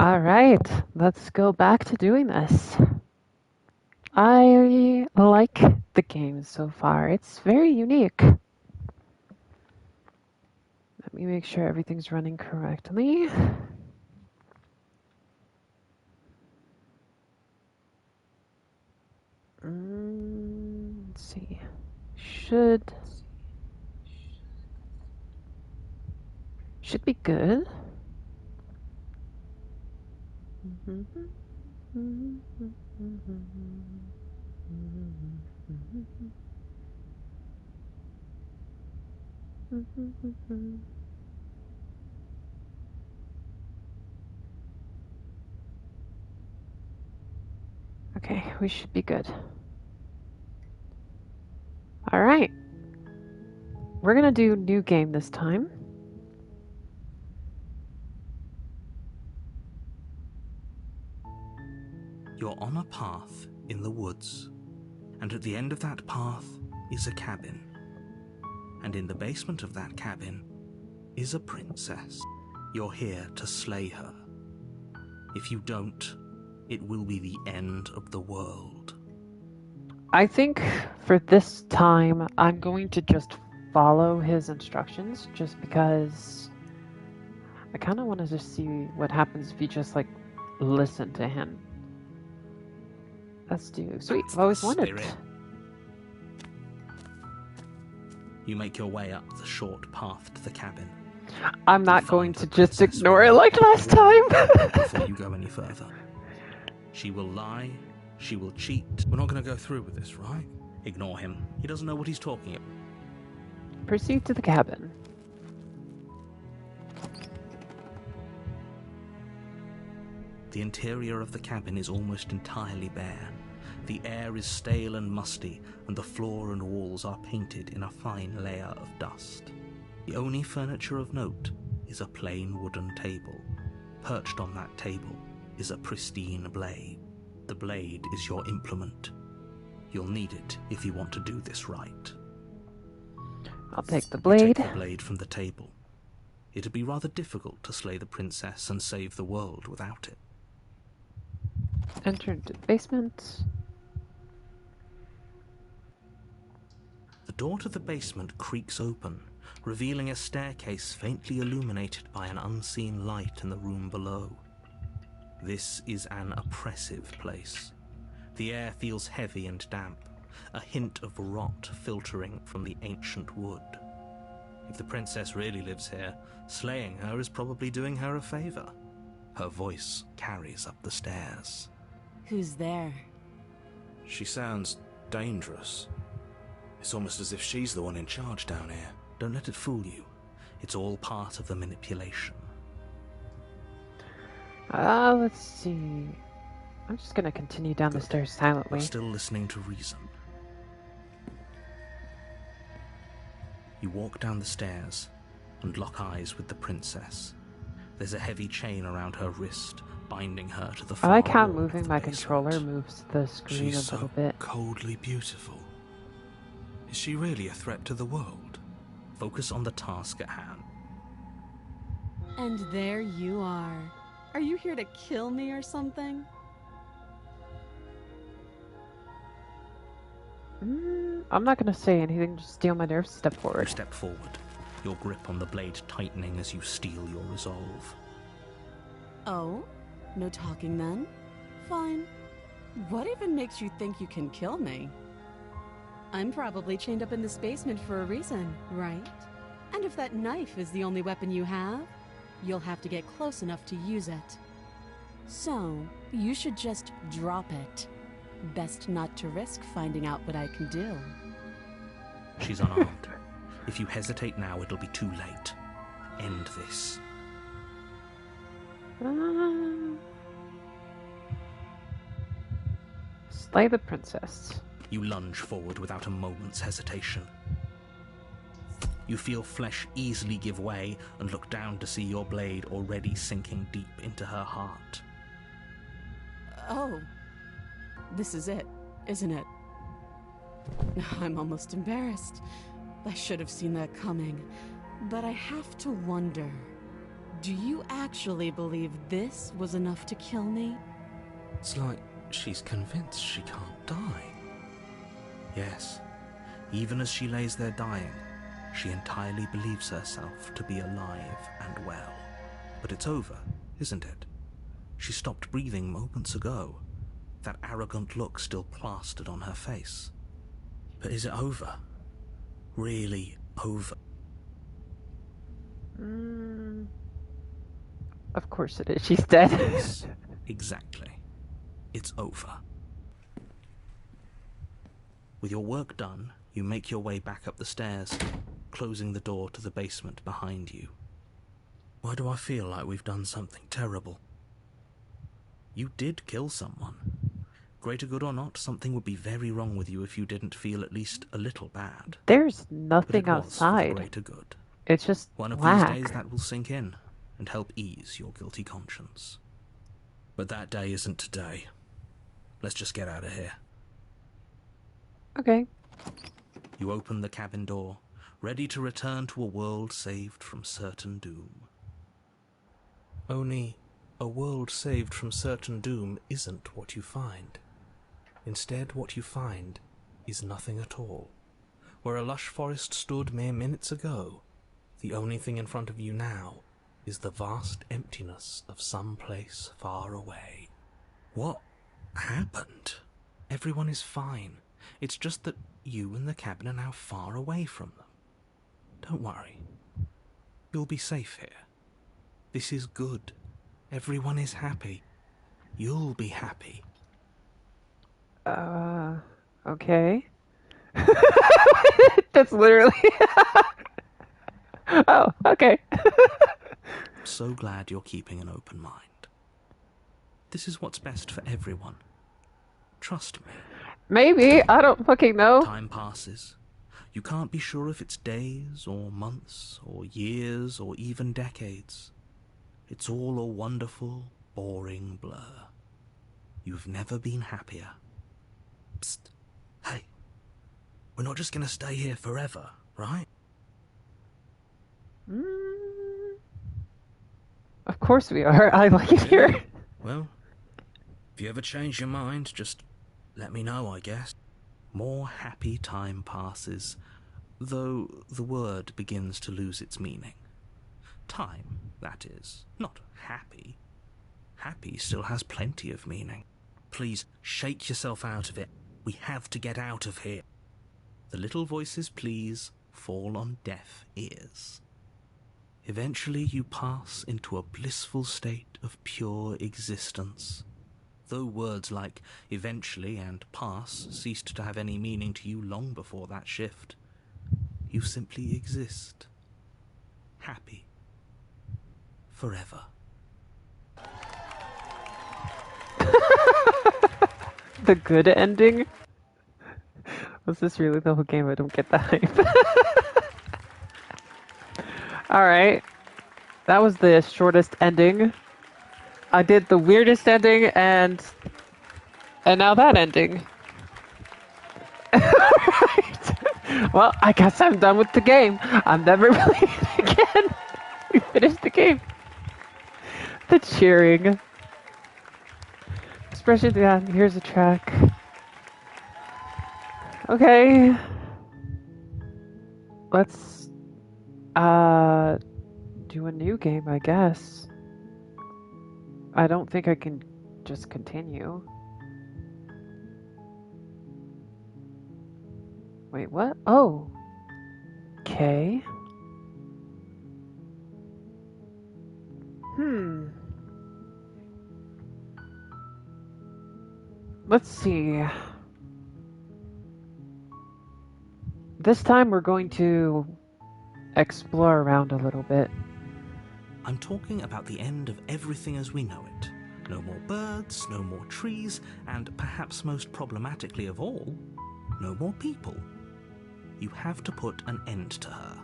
All right, let's go back to doing this. I like the game so far. It's very unique. Let me make sure everything's running correctly. Let's see. Should be good. Okay, we should be good. All right. We're gonna do new game this time. You're on a path in the woods, and at the end of that path is a cabin. And in the basement of that cabin is a princess. You're here to slay her. If you don't, it will be the end of the world. I think for this time, I'm going to just follow his instructions, just because I kind of want to just see what happens if you just, like, listen to him. Let's do... Sweet, I've always wanted. You make your way up the short path to the cabin. I'm not going to just ignore it like last time. Before you go any further. She will lie, she will cheat. We're not going to go through with this, right? Ignore him. He doesn't know what he's talking about. Proceed to the cabin. The interior of the cabin is almost entirely bare. The air is stale and musty, and the floor and walls are painted in a fine layer of dust. The only furniture of note is a plain wooden table. Perched on that table is a pristine blade. The blade is your implement. You'll need it if you want to do this right. I'll take the blade. Take the blade from the table. It'd be rather difficult to slay the princess and save the world without it. Enter into the basement. The door to the basement creaks open, revealing a staircase faintly illuminated by an unseen light in the room below. This is an oppressive place. The air feels heavy and damp, a hint of rot filtering from the ancient wood. If the princess really lives here, slaying her is probably doing her a favor. Her voice carries up the stairs. Who's there? She sounds dangerous. It's almost as if she's the one in charge down here. Don't let it fool you. It's all part of the manipulation. Let's see. I'm just gonna continue down the stairs silently. You're still listening to reason. You walk down the stairs and lock eyes with the princess. There's a heavy chain around her wrist, binding her to the I far like how wall moving of the my basement. controller moves the screen She's a little so bit. coldly beautiful. Is she really a threat to the world? Focus on the task at hand. And there you are. Are you here to kill me or something? I'm not gonna say anything, just steal my nerves, step You forward. step forward, your grip on the blade tightening as you steel your resolve. Oh? No talking then? Fine. What even makes you think you can kill me? I'm probably chained up in this basement for a reason, right? And if that knife is the only weapon you have, you'll have to get close enough to use it. So, you should just drop it. Best not to risk finding out what I can do. She's unarmed. If you hesitate now, it'll be too late. End this. Slay the princess. You lunge forward without a moment's hesitation. You feel flesh easily give way and look down to see your blade already sinking deep into her heart. Oh. This is it, isn't it? I'm almost embarrassed. I should have seen that coming. But I have to wonder, Do you actually believe this was enough to kill me? It's like she's convinced she can't die. Yes, even as she lays there dying, she entirely believes herself to be alive and well. But it's over, isn't it? She stopped breathing moments ago, that arrogant look still plastered on her face. But is it over? Really over? Of course it is. She's dead. Yes, exactly. It's over. With your work done, you make your way back up the stairs, closing the door to the basement behind you. Why do I feel like we've done something terrible? You did kill someone. Greater good or not, something would be very wrong with you if you didn't feel at least a little bad. There's But nothing it was for the outside. greater good. It's just One of black. these days that will sink in and help ease your guilty conscience. But that day isn't today. Let's just get out of here. Okay. You open the cabin door, ready to return to a world saved from certain doom. Only, a world saved from certain doom isn't what you find. Instead, what you find is nothing at all. Where a lush forest stood mere minutes ago, the only thing in front of you now is the vast emptiness of some place far away. What happened? Everyone is fine. It's just that you and the cabin are now far away from them. Don't worry. You'll be safe here. This is good. Everyone is happy. You'll be happy. Okay. That's literally... Oh, okay. I'm so glad you're keeping an open mind. This is what's best for everyone. Trust me. Maybe. I don't fucking know. Time passes. You can't be sure if it's days or months or years or even decades. It's all a wonderful, boring blur. You've never been happier. Psst. Hey. We're not just gonna stay here forever, right? Of course we are. I like it here. Well, if you ever change your mind, just let me know, I guess. More happy time passes, though the word begins to lose its meaning. Time, that is, not happy. Happy still has plenty of meaning. Please, shake yourself out of it. We have to get out of here. The little voices, please, fall on deaf ears. Eventually you pass into a blissful state of pure existence. Though words like eventually and pass ceased to have any meaning to you long before that shift, you simply exist. Happy. Forever. The good ending? Was this really the whole game? I don't get the hype. Alright. That was the shortest ending. I did the weirdest ending and now that ending. Alright. Well, I guess I'm done with the game. I'm never playing it again. We finished the game. The cheering. Expression, yeah, here's a track. Okay. Let's do a new game, I guess. I don't think I can just continue. Wait, what? Oh. Okay. Let's see. This time we're going to explore around a little bit. I'm talking about the end of everything as we know it. No more birds, no more trees, and perhaps most problematically of all, no more people. You have to put an end to her.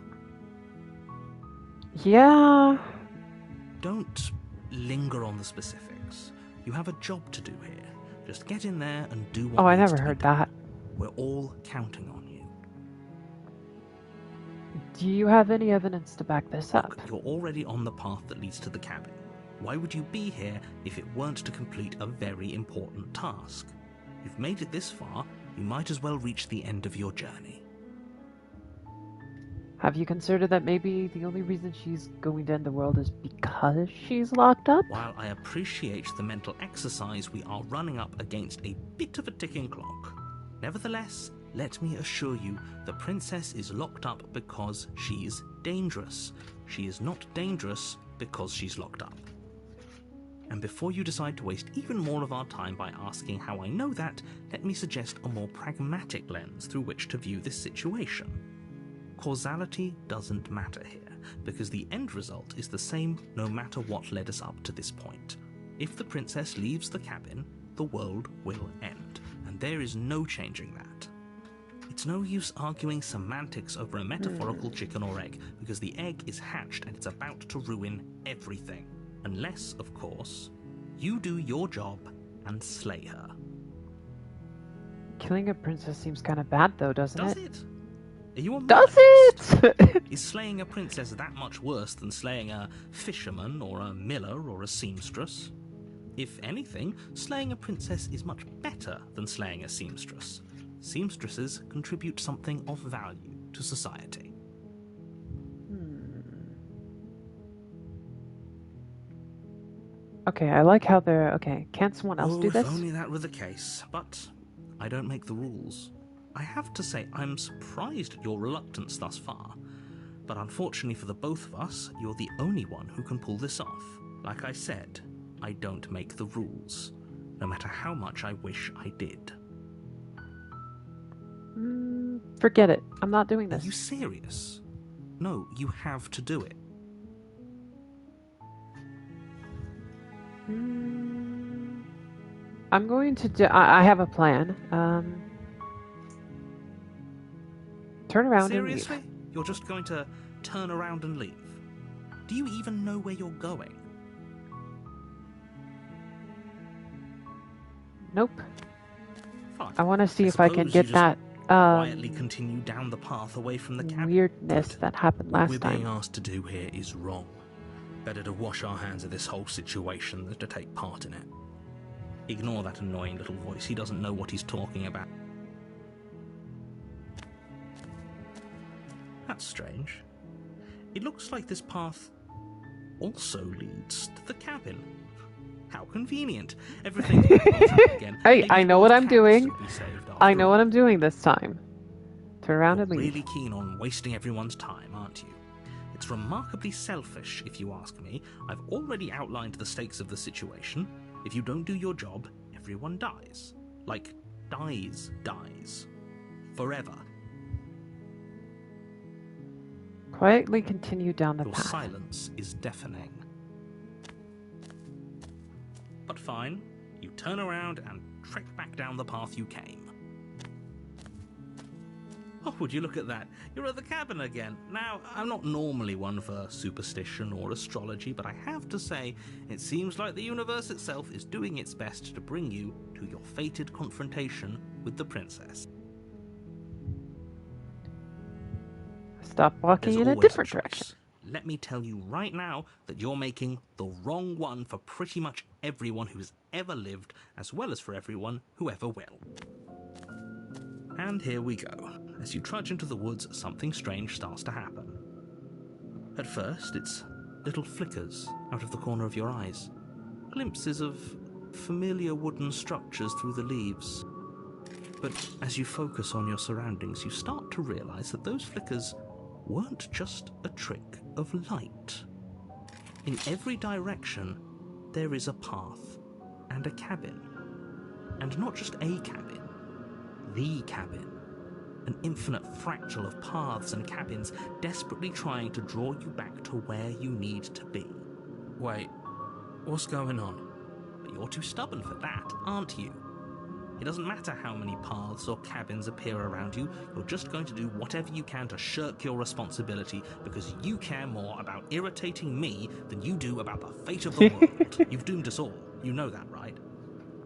Yeah. Don't linger on the specifics. You have a job to do here. Just get in there and do what Oh, I needs never to be heard done. that. We're all counting on you. Do you have any evidence to back this up? Look, you're already on the path that leads to the cabin. Why would you be here if it weren't to complete a very important task? You've made it this far, you might as well reach the end of your journey. Have you considered that maybe the only reason she's going to end the world is because she's locked up? While I appreciate the mental exercise, we are running up against a bit of a ticking clock. Nevertheless, let me assure you, the princess is locked up because she's dangerous. She is not dangerous because she's locked up. And before you decide to waste even more of our time by asking how I know that, let me suggest a more pragmatic lens through which to view this situation. Causality doesn't matter here, because the end result is the same no matter what led us up to this point. If the princess leaves the cabin, the world will end, and there is no changing that. It's no use arguing semantics over a metaphorical chicken or egg, because the egg is hatched and it's about to ruin everything. Unless, of course, you do your job and slay her. Killing a princess seems kind of bad, though, doesn't Does it? it? Are you a Does monarchist? it? Is slaying a princess that much worse than slaying a fisherman or a miller or a seamstress? If anything, slaying a princess is much better than slaying a seamstress. Seamstresses contribute something of value to society. Okay, I like how they're... Okay, can't someone else do this? If only that were the case, but I don't make the rules. I have to say, I'm surprised at your reluctance thus far, but unfortunately for the both of us, you're the only one who can pull this off. Like I said, I don't make the rules, no matter how much I wish I did. Forget it. I'm not doing Are this. you serious? No, you have to do it. I'm going to do... I have a plan. Turn around Seriously? and leave. You're just going to turn around and leave? Do you even know where you're going? Nope. Fine. I want to see if I can suppose get you just that quietly continue down the path away from the cabin. weirdness Good. that happened What last we're being time. asked to do here is wrong. Better to wash our hands of this whole situation than to take part in it. Ignore that annoying little voice. He doesn't know what he's talking about. That's strange. It looks like this path also leads to the cabin. How convenient. Everything's back on track again. Hey, Maybe I know what those I'm cats doing. should be saved I after know all. what I'm doing this time. Turn around You're and leave. really keen on wasting everyone's time, aren't you? It's remarkably selfish, if you ask me. I've already outlined the stakes of the situation. If you don't do your job, everyone dies. Like, dies. Forever. Quietly continue down the Your path. silence is deafening. But fine, you turn around and trek back down the path you came. Oh, would you look at that? You're at the cabin again. Now, I'm not normally one for superstition or astrology, but I have to say, it seems like the universe itself is doing its best to bring you to your fated confrontation with the princess. Stop walking There's in a always different choice. direction. Let me tell you right now that you're making the wrong one for pretty much everyone who's ever lived, as well as for everyone who ever will. And here we go. As you trudge into the woods, something strange starts to happen. At first, it's little flickers out of the corner of your eyes. Glimpses of familiar wooden structures through the leaves. But as you focus on your surroundings, you start to realize that those flickers weren't just a trick of light. In every direction, there is a path and a cabin. And not just a cabin, the cabin. An infinite fractal of paths and cabins desperately trying to draw you back to where you need to be. Wait, what's going on? But you're too stubborn for that, aren't you? It doesn't matter how many paths or cabins appear around you, you're just going to do whatever you can to shirk your responsibility because you care more about irritating me than you do about the fate of the world. You've doomed us all. You know that, right?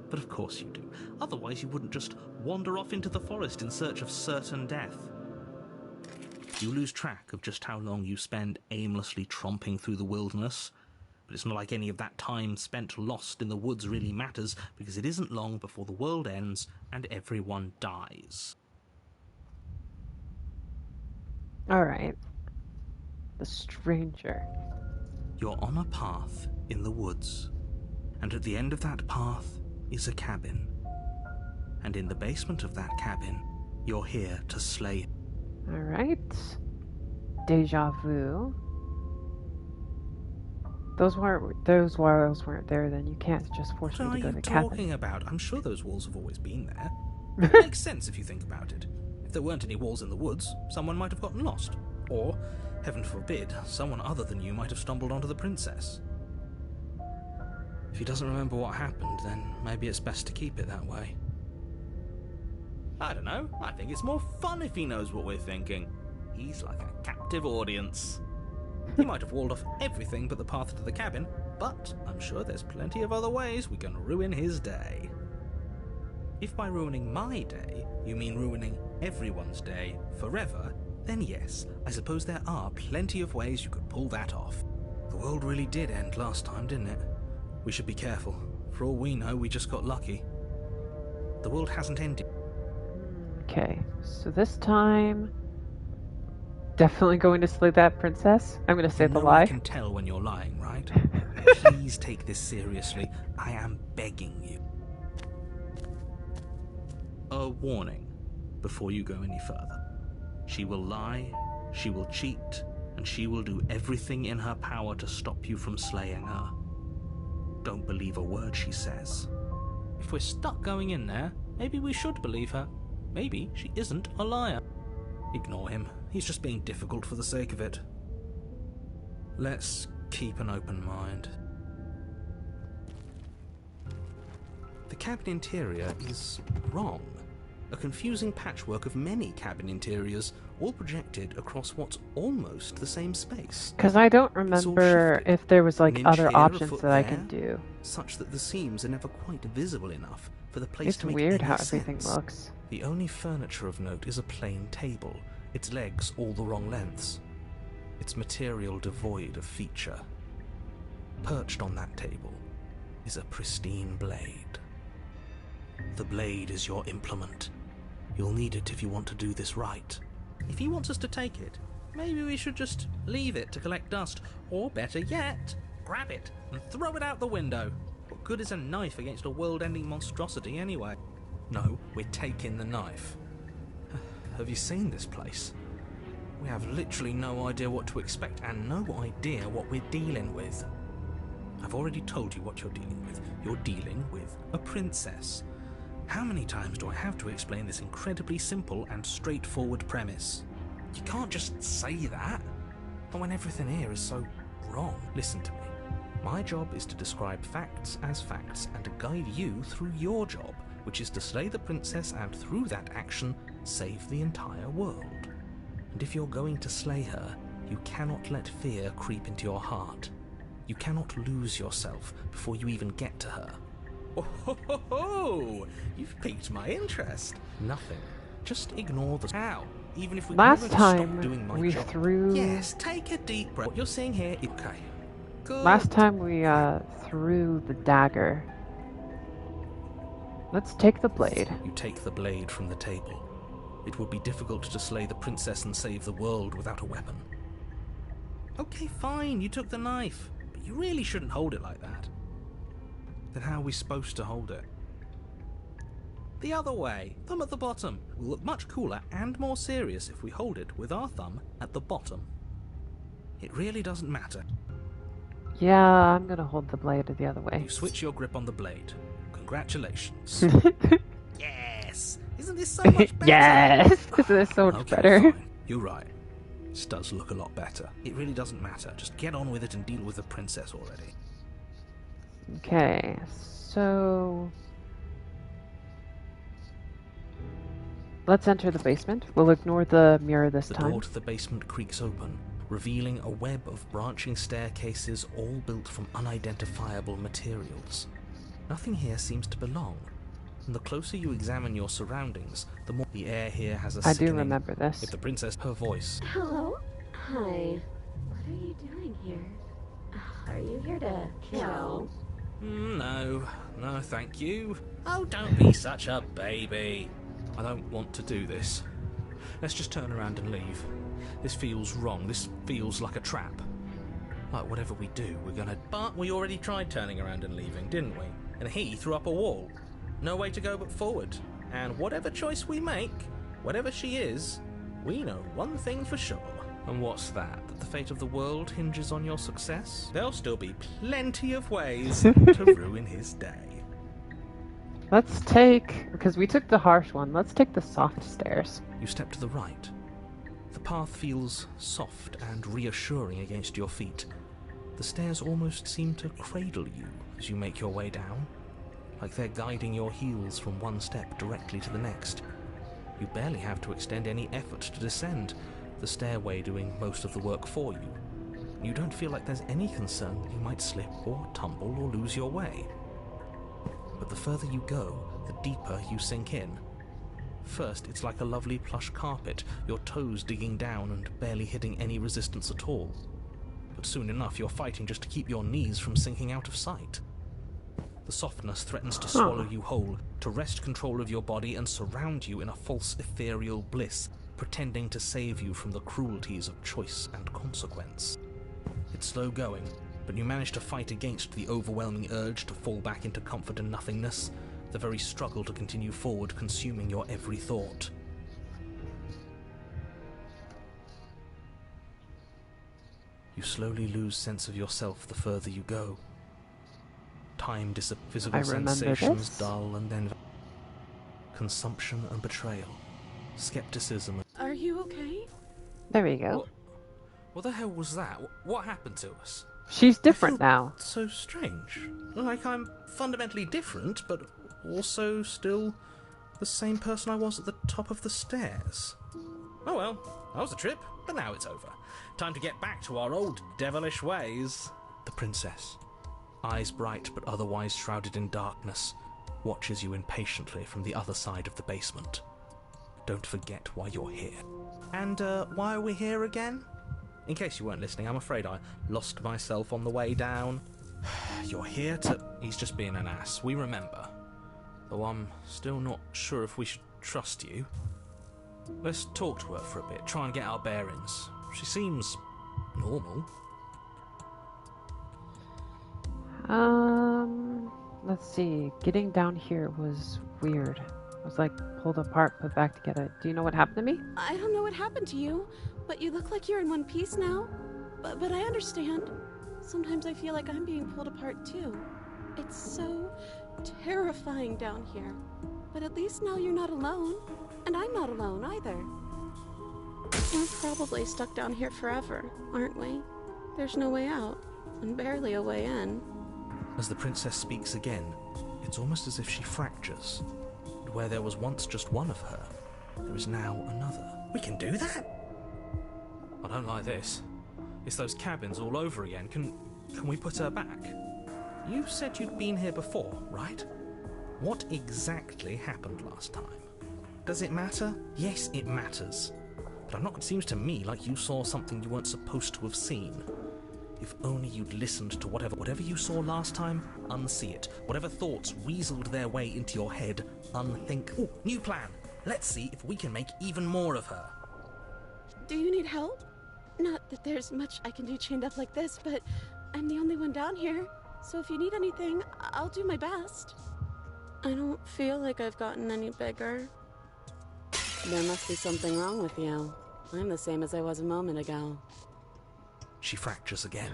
But of course you do. Otherwise you wouldn't just wander off into the forest in search of certain death. You lose track of just how long you spend aimlessly tromping through the wilderness, but it's not like any of that time spent lost in the woods really matters, because it isn't long before the world ends and everyone dies. Alright. The stranger. You're on a path in the woods, and at the end of that path is a cabin. And in the basement of that cabin, you're here to slay. Alright. Deja vu. Those walls weren't there, then you can't just force What me are to go to you the cabin. talking about? I'm sure those walls have always been there. It makes sense if you think about it. If there weren't any walls in the woods, someone might have gotten lost. Or, heaven forbid, someone other than you might have stumbled onto the princess. If he doesn't remember what happened, then maybe it's best to keep it that way. I don't know. I think it's more fun if he knows what we're thinking. He's like a captive audience. He might have walled off everything but the path to the cabin, but I'm sure there's plenty of other ways we can ruin his day. If by ruining my day, you mean ruining everyone's day forever, then yes, I suppose there are plenty of ways you could pull that off. The world really did end last time, didn't it? We should be careful. For all we know, we just got lucky. The world hasn't ended. Okay, so this time... Definitely going to slay that princess? I'm going to say the lie. I can tell when you're lying, right? Please take this seriously. I am begging you. A warning before you go any further. She will lie, she will cheat, and she will do everything in her power to stop you from slaying her. Don't believe a word she says. If we're stuck going in there, maybe we should believe her. Maybe she isn't a liar. Ignore him. He's just being difficult for the sake of it. Let's keep an open mind. The cabin interior is wrong. A confusing patchwork of many cabin interiors, all projected across what's almost the same space. Because I don't remember if there was like An inch other here, a options foot that I there, can do. such that the seams are never quite visible enough for the place It's to make weird any how everything sense. looks. The only furniture of note is a plain table, its legs all the wrong lengths, its material devoid of feature. Perched on that table is a pristine blade. The blade is your implement. You'll need it if you want to do this right. If he wants us to take it, maybe we should just leave it to collect dust, or better yet, grab it and throw it out the window. What good is a knife against a world-ending monstrosity anyway? No, we're taking the knife. Have you seen this place? We have literally no idea what to expect and no idea what we're dealing with. I've already told you what you're dealing with. You're dealing with a princess. How many times do I have to explain this incredibly simple and straightforward premise? You can't just say that. But when everything here is so wrong. Listen to me. My job is to describe facts as facts and to guide you through your job, which is to slay the princess and through that action, save the entire world. And if you're going to slay her, you cannot let fear creep into your heart. You cannot lose yourself before you even get to her. Oh ho ho ho! You've piqued my interest. Nothing. Just ignore the how. Even if we Last never time stop doing my we job. threw... Yes, take a deep breath. What you're seeing here, okay. Good. Last time we threw the dagger. Let's take the blade. You take the blade from the table. It would be difficult to slay the princess and save the world without a weapon. Okay, fine, you took the knife, but you really shouldn't hold it like that. Then how are we supposed to hold it? The other way, thumb at the bottom. Will look much cooler and more serious if we hold it with our thumb at the bottom. It really doesn't matter. Yeah, I'm gonna hold the blade the other way. You switch your grip on the blade. Congratulations. Yes! Isn't this so much better? Yes! This is so much Okay, better. fine. You're right. This does look a lot better. It really doesn't matter. Just get on with it and deal with the princess already. Okay, so... let's enter the basement. We'll ignore the mirror this The time. door to the basement creaks open, revealing a web of branching staircases all built from unidentifiable materials. Nothing here seems to belong. And the closer you examine your surroundings, the more the air here has a I do sickening... remember this. If the princess... Her voice. Hello? Hi. What are you doing here? Are you here to kill? No, thank you. Oh, don't be such a baby. I don't want to do this. Let's just turn around and leave. This feels wrong. This feels like a trap. Like whatever we do, we're gonna... But we already tried turning around and leaving, didn't we? And he threw up a wall. No way to go but forward. And whatever choice we make, whatever she is, we know one thing for sure. And what's that? That the fate of the world hinges on your success? There'll still be plenty of ways to ruin his day. Let's take... Because we took the harsh one, let's take the soft stairs. You step to the right. The path feels soft and reassuring against your feet. The stairs almost seem to cradle you as you make your way down, like they're guiding your heels from one step directly to the next. You barely have to extend any effort to descend, the stairway doing most of the work for you. You don't feel like there's any concern that you might slip or tumble or lose your way. But the further you go, the deeper you sink in. First, it's like a lovely plush carpet, your toes digging down and barely hitting any resistance at all. But soon enough, you're fighting just to keep your knees from sinking out of sight. The softness threatens to swallow you whole, to wrest control of your body and surround you in a false ethereal bliss, pretending to save you from the cruelties of choice and consequence. It's slow going, but you manage to fight against the overwhelming urge to fall back into comfort and nothingness, the very struggle to continue forward consuming your every thought. You slowly lose sense of yourself the further you go. Time disappears, physical sensations dull and then consumption and betrayal, skepticism. Are you okay? There we go. What the hell was that? What happened to us? She's different now. So strange. Like I'm fundamentally different, but also still the same person I was at the top of the stairs. Oh well, that was a trip, but now it's over. Time to get back to our old devilish ways. The princess, eyes bright but otherwise shrouded in darkness, watches you impatiently from the other side of the basement. Don't forget why you're here. And why are we here again? In case you weren't listening, I'm afraid I lost myself on the way down. You're here to... He's just being an ass, we remember. Though I'm still not sure if we should trust you. Let's talk to her for a bit, try and get our bearings. She seems normal. Let's see. Getting down here was weird. I was like pulled apart, put back together. Do you know what happened to me? I don't know what happened to you, but you look like you're in one piece now. But I understand. Sometimes I feel like I'm being pulled apart too. It's so terrifying down here. But at least now you're not alone. And I'm not alone either. We're probably stuck down here forever, aren't we? There's no way out, and barely a way in. As the princess speaks again, it's almost as if she fractures. And where there was once just one of her, there is now another. We can do that? I don't like this. It's those cabins all over again. Can we put her back? You said you'd been here before, right? What exactly happened last time? Does it matter? Yes, it matters. But it seems to me like you saw something you weren't supposed to have seen. If only you'd listened to whatever you saw last time, unsee it. Whatever thoughts weaseled their way into your head, unthink. Ooh, new plan. Let's see if we can make even more of her. Do you need help? Not that there's much I can do chained up like this, but I'm the only one down here. So if you need anything, I'll do my best. I don't feel like I've gotten any bigger. There must be something wrong with you. I'm the same as I was a moment ago. She fractures again.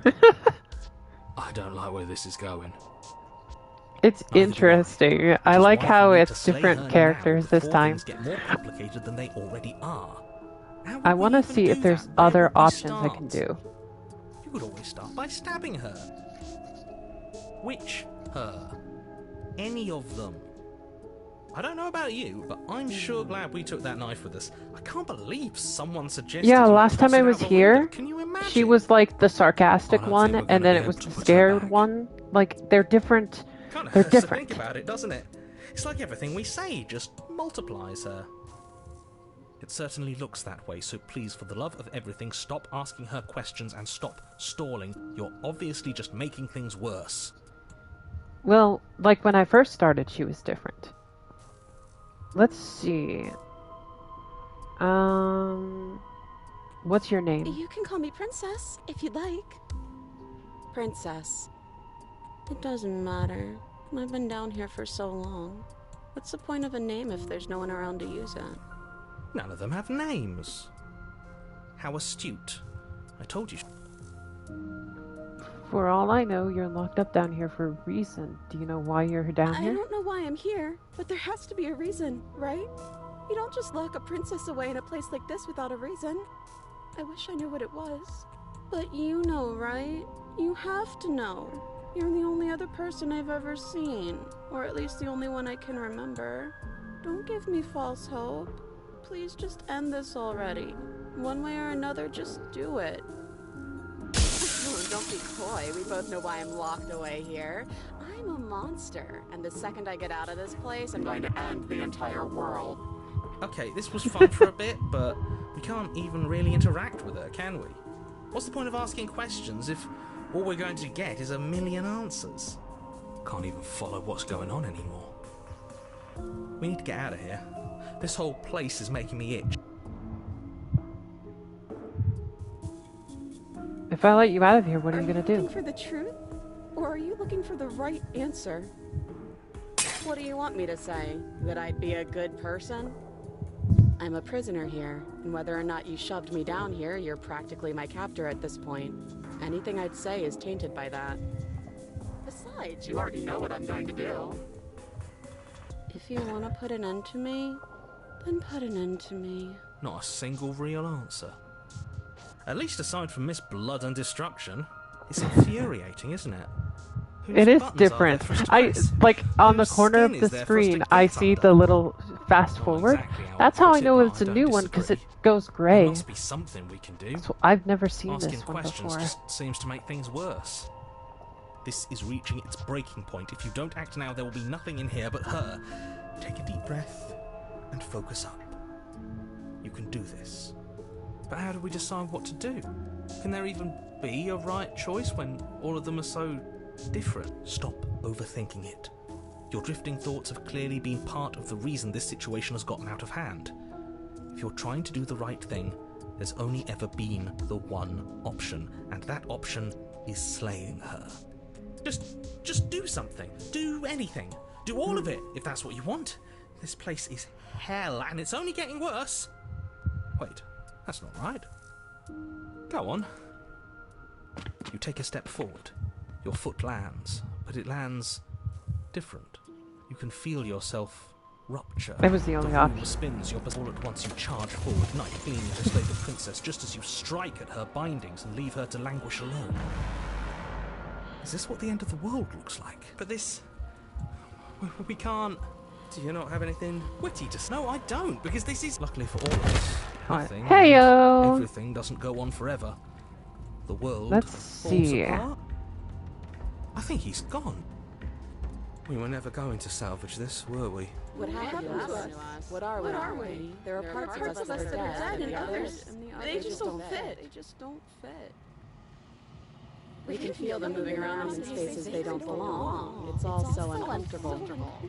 I don't like where this is going. It's interesting. I like how it's different characters this time. Get more complicated than they already are. I want to see if there's other options I can do. You could always start by stabbing her. Which her? Any of them. I don't know about you, but I'm sure glad we took that knife with us. I can't believe someone suggested... Yeah, last time I was here, Can you imagine? she was like the sarcastic one, and then it was the scared one. Like, they're different. Kind of They're hurts to different. think about it, doesn't it? It's like everything we say just multiplies her. It certainly looks that way, so please, for the love of everything, stop asking her questions and stop stalling. You're obviously just making things worse. Well, like when I first started, she was different. Let's see. What's your name? You can call me Princess, if you'd like. Princess. It doesn't matter. I've been down here for so long. What's the point of a name if there's no one around to use it? None of them have names. How astute. I told you. For all I know, you're locked up down here for a reason. Do you know why you're down here? I don't know why I'm here, but there has to be a reason, right? You don't just lock a princess away in a place like this without a reason. I wish I knew what it was. But you know, right? You have to know. You're the only other person I've ever seen. Or at least the only one I can remember. Don't give me false hope. Please just end this already. One way or another, just do it. Don't be coy. We both know why I'm locked away here. I'm a monster, and the second I get out of this place, I'm going to end the entire world. Okay, this was fun for a bit, but we can't even really interact with her, can we? What's the point of asking questions if all we're going to get is a million answers? Can't even follow what's going on anymore. We need to get out of here. This whole place is making me itch. If I let you out of here, what are you gonna do? Are you looking for the truth? Or are you looking for the right answer? What do you want me to say? That I'd be a good person? I'm a prisoner here, and whether or not you shoved me down here, you're practically my captor at this point. Anything I'd say is tainted by that. Besides, you already know what I'm going to do. If you want to put an end to me, then put an end to me. Not a single real answer. At least aside from Miss Blood and Destruction, it's infuriating, isn't it? Whose It is buttons are there different. for us to I press? like on the Whose corner of skin the is there for us to screen. I get see under? the little fast Not forward. exactly how That's it how puts I it, know but it's a I new don't one because it disagree. goes There gray. must be something we can do. So I've never seen Asking this one questions before. just seems to make things worse. This is reaching its breaking point. If you don't act now, there will be nothing in here but her. Take a deep breath and focus up. You can do this. But how do we decide what to do? Can there even be a right choice when all of them are so different? Stop overthinking it. Your drifting thoughts have clearly been part of the reason this situation has gotten out of hand. If you're trying to do the right thing, there's only ever been the one option, and that option is slaying her. Just do something. Do anything. Do all of it, if that's what you want. This place is hell, and it's only getting worse. Wait, that's not right. Go on. You take a step forward. Your foot lands, but it lands different. You can feel yourself rupture. That was the only room option. spins, all at once you charge forward, knife gleaming to slay the princess, just as you strike at her bindings and leave her to languish alone. Is this what the end of the world looks like? But this... We can't... Do you not have anything witty to say? No, I don't, because this is... Luckily for all of us, nothing. Heyo! Everything doesn't go on forever. The world Let's falls see. apart. I think he's gone. We were never going to salvage this, were we? What happened to us? What are we? There are parts of us that are dead, and others, they just don't fit. They just don't fit. We can feel them moving around in spaces they don't belong. It's all so uncomfortable.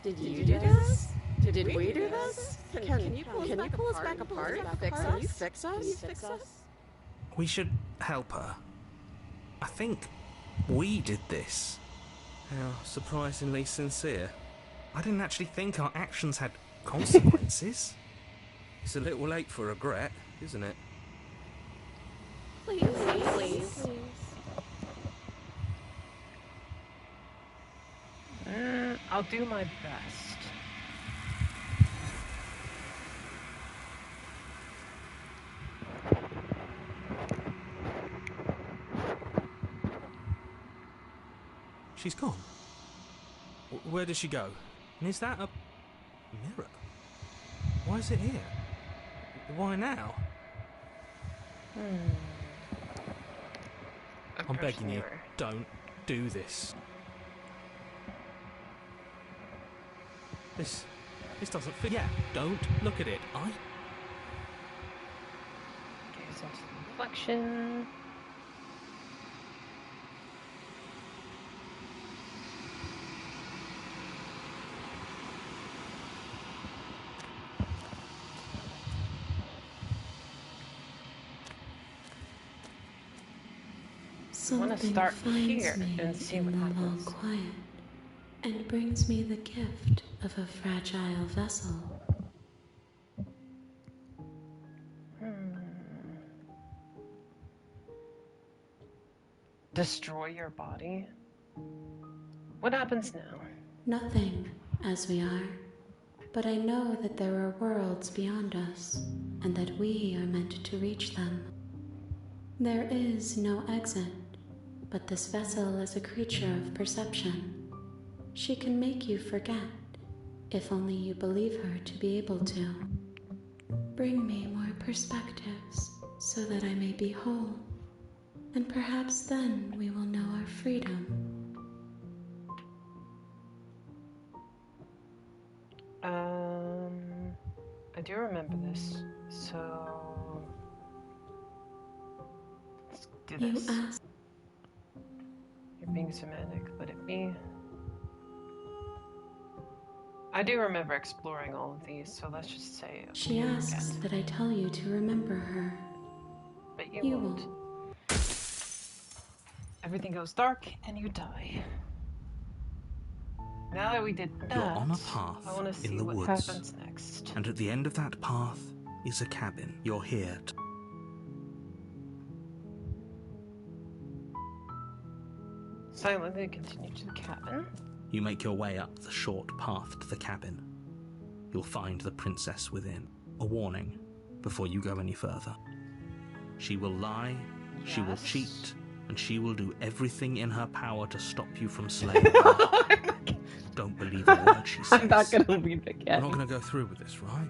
Did you do this? Did we do this? Can you pull us back apart? Can you fix us? We should help her. I think we did this. How surprisingly sincere. I didn't actually think our actions had consequences. It's a little late for regret, isn't it? Please. I'll do my best. She's gone. Where did she go? And is that a mirror? Why is it here? Why now? I'm begging you, don't do this. This doesn't fit. Yeah, don't look at it. Gaze into the reflection. I want to start here and see what happens. Quiet and brings me the gift of a fragile vessel. Destroy your body? What happens now? Nothing, as we are. But I know that there are worlds beyond us, and that we are meant to reach them. There is no exit, but this vessel is a creature of perception. She can make you forget, if only you believe her to be able to. Bring me more perspectives, so that I may be whole, and perhaps then we will know our freedom. I do remember this, so let's do this. You asked. You're being semantic, let it be. I do remember exploring all of these, so let's just say She asks that I tell you to remember her. But you won't. Everything goes dark and you die. Now that we did that, You're on a path I want to see in the what woods, happens next. and at the end of that path is a cabin. You're here to... Silently continue to the cabin. You make your way up the short path to the cabin. You'll find the princess within. A warning before you go any further. She will lie, she will cheat, and she will do everything in her power to stop you from slaying her. Don't believe a word she says. I'm not going to leave it We're yet. not going to go through with this, right?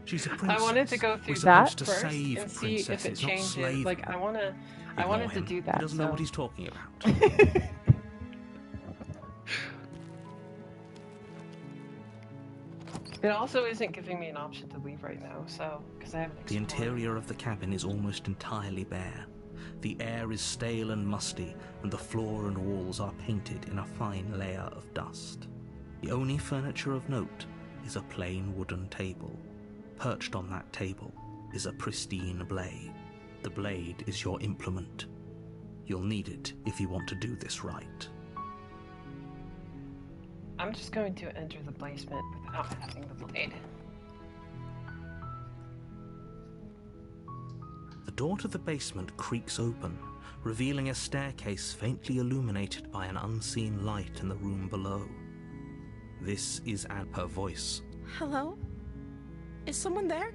She's a princess. I wanted to go through We're that supposed to first save and see if it princesses, not changes. slay Like, them. I wanted to him. do that. He doesn't know so- what he's talking about. It also isn't giving me an option to leave right now, so, because I haven't The explored. interior of the cabin is almost entirely bare. The air is stale and musty, and the floor and walls are painted in a fine layer of dust. The only furniture of note is a plain wooden table. Perched on that table is a pristine blade. The blade is your implement. You'll need it if you want to do this right. I'm just going to enter the basement without having the blade. The door to the basement creaks open, revealing a staircase faintly illuminated by an unseen light in the room below. This is her voice. Hello? Is someone there?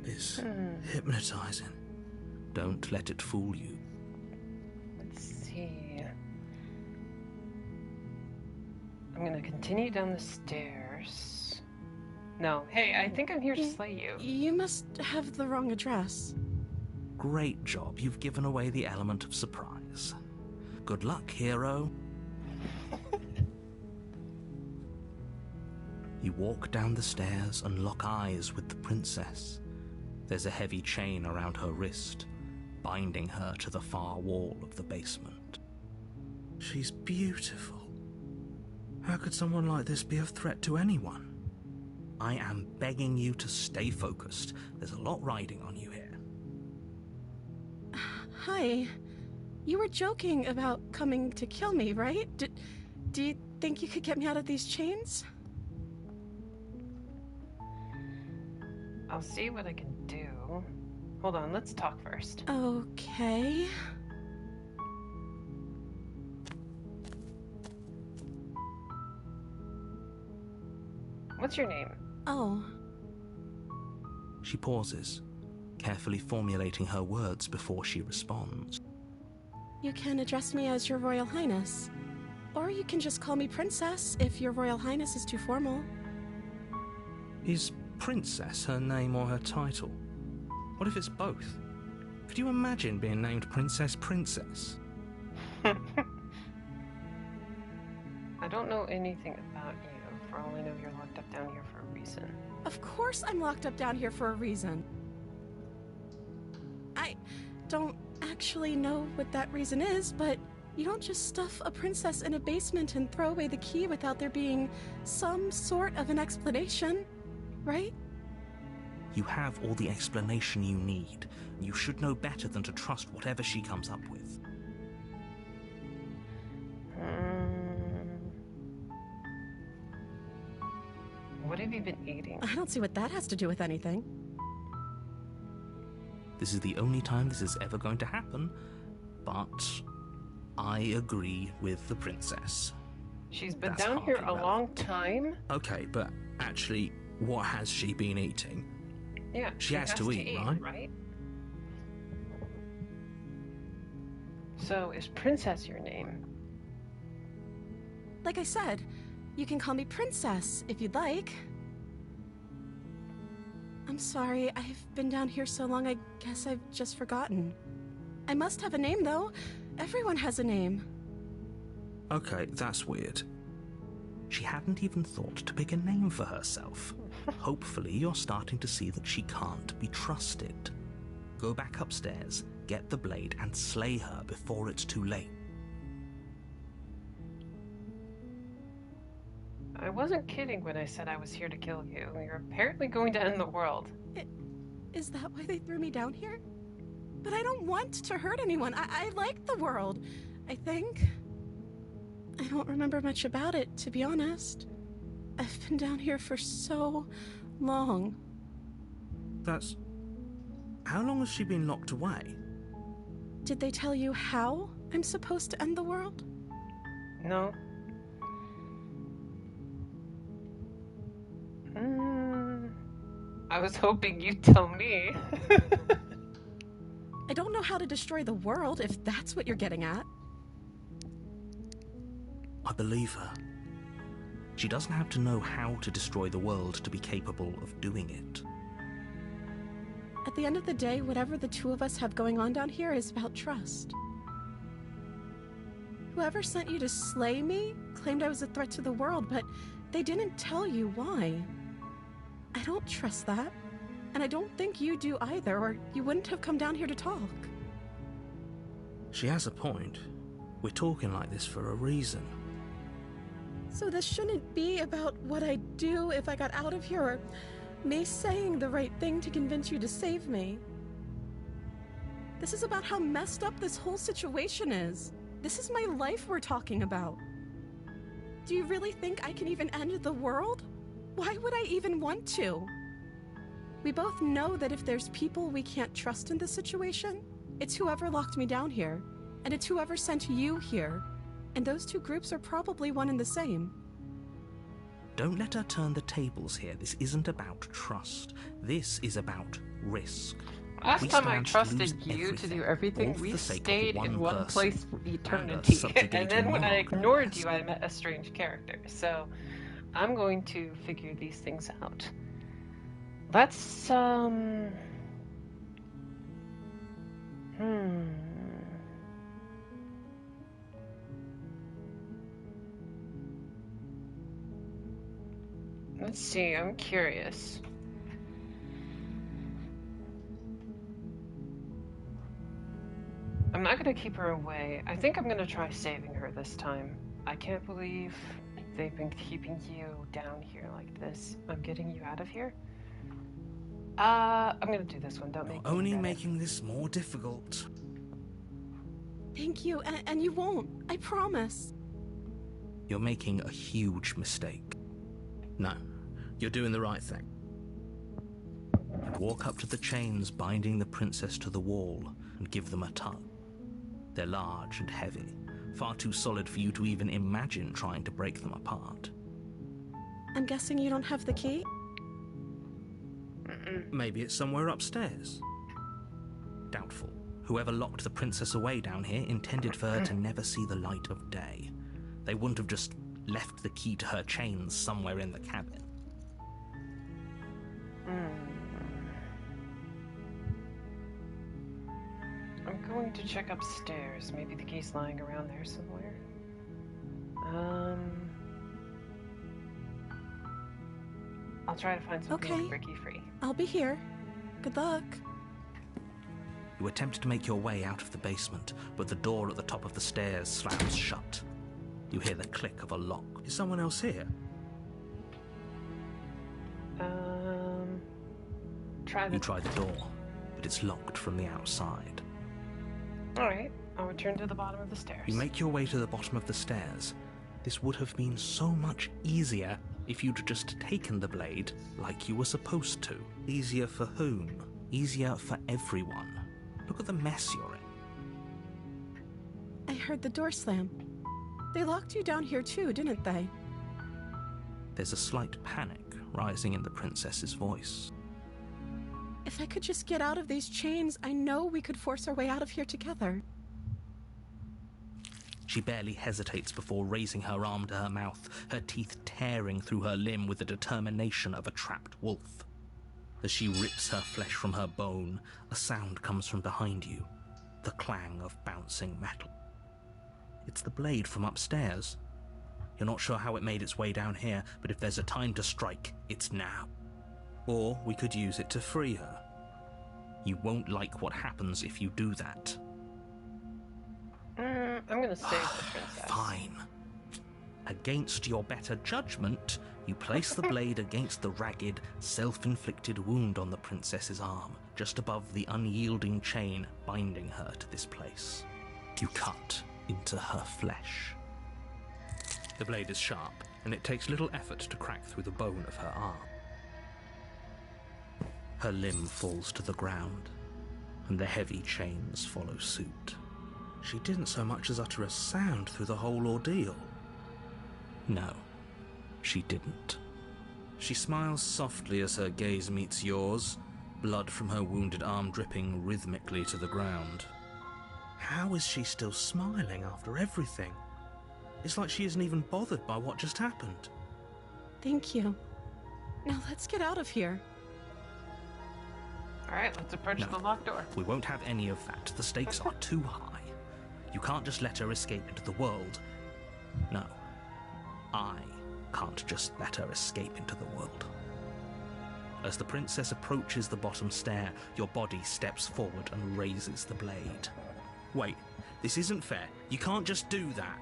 It's hypnotizing. Don't let it fool you. Let's see. I'm gonna continue down the stairs. No, hey, I think I'm here to slay you. You must have the wrong address. Great job, you've given away the element of surprise. Good luck, hero. You walk down the stairs and lock eyes with the princess. There's a heavy chain around her wrist, binding her to the far wall of the basement. She's beautiful. How could someone like this be a threat to anyone? I am begging you to stay focused. There's a lot riding on you here. Hi. You were joking about coming to kill me, right? Do you think you could get me out of these chains? I'll see what I can do. Hold on, let's talk first. Okay. What's your name? Oh. She pauses, carefully formulating her words before she responds. You can address me as Your Royal Highness. Or you can just call me Princess if Your Royal Highness is too formal. Is Princess her name or her title? What if it's both? Could you imagine being named Princess Princess? I don't know anything about you. For all I know, you're locked up down here for a reason. Of course I'm locked up down here for a reason. I don't actually know what that reason is, but you don't just stuff a princess in a basement and throw away the key without there being some sort of an explanation, right? You have all the explanation you need. You should know better than to trust whatever she comes up with. What have you been eating? I don't see what that has to do with anything. This is the only time this is ever going to happen, but I agree with the princess. She's been That's down here a hardly long time. Okay, but actually, what has she been eating? Yeah, She has to eat, right? So, is Princess your name? Like I said, you can call me Princess if you'd like. I'm sorry, I've been down here so long I guess I've just forgotten. I must have a name though. Everyone has a name. Okay, that's weird. She hadn't even thought to pick a name for herself. Hopefully you're starting to see that she can't be trusted. Go back upstairs, get the blade, and slay her before it's too late. I wasn't kidding when I said I was here to kill you. You're apparently going to end the world. Is that why they threw me down here? But I don't want to hurt anyone. I like the world, I think. I don't remember much about it, to be honest. I've been down here for so long. That's... How long has she been locked away? Did they tell you how I'm supposed to end the world? No. I was hoping you'd tell me. I don't know how to destroy the world, if that's what you're getting at. I believe her. She doesn't have to know how to destroy the world to be capable of doing it. At the end of the day, whatever the two of us have going on down here is about trust. Whoever sent you to slay me claimed I was a threat to the world, but they didn't tell you why. I don't trust that, and I don't think you do either, or you wouldn't have come down here to talk. She has a point. We're talking like this for a reason. So this shouldn't be about what I'd do if I got out of here, or me saying the right thing to convince you to save me. This is about how messed up this whole situation is. This is my life we're talking about. Do you really think I can even end the world? Why would I even want to? We both know that if there's people we can't trust in this situation, it's whoever locked me down here, and it's whoever sent you here. And those two groups are probably one and the same. Don't let her turn the tables here. This isn't about trust. This is about risk. Last We time I stand to trusted lose you to do everything, everythty, all for we the sake of stayed in one person place for and a eternity. subjugating And then when I monarch, ignored yes. you, I met a strange character. So, I'm going to figure these things out. Let's, Let's see, I'm curious. I'm not gonna keep her away. I think I'm gonna try saving her this time. I can't believe they've been keeping you down here like this. I'm getting you out of here. I'm gonna do this one. Don't make me Only regret it. making this more difficult. Thank you, and you won't. I promise. You're making a huge mistake. No, you're doing the right thing. Walk up to the chains binding the princess to the wall and give them a tug. They're large and heavy, far too solid for you to even imagine trying to break them apart. I'm guessing you don't have the key? Maybe it's somewhere upstairs. Doubtful. Whoever locked the princess away down here intended for her to never see the light of day. They wouldn't have just left the key to her chains somewhere in the cabin. I'm going to check upstairs. Maybe the key's lying around there somewhere. I'll try to find something Okay. Ricky-free. I'll be here. Good luck. You attempt to make your way out of the basement, but the door at the top of the stairs slams shut. You hear the click of a lock. Is someone else here? Try You the... try the door, but it's locked from the outside. Alright, I'll return to the bottom of the stairs. You make your way to the bottom of the stairs. This would have been so much easier if you'd just taken the blade like you were supposed to. Easier for whom? Easier for everyone. Look at the mess you're in. I heard the door slam. They locked you down here too, didn't they? There's a slight panic rising in the princess's voice. If I could just get out of these chains, I know we could force our way out of here together. She barely hesitates before raising her arm to her mouth, her teeth tearing through her limb with the determination of a trapped wolf. As she rips her flesh from her bone, a sound comes from behind you, the clang of bouncing metal. It's the blade from upstairs. You're not sure how it made its way down here, but if there's a time to strike, it's now. Or we could use it to free her. You won't like what happens if you do that. I'm gonna save the princess. Fine. Against your better judgment, you place the blade against the ragged, self-inflicted wound on the princess's arm, just above the unyielding chain binding her to this place. You cut into her flesh. The blade is sharp, and it takes little effort to crack through the bone of her arm. Her limb falls to the ground, and the heavy chains follow suit. She didn't so much as utter a sound through the whole ordeal. No, she didn't. She smiles softly as her gaze meets yours, blood from her wounded arm dripping rhythmically to the ground. How is she still smiling after everything? It's like she isn't even bothered by what just happened. Thank you. Now let's get out of here. Alright, let's approach No. the locked door. We won't have any of that. The stakes are too high. You can't just let her escape into the world. No, I can't just let her escape into the world. As the princess approaches the bottom stair, your body steps forward and raises the blade. Wait, this isn't fair. You can't just do that.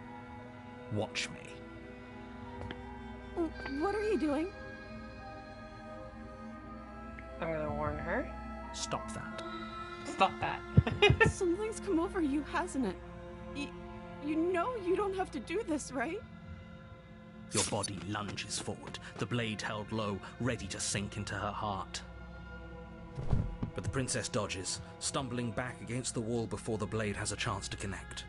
Watch me. What are you doing? I'm gonna warn her. Stop that. Stop that. Something's come over you, hasn't it? You know you don't have to do this, right? Your body lunges forward, the blade held low, ready to sink into her heart. But the princess dodges, stumbling back against the wall before the blade has a chance to connect.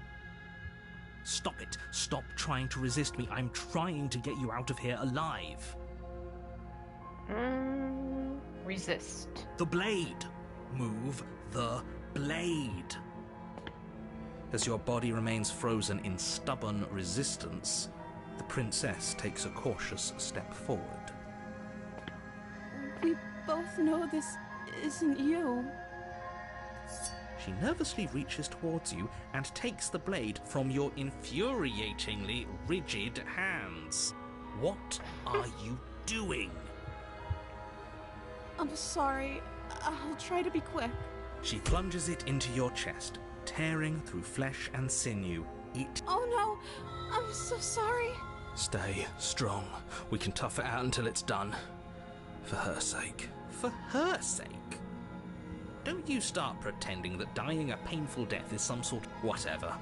Stop it. Stop trying to resist me. I'm trying to get you out of here alive. Resist. The blade. Move the blade. As your body remains frozen in stubborn resistance, the princess takes a cautious step forward. We both know this isn't you. She nervously reaches towards you and takes the blade from your infuriatingly rigid hands. What are you doing? I'm sorry. I'll try to be quick. She plunges it into your chest, tearing through flesh and sinew. Oh no! I'm so sorry. Stay strong. We can tough it out until it's done. For her sake. For her sake? Don't you start pretending that dying a painful death is some sort of whatever.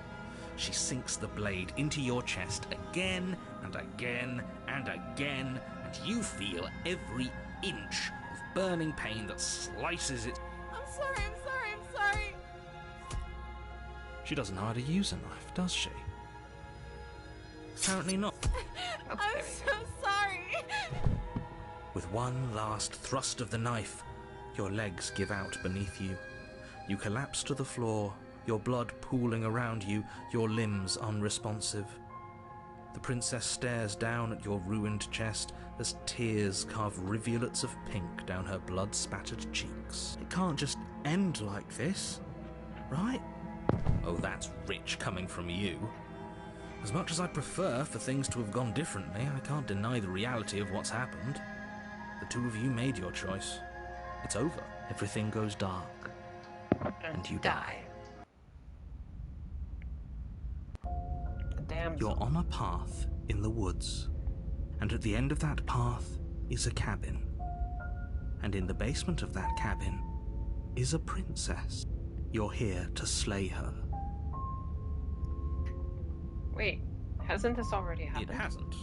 She sinks the blade into your chest again and again and again, and you feel every inch of burning pain that slices it. I'm sorry. She doesn't know how to use a knife, does she? Apparently not. I'm so sorry. With one last thrust of the knife, your legs give out beneath you. You collapse to the floor, your blood pooling around you, your limbs unresponsive. The princess stares down at your ruined chest as tears carve rivulets of pink down her blood-spattered cheeks. It can't just end like this, right? Oh, that's rich coming from you. As much as I prefer for things to have gone differently, I can't deny the reality of what's happened. The two of you made your choice. It's over. Everything goes dark. And you die. Damn. You're on a path in the woods. And at the end of that path is a cabin. And in the basement of that cabin is a princess. You're here to slay her. Wait, hasn't this already happened? It hasn't.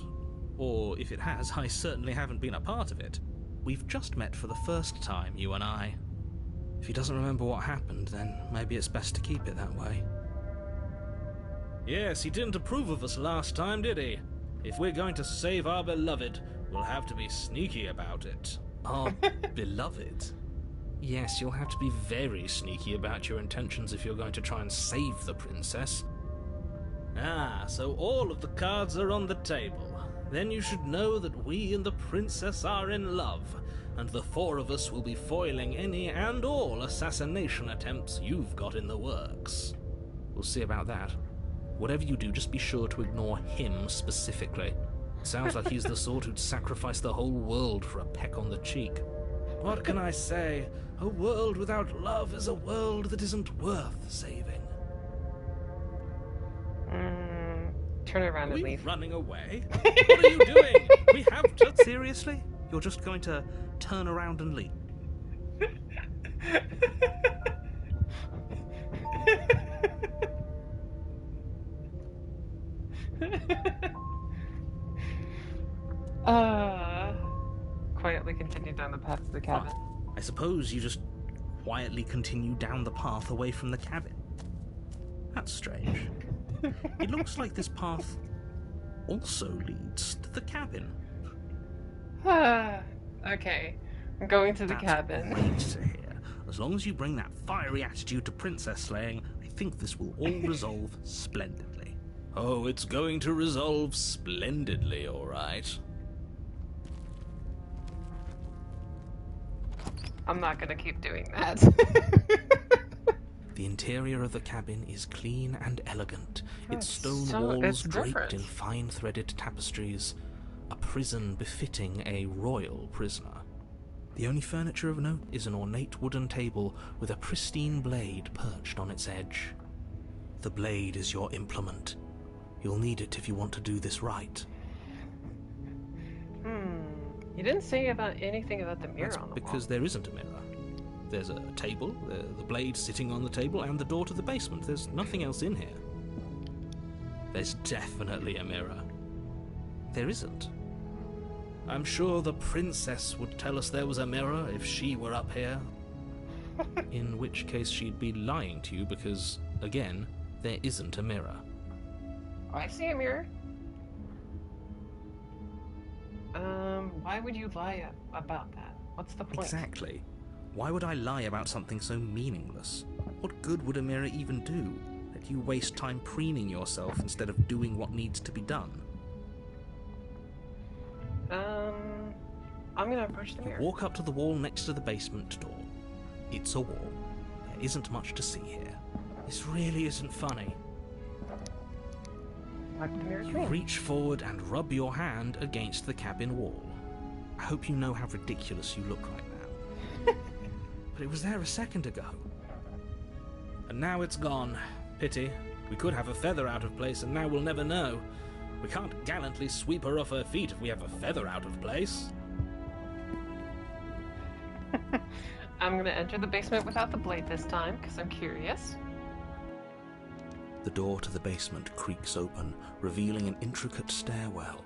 Or if it has, I certainly haven't been a part of it. We've just met for the first time, you and I. If he doesn't remember what happened, then maybe it's best to keep it that way. Yes, he didn't approve of us last time, did he? If we're going to save our beloved, we'll have to be sneaky about it. Our beloved? Yes, you'll have to be very sneaky about your intentions if you're going to try and save the princess. Ah, so all of the cards are on the table. Then you should know that we and the princess are in love, and the four of us will be foiling any and all assassination attempts you've got in the works. We'll see about that. Whatever you do, just be sure to ignore him specifically. Sounds like he's the sort who'd sacrifice the whole world for a peck on the cheek. What can I say? A world without love is a world that isn't worth saving. Turn around and Are we leave. running away? What are you doing? We have to... Seriously? You're just going to turn around and leave? Quietly continue down the path to the cabin. Fine. I suppose you just quietly continue down the path away from the cabin. That's strange. It looks like this path also leads to the cabin. Okay. I'm going to the That's cabin. great to hear. As long as you bring that fiery attitude to princess slaying, I think this will all resolve splendidly. Oh, it's going to resolve splendidly, all right. I'm not gonna keep doing that. The interior of the cabin is clean and elegant, its stone so- walls it's draped different. in fine-threaded tapestries, a prison befitting a royal prisoner. The only furniture of note is an ornate wooden table with a pristine blade perched on its edge. The blade is your implement. You'll need it if you want to do this right. You didn't say anything about the mirror That's on the because wall. there isn't a mirror. There's a table, the blade sitting on the table, and the door to the basement. There's nothing else in here. There's definitely a mirror. There isn't. I'm sure the princess would tell us there was a mirror if she were up here. In which case she'd be lying to you because, again, there isn't a mirror. I see a mirror. Why would you lie about that? What's the point? Exactly. Why would I lie about something so meaningless? What good would a mirror even do? That you waste time preening yourself instead of doing what needs to be done. I'm gonna approach the mirror. Walk up to the wall next to the basement door. It's a wall. There isn't much to see here. This really isn't funny. Wipe the mirror You clean. reach forward and rub your hand against the cabin wall. I hope you know how ridiculous you look right now. But it was there a second ago. And now it's gone. Pity. We could have a feather out of place and now we'll never know. We can't gallantly sweep her off her feet if we have a feather out of place. I'm gonna enter the basement without the blade this time, because I'm curious. The door to the basement creaks open, revealing an intricate stairwell.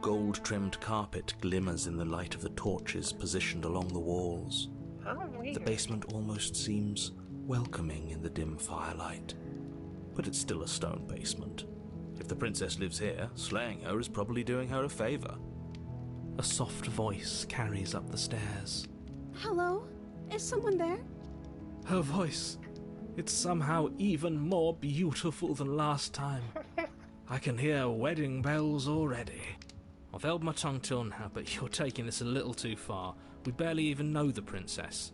Gold-trimmed carpet glimmers in the light of the torches positioned along the walls. How weird. The basement almost seems welcoming in the dim firelight. But it's still a stone basement. If the princess lives here, slaying her is probably doing her a favor. A soft voice carries up the stairs. Hello? Is someone there? Her voice. It's somehow even more beautiful than last time. I can hear wedding bells already. I've held my tongue till now, but you're taking this a little too far. We barely even know the princess.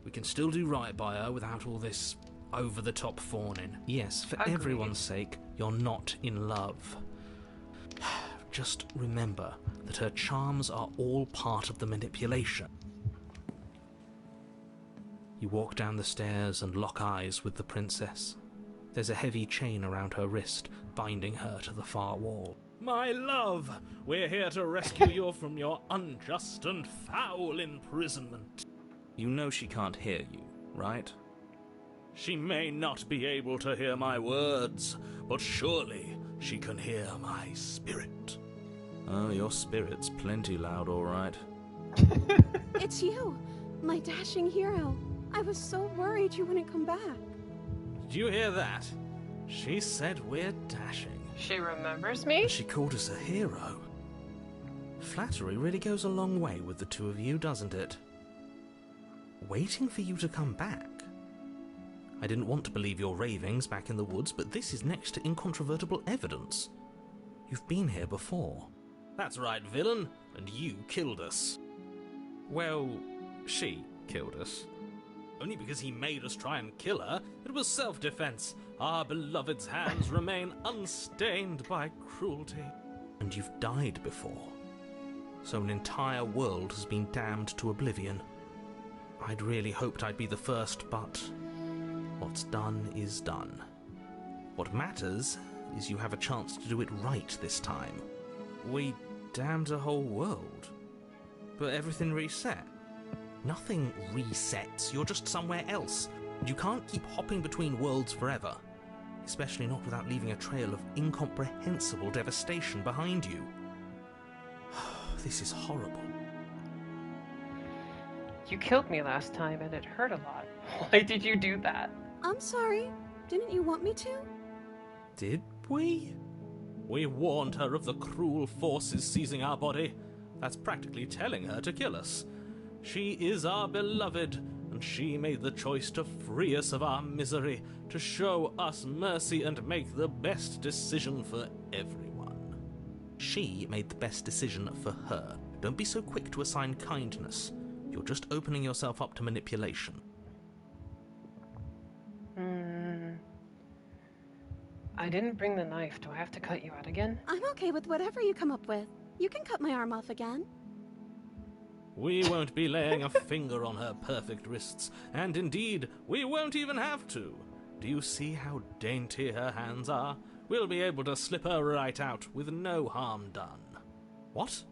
We can still do right by her without all this over-the-top fawning. Yes, for Agreed. everyone's sake, you're not in love. Just remember that her charms are all part of the manipulation. You walk down the stairs and lock eyes with the princess. There's a heavy chain around her wrist, binding her to the far wall. My love, we're here to rescue you from your unjust and foul imprisonment. You know she can't hear you, right? She may not be able to hear my words, but surely she can hear my spirit. Oh, your spirit's plenty loud, all right. It's you, my dashing hero. I was so worried you wouldn't come back. Did you hear that? She said we're dashing. She remembers me? And she called us a hero. Flattery really goes a long way with the two of you, doesn't it? Waiting for you to come back. I didn't want to believe your ravings back in the woods, but this is next to incontrovertible evidence. You've been here before. That's right, villain, and you killed us. Well, she killed us. Only because he made us try and kill her. It was self-defense. Our beloved's hands remain unstained by cruelty. And you've died before. So an entire world has been damned to oblivion. I'd really hoped I'd be the first, but what's done is done. What matters is you have a chance to do it right this time. We damned a whole world, but everything reset. Nothing resets, you're just somewhere else. You can't keep hopping between worlds forever, especially not without leaving a trail of incomprehensible devastation behind you. This is horrible. You killed me last time and it hurt a lot. Why did you do that? I'm sorry. Didn't you want me to? Did we? We warned her of the cruel forces seizing our body. That's practically telling her to kill us. She is our beloved, and she made the choice to free us of our misery, to show us mercy and make the best decision for everyone. She made the best decision for her. Don't be so quick to assign kindness. You're just opening yourself up to manipulation. I didn't bring the knife. Do I have to cut you out again? I'm okay with whatever you come up with. You can cut my arm off again. We won't be laying a finger on her perfect wrists, and indeed, we won't even have to. Do you see how dainty her hands are? We'll be able to slip her right out with no harm done. What?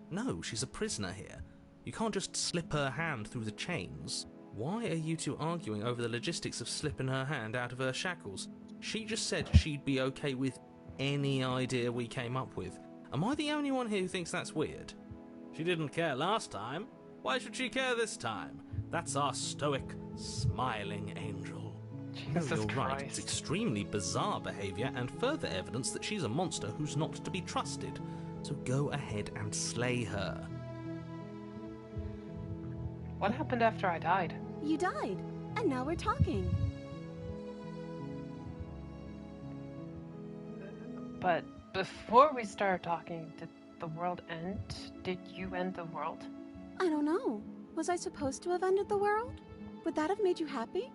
No, she's a prisoner here. You can't just slip her hand through the chains. Why are you two arguing over the logistics of slipping her hand out of her shackles? She just said she'd be okay with any idea we came up with. Am I the only one here who thinks that's weird? She didn't care last time. Why should she care this time? That's our stoic, smiling angel. Jesus You're Christ. right. It's extremely bizarre behaviour and further evidence that she's a monster who's not to be trusted. So go ahead and slay her. What happened after I died? You died, and now we're talking. But before we started talking, did the world end? Did you end the world? I don't know. Was I supposed to have ended the world? Would that have made you happy?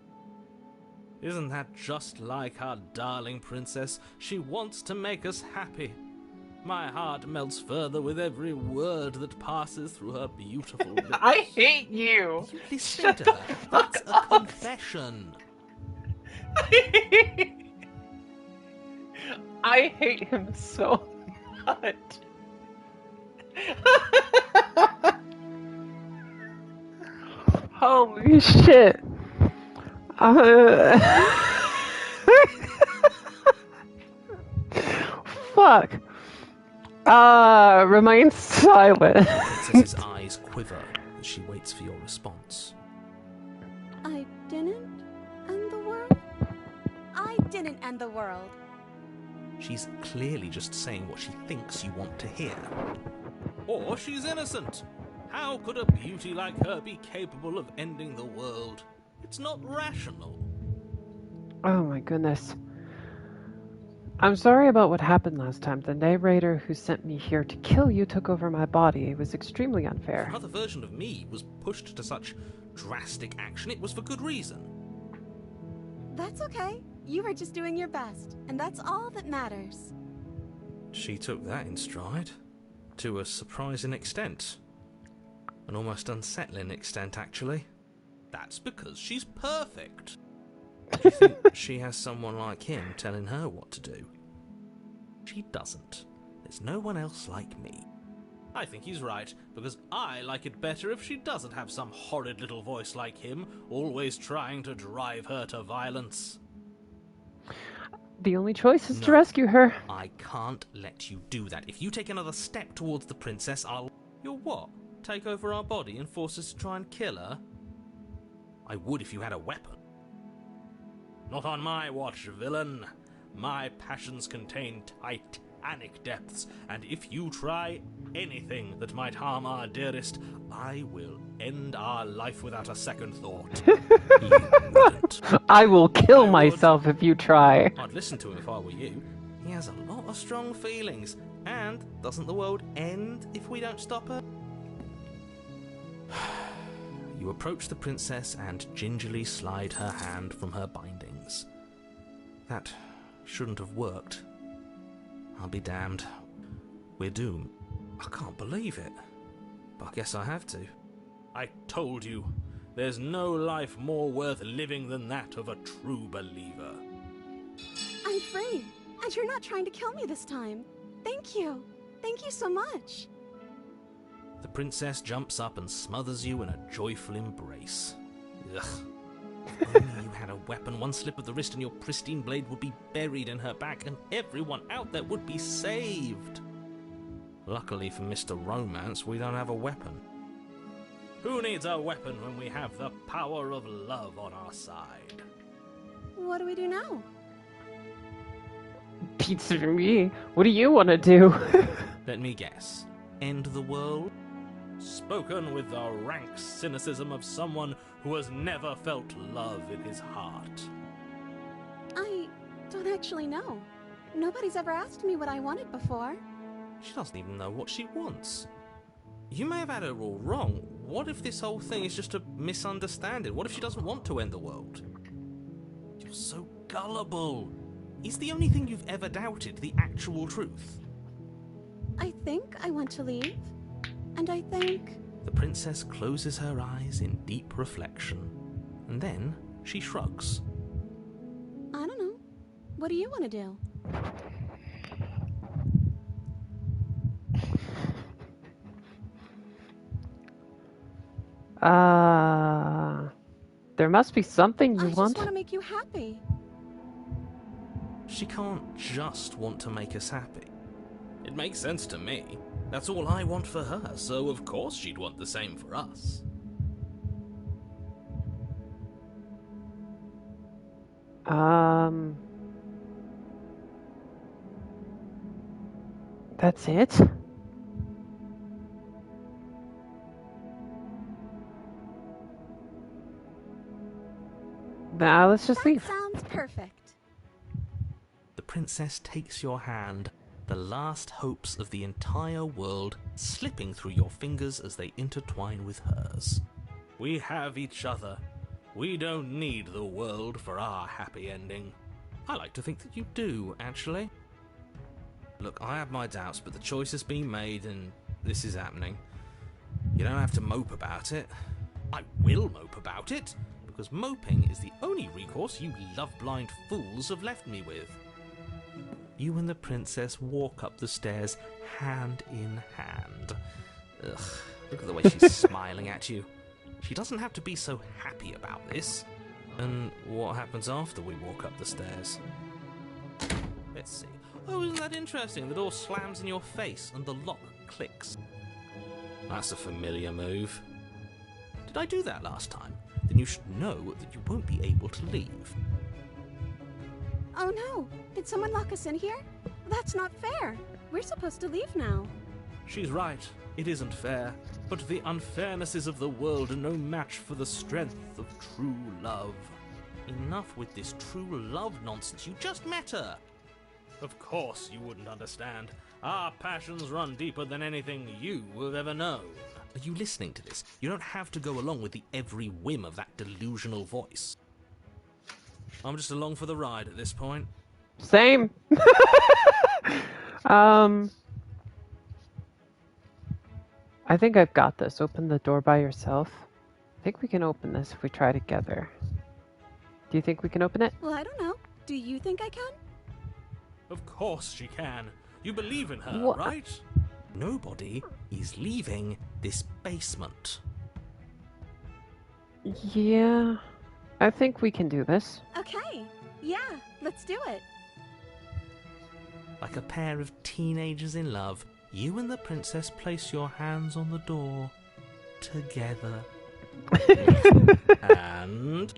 Isn't that just like our darling princess? She wants to make us happy. My heart melts further with every word that passes through her beautiful lips. I hate you! You listen to her. That's a confession. I hate him so much. Holy shit. Fuck. Remain silent. Princess's eyes quiver as she waits for your response. I didn't end the world? I didn't end the world. She's clearly just saying what she thinks you want to hear. Or she's innocent. How could a beauty like her be capable of ending the world? It's not rational. Oh my goodness. I'm sorry about what happened last time. The narrator who sent me here to kill you took over my body. It was extremely unfair. Another version of me was pushed to such drastic action. It was for good reason. That's okay. You were just doing your best, and that's all that matters. She took that in stride. To a surprising extent. An almost unsettling extent, actually. That's because she's perfect. Do you think she has someone like him telling her what to do? She doesn't. There's no one else like me. I think he's right, because I like it better if she doesn't have some horrid little voice like him, always trying to drive her to violence. The only choice is to No. rescue her. I can't let you do that. If you take another step towards the princess, I'll... You'll what? Take over our body and force us to try and kill her? I would if you had a weapon. Not on my watch, villain. My passions contain titanic depths, and if you try anything that might harm our dearest, I will end our life without a second thought. You wouldn't. I will kill I would. myself if you try. I'd listen to him if I were you. He has a lot of strong feelings, and doesn't the world end if we don't stop her? You approach the princess and gingerly slide her hand from her bindings. That shouldn't have worked. I'll be damned. We're doomed. I can't believe it. But I guess I have to. I told you, there's no life more worth living than that of a true believer. I'm free, and you're not trying to kill me this time. Thank you. Thank you so much. The princess jumps up and smothers you in a joyful embrace. Ugh. If only you had a weapon, one slip of the wrist and your pristine blade would be buried in her back and everyone out there would be saved. Luckily for Mr. Romance, we don't have a weapon. Who needs a weapon when we have the power of love on our side? What do we do now? Pizza for me. What do you want to do? Let me guess. End the world? Spoken with the rank cynicism of someone who has never felt love in his heart. I don't actually know. Nobody's ever asked me what I wanted before. She doesn't even know what she wants. You may have had her all wrong. What if this whole thing is just a misunderstanding? What if she doesn't want to end the world? You're so gullible. Is the only thing you've ever doubted the actual truth? I think I want to leave. And I think... The princess closes her eyes in deep reflection. And then she shrugs. I don't know. What do you want to do? There must be something you I just want. want to make you happy. She can't just want to make us happy. It makes sense to me. That's all I want for her, so of course she'd want the same for us. That's it? Now let's just That leave. sounds perfect. The princess takes your hand, the last hopes of the entire world slipping through your fingers as they intertwine with hers. We have each other. We don't need the world for our happy ending. I like to think that you do, actually. Look, I have my doubts, but the choice has been made and this is happening. You don't have to mope about it. I will mope about it, because moping is the only recourse you love-blind fools have left me with. You and the princess walk up the stairs hand in hand. Ugh, look at the way she's smiling at you. She doesn't have to be so happy about this. And what happens after we walk up the stairs? Let's see. Oh, isn't that interesting? The door slams in your face and the lock clicks. That's a familiar move. Did I do that last time? Then you should know that you won't be able to leave. Oh no! Did someone lock us in here? That's not fair. We're supposed to leave now. She's right. It isn't fair. But the unfairnesses of the world are no match for the strength of true love. Enough with this true love nonsense. You just met her. Of course you wouldn't understand. Our passions run deeper than anything you have ever known. Are you listening to this? You don't have to go along with the every whim of that delusional voice. I'm just along for the ride at this point. Same. I think I've got this. Open the door by yourself. I think we can open this if we try together. Do you think we can open it? Well, I don't know. Do you think I can? Of course she can. You believe in her, What? right? Nobody is leaving this basement. Yeah, I think we can do this. Okay. Yeah, let's do it. Like a pair of teenagers in love, you and the princess place your hands on the door together. And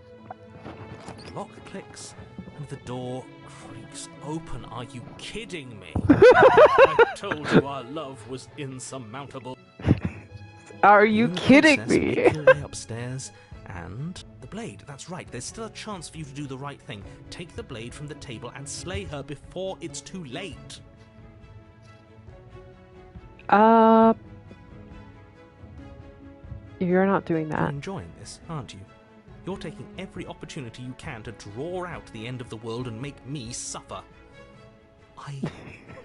the lock clicks and the door creaks open. Are you kidding me? I told you our love was insurmountable. Are you and the kidding princess me? make your way upstairs and the blade. That's right. There's still a chance for you to do the right thing. Take the blade from the table and slay her before it's too late. You're not doing You're that. enjoying this, aren't you? You're taking every opportunity you can to draw out the end of the world and make me suffer. I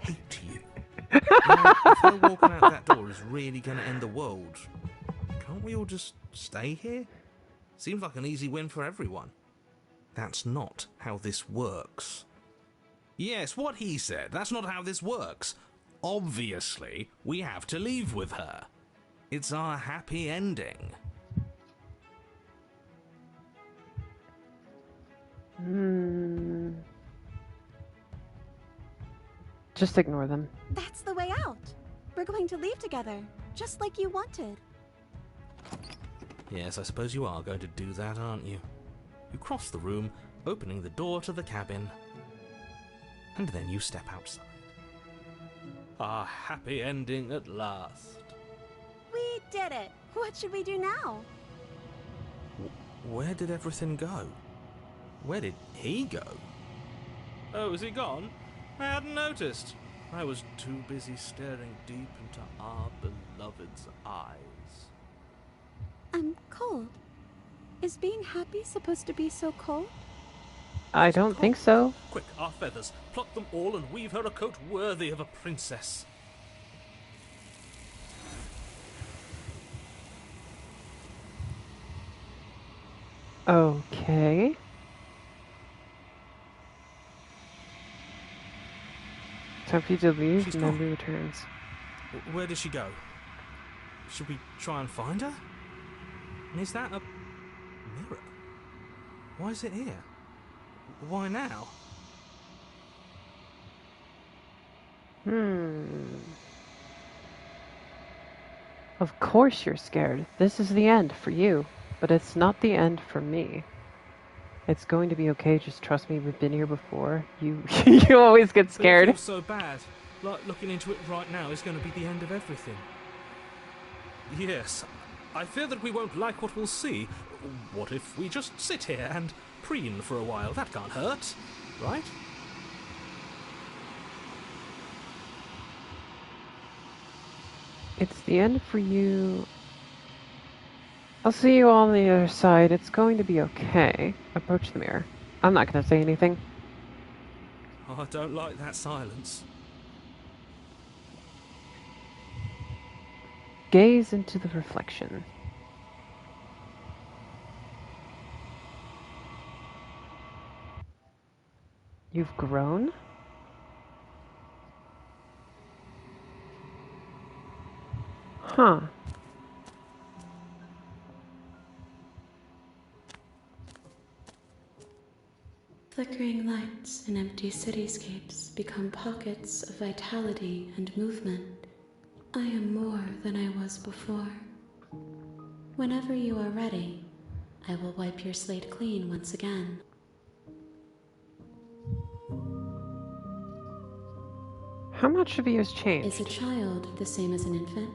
hate you. You know, if her walking out that door is really going to end the world, can't we all just stay here? Seems like an easy win for everyone. That's not how this works. Yes, what he said. That's not how this works. Obviously, we have to leave with her. It's our happy ending. Just ignore them. That's the way out. We're going to leave together, just like you wanted. Yes, I suppose you are going to do that, aren't you? You cross the room, opening the door to the cabin, and then you step outside. Our happy ending at last. We did it. What should we do now? Where did everything go? Where did he go? Oh, is he gone? I hadn't noticed. I was too busy staring deep into our beloved's eyes. I'm cold. Is being happy supposed to be so cold? I don't think so. Quick, our feathers. Pluck them all and weave her a coat worthy of a princess. Okay. Time for you to leave, She's and then gone. we returns. Where did she go? Should we try and find her? And is that a mirror? Why is it here? Why now? Of course you're scared. This is the end for you, but it's not the end for me. It's going to be okay, just trust me, we've been here before. You you always get But it scared. feels so bad. Like looking into it right now is going to be the end of everything. Yes, I fear that we won't like what we'll see. What if we just sit here and preen for a while? That can't hurt, right? It's the end for you. I'll see you on the other side. It's going to be okay. Approach the mirror. I'm not going to say anything. Oh, I don't like that silence. Gaze into the reflection. You've grown? Huh. Flickering lights in empty cityscapes become pockets of vitality and movement. I am more than I was before. Whenever you are ready, I will wipe your slate clean once again. How much of you has Is changed? a child the same as an infant?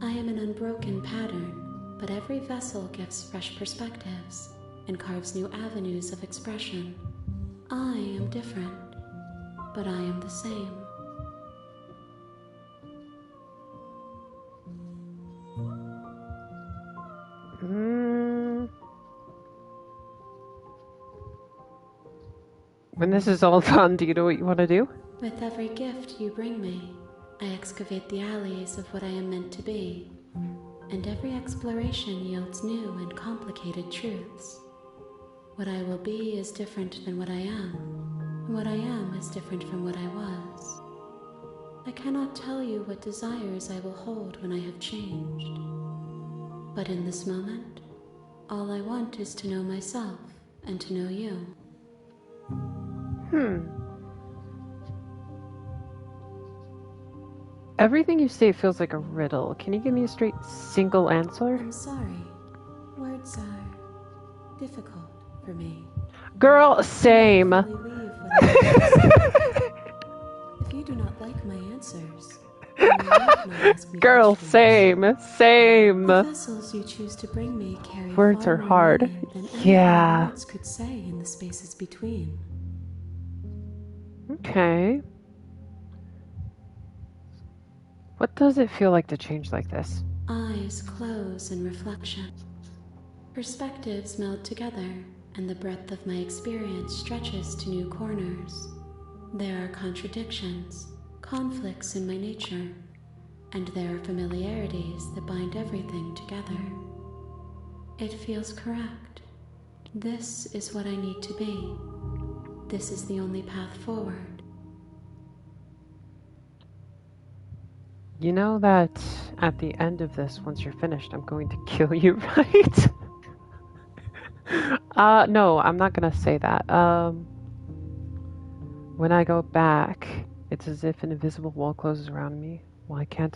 I am an unbroken pattern, but every vessel gives fresh perspectives and carves new avenues of expression. I am different, but I am the same. When this is all done, do you know what you want to do? With every gift you bring me, I excavate the alleys of what I am meant to be, and every exploration yields new and complicated truths. What I will be is different than what I am, and what I am is different from what I was. I cannot tell you what desires I will hold when I have changed. But in this moment, all I want is to know myself and to know you. Everything you say feels like a riddle. Can you give me a straight single answer? I'm sorry. Words are difficult for me. Girl, same. I fully weave what I have to say. If you do not like my answers, then you need not ask me Girl, questions. same. The vessels you choose to bring me carry Words far are more hard. meaning than anything Yeah. words could say in the spaces between. Okay. What does it feel like to change like this? Eyes close in reflection. Perspectives meld together, and the breadth of my experience stretches to new corners. There are contradictions, conflicts in my nature, and there are familiarities that bind everything together. It feels correct. This is what I need to be. This is the only path forward. You know that at the end of this, once you're finished, I'm going to kill you, right? No, I'm not gonna say that. When I go back, it's as if an invisible wall closes around me. Why can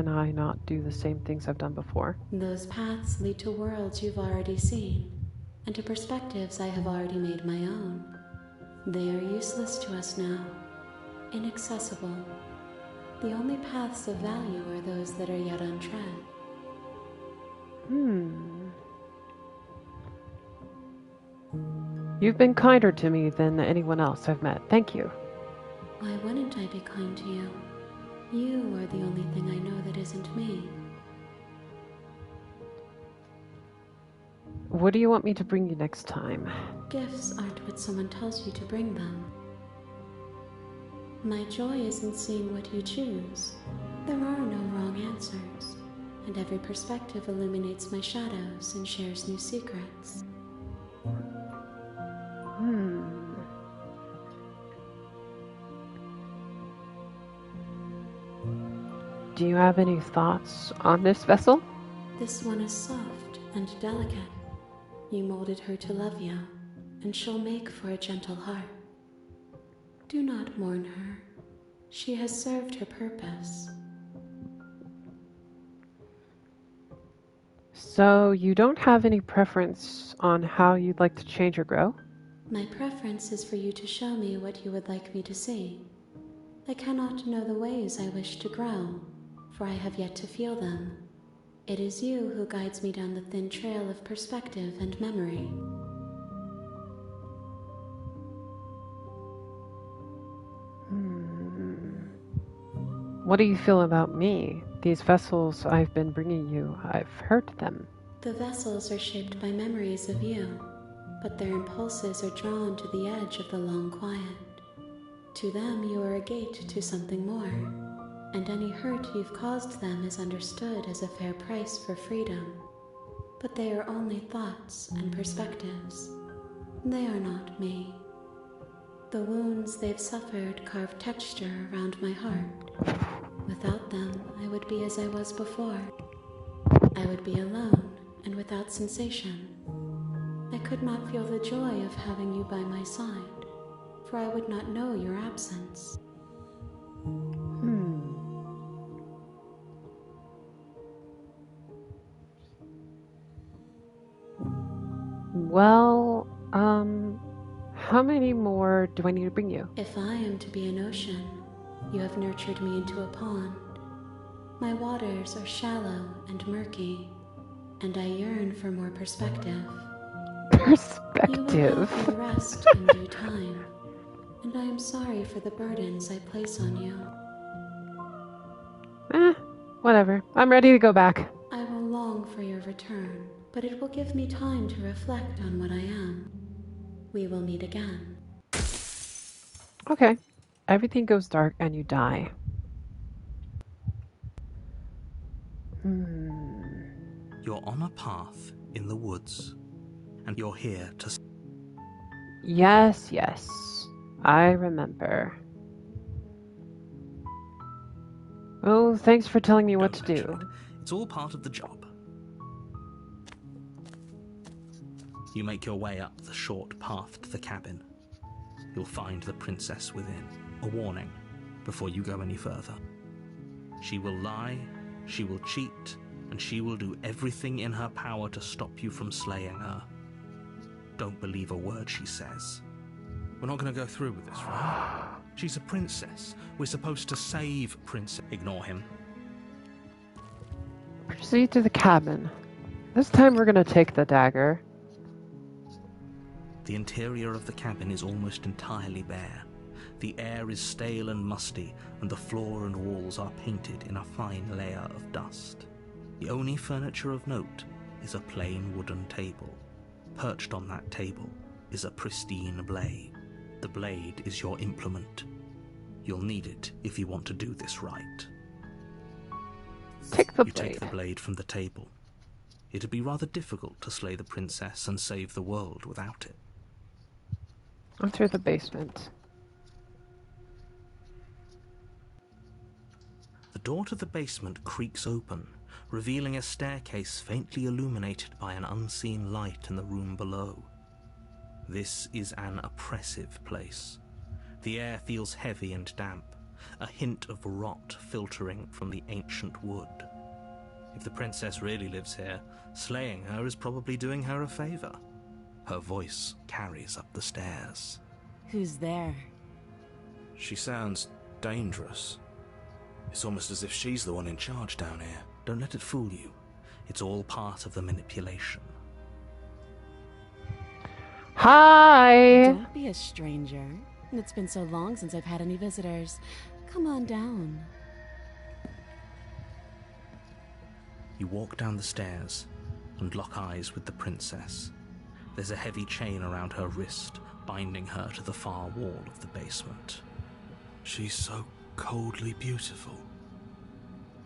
I not do the same things I've done before? Those paths lead to worlds you've already seen, and to perspectives I have already made my own. They are useless to us now, inaccessible. The only paths of value are those that are yet untread. You've been kinder to me than anyone else I've met. Thank you. Why wouldn't I be kind to you? You are the only thing I know that isn't me. What do you want me to bring you next time? Gifts aren't what someone tells you to bring them. My joy is in seeing what you choose. There are no wrong answers, and every perspective illuminates my shadows and shares new secrets. Do you have any thoughts on this vessel? This one is soft and delicate. You molded her to love you, and she'll make for a gentle heart. Do not mourn her. She has served her purpose. So you don't have any preference on how you'd like to change or grow? My preference is for you to show me what you would like me to see. I cannot know the ways I wish to grow, for I have yet to feel them. It is you who guides me down the thin trail of perspective and memory. What do you feel about me? These vessels I've been bringing you, I've hurt them. The vessels are shaped by memories of you, but their impulses are drawn to the edge of the long quiet. To them, you are a gate to something more, and any hurt you've caused them is understood as a fair price for freedom. But they are only thoughts and perspectives. They are not me. The wounds they've suffered carve texture around my heart. Without them, I would be as I was before. I would be alone and without sensation. I could not feel the joy of having you by my side, for I would not know your absence. Well, how many more do I need to bring you? If I am to be an ocean, you have nurtured me into a pond. My waters are shallow and murky, and I yearn for more perspective. You will help me rest in due time, and I am sorry for the burdens I place on you. Whatever. I'm ready to go back. I will long for your return, but it will give me time to reflect on what I am. We will meet again. Okay. Everything goes dark and you die. You're on a path in the woods, and you're here to... Yes, I remember. Oh, thanks for telling me what to Don't mention do. it. It's all part of the job. You make your way up the short path to the cabin. You'll find the princess within. A warning before you go any further. She will lie, she will cheat, and she will do everything in her power to stop you from slaying her. Don't believe a word she says. We're not going to go through with this, right? She's a princess. We're supposed to save Princess. Ignore him. Proceed to the cabin. This time we're gonna take the dagger. The interior of the cabin is almost entirely bare. The air is stale and musty, and the floor and walls are painted in a fine layer of dust. The only furniture of note is a plain wooden table. Perched on that table is a pristine blade. The blade is your implement. You'll need it if you want to do this right. Take the You blade. take the blade from the table. It'd be rather difficult to slay the princess and save the world without it. Enter the basement. The door to the basement creaks open, revealing a staircase faintly illuminated by an unseen light in the room below. This is an oppressive place. The air feels heavy and damp, a hint of rot filtering from the ancient wood. If the princess really lives here, slaying her is probably doing her a favor. Her voice carries up the stairs. Who's there? She sounds dangerous. It's almost as if she's the one in charge down here. Don't let it fool you. It's all part of the manipulation. Hi! Don't be a stranger. It's been so long since I've had any visitors. Come on down. You walk down the stairs and lock eyes with the princess. There's a heavy chain around her wrist, binding her to the far wall of the basement. She's so coldly beautiful.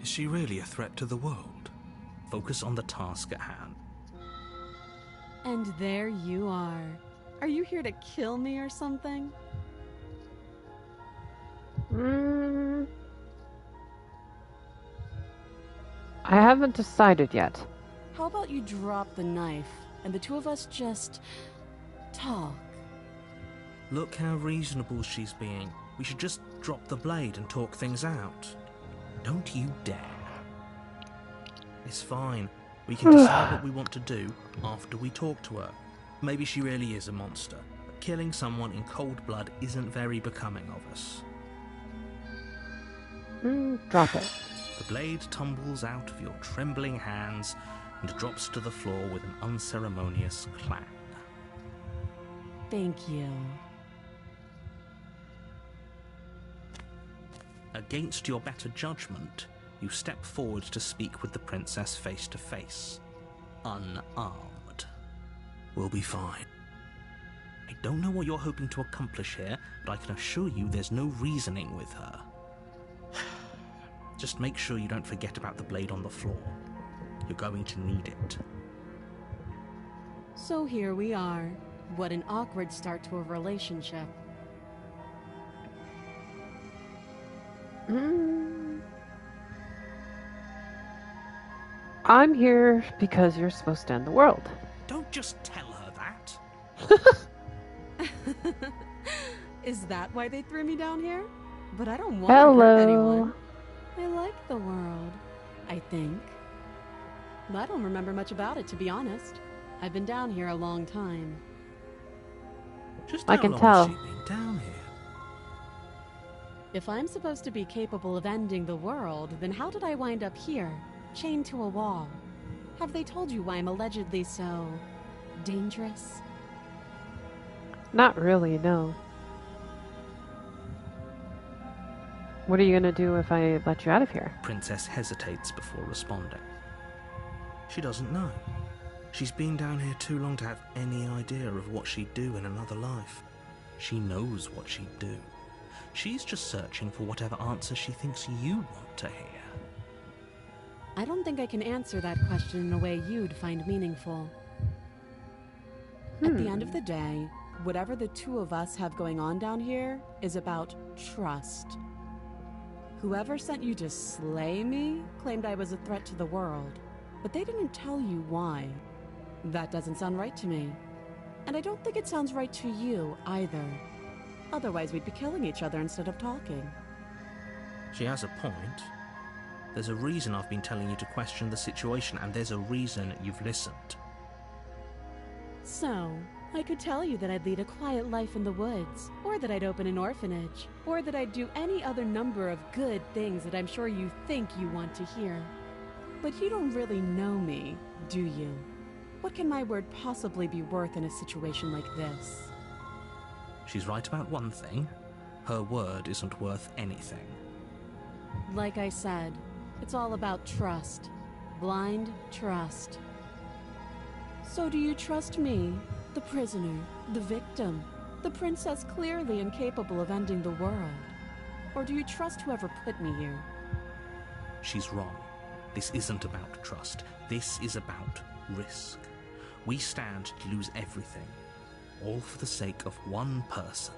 Is she really a threat to the world? Focus on the task at hand. And there you are. Are you here to kill me or something? I haven't decided yet. How about you drop the knife and the two of us just talk? Look how reasonable she's being. We should just drop the blade and talk things out. Don't you dare. It's fine. We can decide what we want to do after we talk to her. Maybe she really is a monster, but killing someone in cold blood isn't very becoming of us. Drop it. The blade tumbles out of your trembling hands and drops to the floor with an unceremonious clang. Thank you. Against your better judgment, you step forward to speak with the princess face to face. Unarmed. We'll be fine. I don't know what you're hoping to accomplish here, but I can assure you there's no reasoning with her. Just make sure you don't forget about the blade on the floor. You're going to need it. So here we are. What an awkward start to a relationship. I'm here because you're supposed to end the world. Don't just tell her that. Is that why they threw me down here? But I don't want to hurt anyone. I like the world, I think. I don't remember much about it, to be honest. I've been down here a long time. Just I how can long tell. has she been down here? If I'm supposed to be capable of ending the world, then how did I wind up here, chained to a wall? Have they told you why I'm allegedly so dangerous? Not really, no. What are you gonna do if I let you out of here? Princess hesitates before responding. She doesn't know. She's been down here too long to have any idea of what she'd do in another life. She knows what she'd do. She's just searching for whatever answer she thinks you want to hear. I don't think I can answer that question in a way you'd find meaningful. At the end of the day, whatever the two of us have going on down here is about trust. Whoever sent you to slay me claimed I was a threat to the world, but they didn't tell you why. That doesn't sound right to me. And I don't think it sounds right to you either. Otherwise, we'd be killing each other instead of talking. She has a point. There's a reason I've been telling you to question the situation, and there's a reason you've listened. So, I could tell you that I'd lead a quiet life in the woods, or that I'd open an orphanage, or that I'd do any other number of good things that I'm sure you think you want to hear. But you don't really know me, do you? What can my word possibly be worth in a situation like this? She's right about one thing. Her word isn't worth anything. Like I said, it's all about trust. Blind trust. So do you trust me, the prisoner, the victim, the princess clearly incapable of ending the world? Or do you trust whoever put me here? She's wrong. This isn't about trust. This is about risk. We stand to lose everything, all for the sake of one person,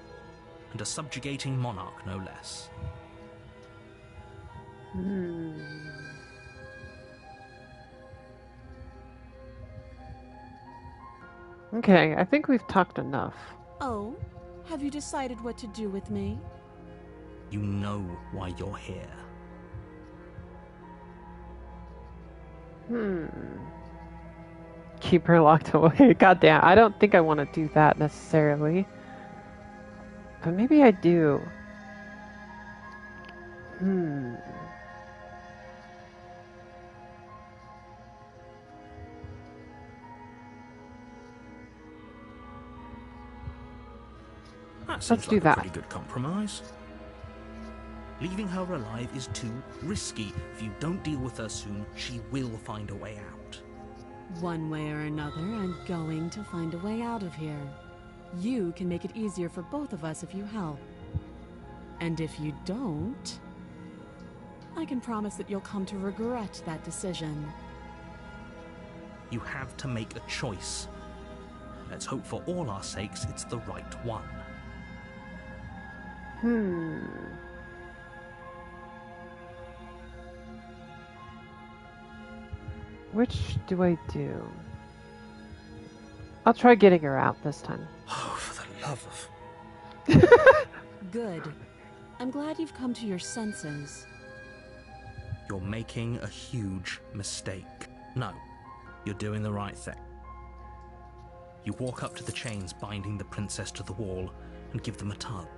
and a subjugating monarch no less. Okay, I think we've talked enough. Oh, have you decided what to do with me? You know why you're here. Keep her locked away. Goddamn, I don't think I want to do that necessarily. But maybe I do. That seems Let's do like that. a pretty good compromise. Leaving her alive is too risky. If you don't deal with her soon, she will find a way out. One way or another, I'm going to find a way out of here. You can make it easier for both of us if you help. And if you don't, I can promise that you'll come to regret that decision. You have to make a choice. Let's hope for all our sakes it's the right one. Which do I do? I'll try getting her out this time. Oh, for the love of... Good. I'm glad you've come to your senses. You're making a huge mistake. No, you're doing the right thing. You walk up to the chains binding the princess to the wall and give them a tug.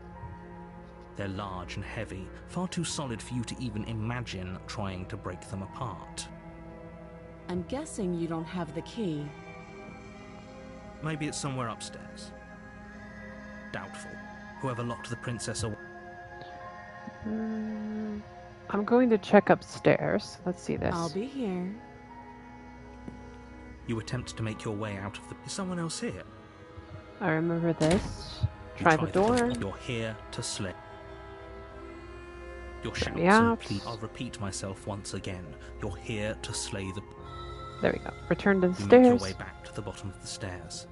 They're large and heavy, far too solid for you to even imagine trying to break them apart. I'm guessing you don't have the key. Maybe it's somewhere upstairs. Doubtful. Whoever locked the princess away... I'm going to check upstairs. Let's see this. I'll be here. You attempt to make your way out of the... Is someone else here? I remember this. You Try the door. You're here to slay. Your shouts me and out. plead. I'll repeat myself once again. You're here to slay the... There we go. Return to the You make your stairs. way back to the bottom of the stairs.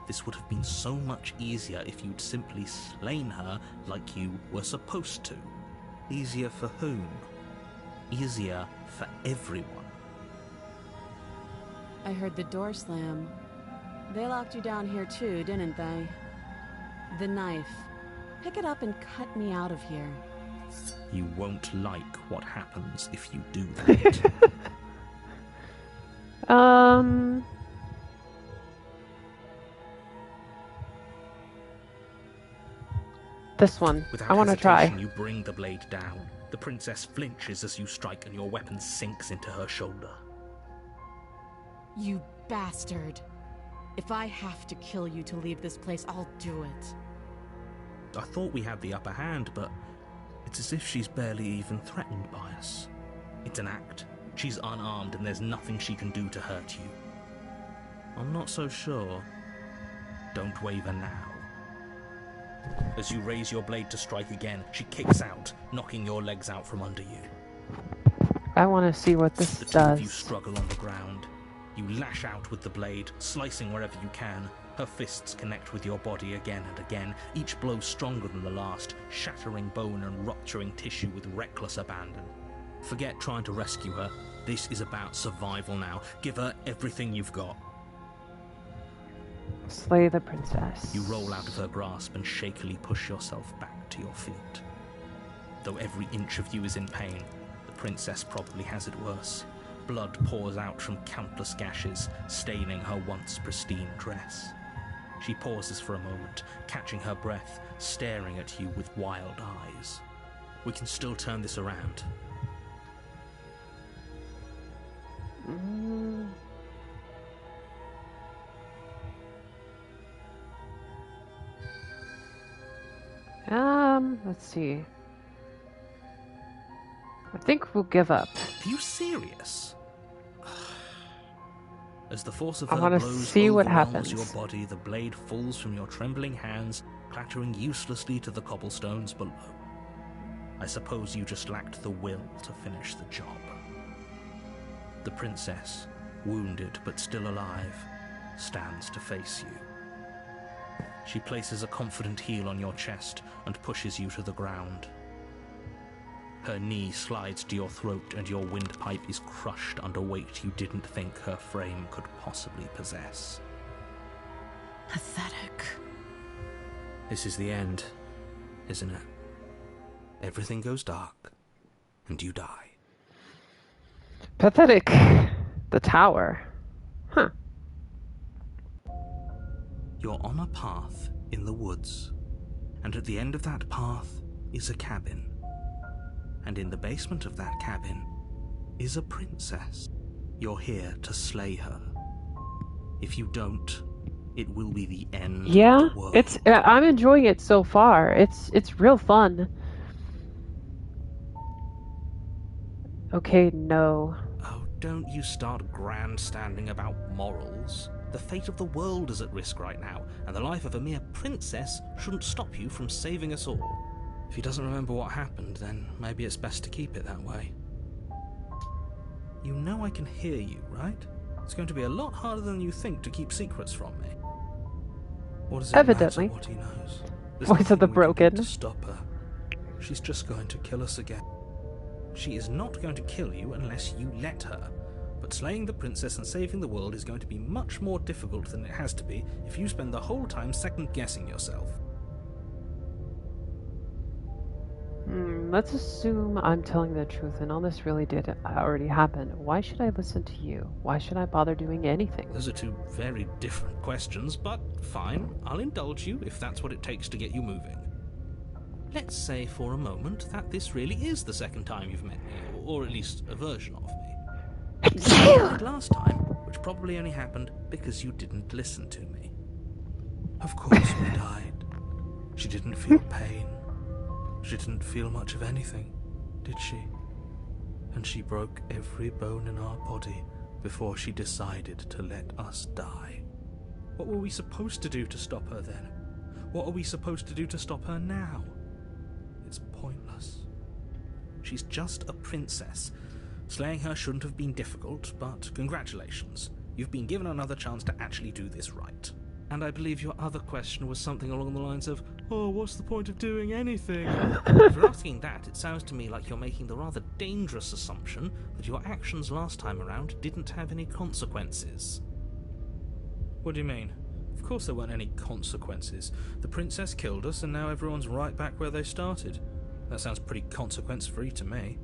This would have been so much easier if you'd simply slain her like you were supposed to. Easier for whom? Easier for everyone. I heard the door slam. They locked you down here too, didn't they? The knife. Pick it up and cut me out of here. You won't like what happens if you do that. This one. Without I want to try. hesitation, you bring the blade down. The princess flinches as you strike and your weapon sinks into her shoulder. You bastard. If I have to kill you to leave this place, I'll do it. I thought we had the upper hand, but it's as if she's barely even threatened by us. It's an act. She's unarmed and there's nothing she can do to hurt you. I'm not so sure. Don't waver now. As you raise your blade to strike again, she kicks out, knocking your legs out from under you. I want to see what this The two of you does. struggle on the ground. You lash out with the blade, slicing wherever you can. Her fists connect with your body again and again, each blow stronger than the last, shattering bone and rupturing tissue with reckless abandon. Forget trying to rescue her. This is about survival now. Give her everything you've got. Slay the princess. You roll out of her grasp and shakily push yourself back to your feet. Though every inch of you is in pain, the princess probably has it worse. Blood pours out from countless gashes, staining her once pristine dress. She pauses for a moment, catching her breath, staring at you with wild eyes. We can still turn this around. Let's see. I think we'll give up. Are you serious? As the force of I her wanna blows see what overwhelms happens. your body, the blade falls from your trembling hands, clattering uselessly to the cobblestones below. I suppose you just lacked the will to finish the job. The princess, wounded but still alive, stands to face you. She places a confident heel on your chest and pushes you to the ground. Her knee slides to your throat and your windpipe is crushed under weight you didn't think her frame could possibly possess. Pathetic. This is the end, isn't it? Everything goes dark, and you die. Pathetic. The tower. Huh. You're on a path in the woods, and at the end of that path is a cabin. And in the basement of that cabin is a princess. You're here to slay her. If you don't, it will be the end Yeah, of the world. it's. I'm enjoying it so far. It's real fun. Okay, no. Oh, don't you start grandstanding about morals. The fate of the world is at risk right now, and the life of a mere princess shouldn't stop you from saving us all. If he doesn't remember what happened, then maybe it's best to keep it that way. You know I can hear you, right? It's going to be a lot harder than you think to keep secrets from me. What does it Evidently. matter what he knows? There's Voice of the nothing we can do broken. to stop her. She's just going to kill us again. She is not going to kill you unless you let her. But slaying the princess and saving the world is going to be much more difficult than it has to be if you spend the whole time second-guessing yourself. Let's assume I'm telling the truth and all this really did already happen. Why should I listen to you? Why should I bother doing anything? Those are two very different questions, but fine, I'll indulge you if that's what it takes to get you moving. Let's say for a moment that this really is the second time you've met me, or at least a version of me. Like last time, which probably only happened because you didn't listen to me. Of course we died. She didn't feel pain. She didn't feel much of anything, did she? And she broke every bone in our body before she decided to let us die. What were we supposed to do to stop her then? What are we supposed to do to stop her now? It's pointless. She's just a princess. Slaying her shouldn't have been difficult, but congratulations. You've been given another chance to actually do this right. And I believe your other question was something along the lines of, oh, what's the point of doing anything? If you're asking that, it sounds to me like you're making the rather dangerous assumption that your actions last time around didn't have any consequences. What do you mean? Of course there weren't any consequences. The princess killed us, and now everyone's right back where they started. That sounds pretty consequence-free to me.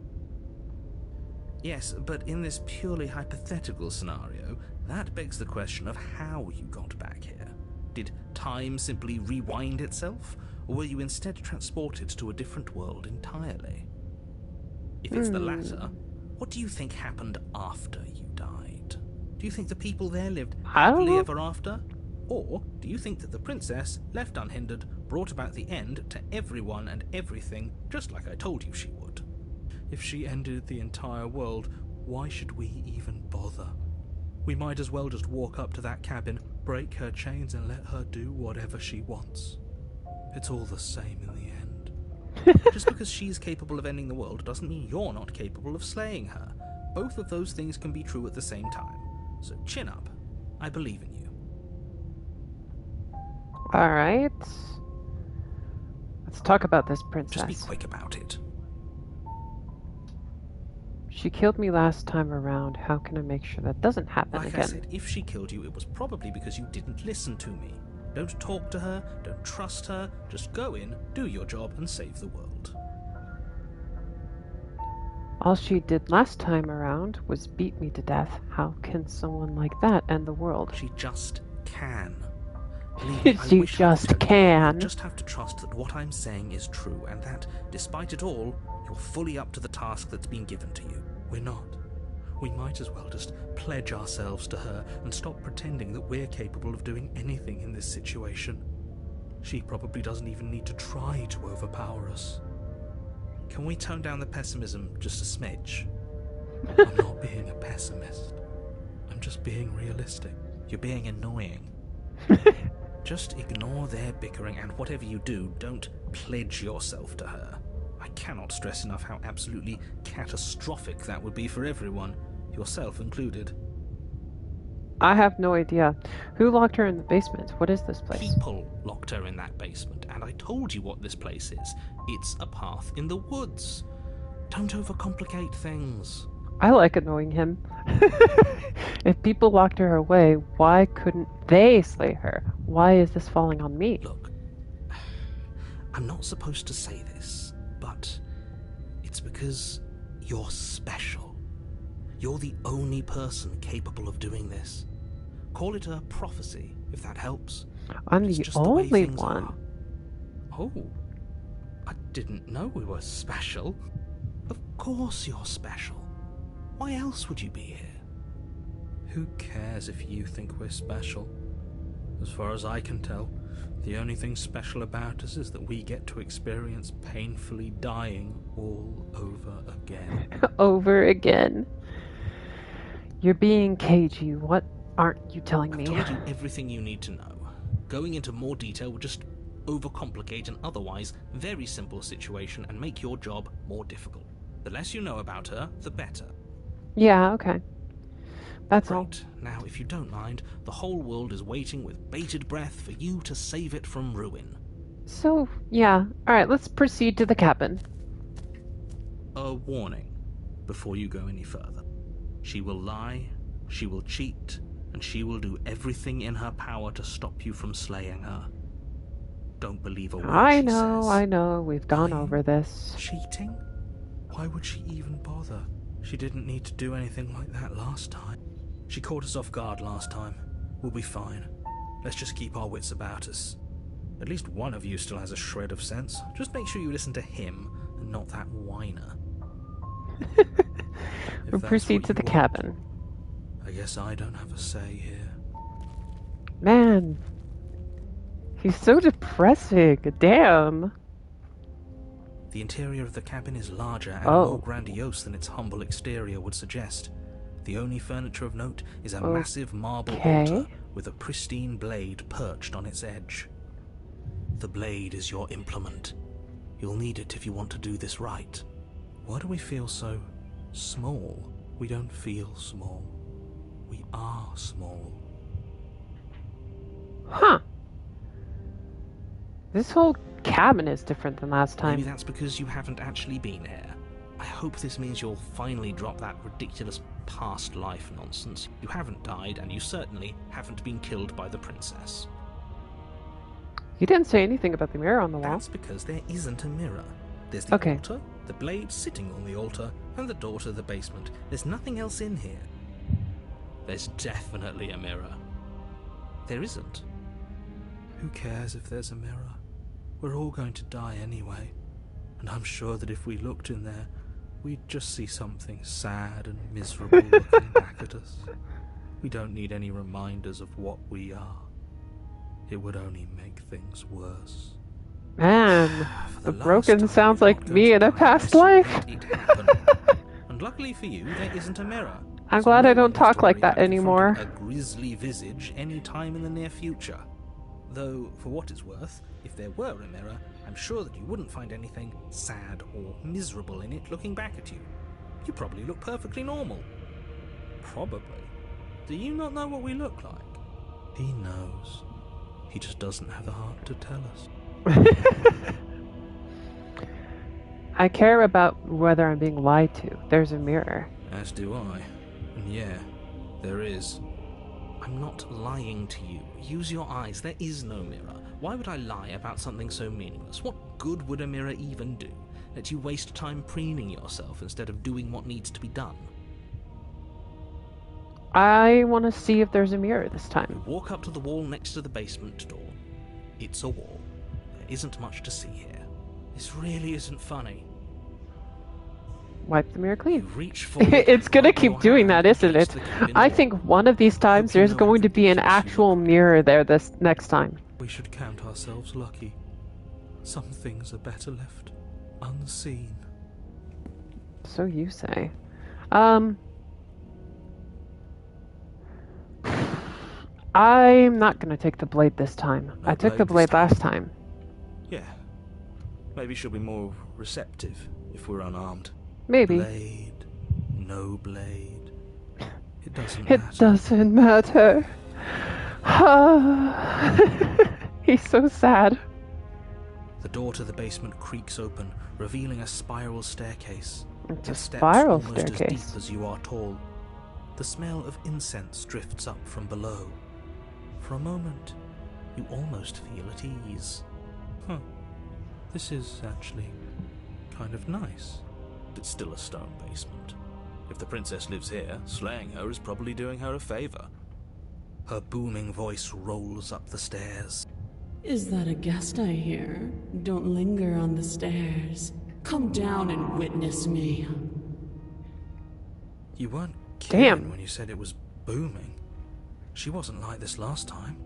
Yes, but in this purely hypothetical scenario, that begs the question of how you got back here. Did time simply rewind itself, or were you instead transported to a different world entirely? If it's the latter, what do you think happened after you died? Do you think the people there lived I don't happily know. ever after? Or do you think that the princess, left unhindered, brought about the end to everyone and everything, just like I told you she would? If she ended the entire world, why should we even bother? We might as well just walk up to that cabin, break her chains, and let her do whatever she wants. It's all the same in the end. Just because she's capable of ending the world doesn't mean you're not capable of slaying her. Both of those things can be true at the same time. So chin up. I believe in you. Alright. Let's talk about this princess. Just be quick about it. She killed me last time around. How can I make sure that doesn't happen Like again? I said, if she killed you, it was probably because you didn't listen to me. Don't talk to her, don't trust her, just go in, do your job, and save the world. All she did last time around was beat me to death. How can someone like that end the world? She just can. Believe me, I She wish I just could tell you. can. You just have to trust that what I'm saying is true, and that, despite it all, you're fully up to the task that's been given to you. We're not. We might as well just pledge ourselves to her and stop pretending that we're capable of doing anything in this situation. She probably doesn't even need to try to overpower us. Can we tone down the pessimism just a smidge? I'm not being a pessimist. I'm just being realistic. You're being annoying. Just ignore their bickering, and whatever you do, don't pledge yourself to her. I cannot stress enough how absolutely catastrophic that would be for everyone, yourself included. I have no idea. Who locked her in the basement? What is this place? People locked her in that basement, and I told you what this place is. It's a path in the woods. Don't overcomplicate things. I like annoying him. If people locked her away, why couldn't they slay her? Why is this falling on me? Look, I'm not supposed to say this, but it's because you're special. You're the only person capable of doing this. Call it a prophecy, if that helps. I'm It's the just the way only things one. are. Oh, I didn't know we were special. Of course you're special. Why else would you be here? Who cares if you think we're special? As far as I can tell, the only thing special about us is that we get to experience painfully dying all over again. Over again. You're being cagey. What aren't you telling I've me? told you everything you need to know. Going into more detail would just overcomplicate an otherwise very simple situation and make your job more difficult. The less you know about her, the better. Yeah, okay. That's all. Great. Now, if you don't mind, the whole world is waiting with bated breath for you to save it from ruin. So, yeah. Alright, let's proceed to the cabin. A warning before you go any further. She will lie, she will cheat, and she will do everything in her power to stop you from slaying her. Don't believe a word I she know, says. I know. We've gone Lying? over this. Cheating? Why would she even bother? She didn't need to do anything like that last time. She caught us off guard last time. We'll be fine. Let's just keep our wits about us. At least one of you still has a shred of sense. Just make sure you listen to him and not that whiner. We'll proceed to the cabin. I guess I don't have a say here. Man. He's so depressing. Damn. The interior of the cabin is larger and Oh. more grandiose than its humble exterior would suggest. The only furniture of note is a massive marble altar with a pristine blade perched on its edge. The blade is your implement. You'll need it if you want to do this right. Why do we feel so small? We don't feel small. We are small. Huh. This whole cabin is different than last time. Maybe that's because you haven't actually been here. I hope this means you'll finally drop that ridiculous past life nonsense. You haven't died, and you certainly haven't been killed by the princess. You didn't say anything about the mirror on the wall. That's because there isn't a mirror. There's the Okay. altar, the blade sitting on the altar, and the door to the basement. There's nothing else in here. There's definitely a mirror. There isn't. Who cares if there's a mirror? We're all going to die anyway. And I'm sure that if we looked in there, we'd just see something sad and miserable looking back at us. We don't need any reminders of what we are. It would only make things worse. Man, For the last broken time, sounds you're like not going me to in a die past unless you life. let it happen. And luckily for you, there isn't a mirror. I'm So glad no I one don't has talk to like worry that about anymore. confronting a grisly visage any time in the near future. Though, for what it's worth, if there were a mirror, I'm sure that you wouldn't find anything sad or miserable in it looking back at you. You probably look perfectly normal. Probably. Do you not know what we look like? He knows. He just doesn't have the heart to tell us. I care about whether I'm being lied to. There's a mirror. As do I. And yeah, there is. I'm not lying to you. Use your eyes. There is no mirror. Why would I lie about something so meaningless? What good would a mirror even do? Let you waste time preening yourself instead of doing what needs to be done. I want to see if there's a mirror this time. You walk up to the wall next to the basement door. It's a wall. There isn't much to see here. This really isn't funny. Wipe the mirror clean. You reach forward. It's gonna wipe keep your doing hand that, isn't it? against the cabin I wall. think one of these times Hope you there's know going to be an everything actual mirror there this next time. We should count ourselves lucky. Some things are better left unseen. So you say. I'm not gonna take the blade this time. No I took the blade this blade last time. Yeah. Maybe she'll be more receptive if we're unarmed. Maybe. Blade, no blade. It doesn't It matter. doesn't matter. He's so sad. The door to the basement creaks open, revealing a spiral staircase. It's a Its steps spiral almost as staircase. deep as you are tall. The smell of incense drifts up from below. For a moment, you almost feel at ease. Huh. This is actually kind of nice. It's still a stone basement. If the princess lives here, slaying her is probably doing her a favor. Her booming voice rolls up the stairs. Is that a guest I hear? Don't linger on the stairs. Come down and witness me. You weren't kidding Damn. when you said it was booming. She wasn't like this last time.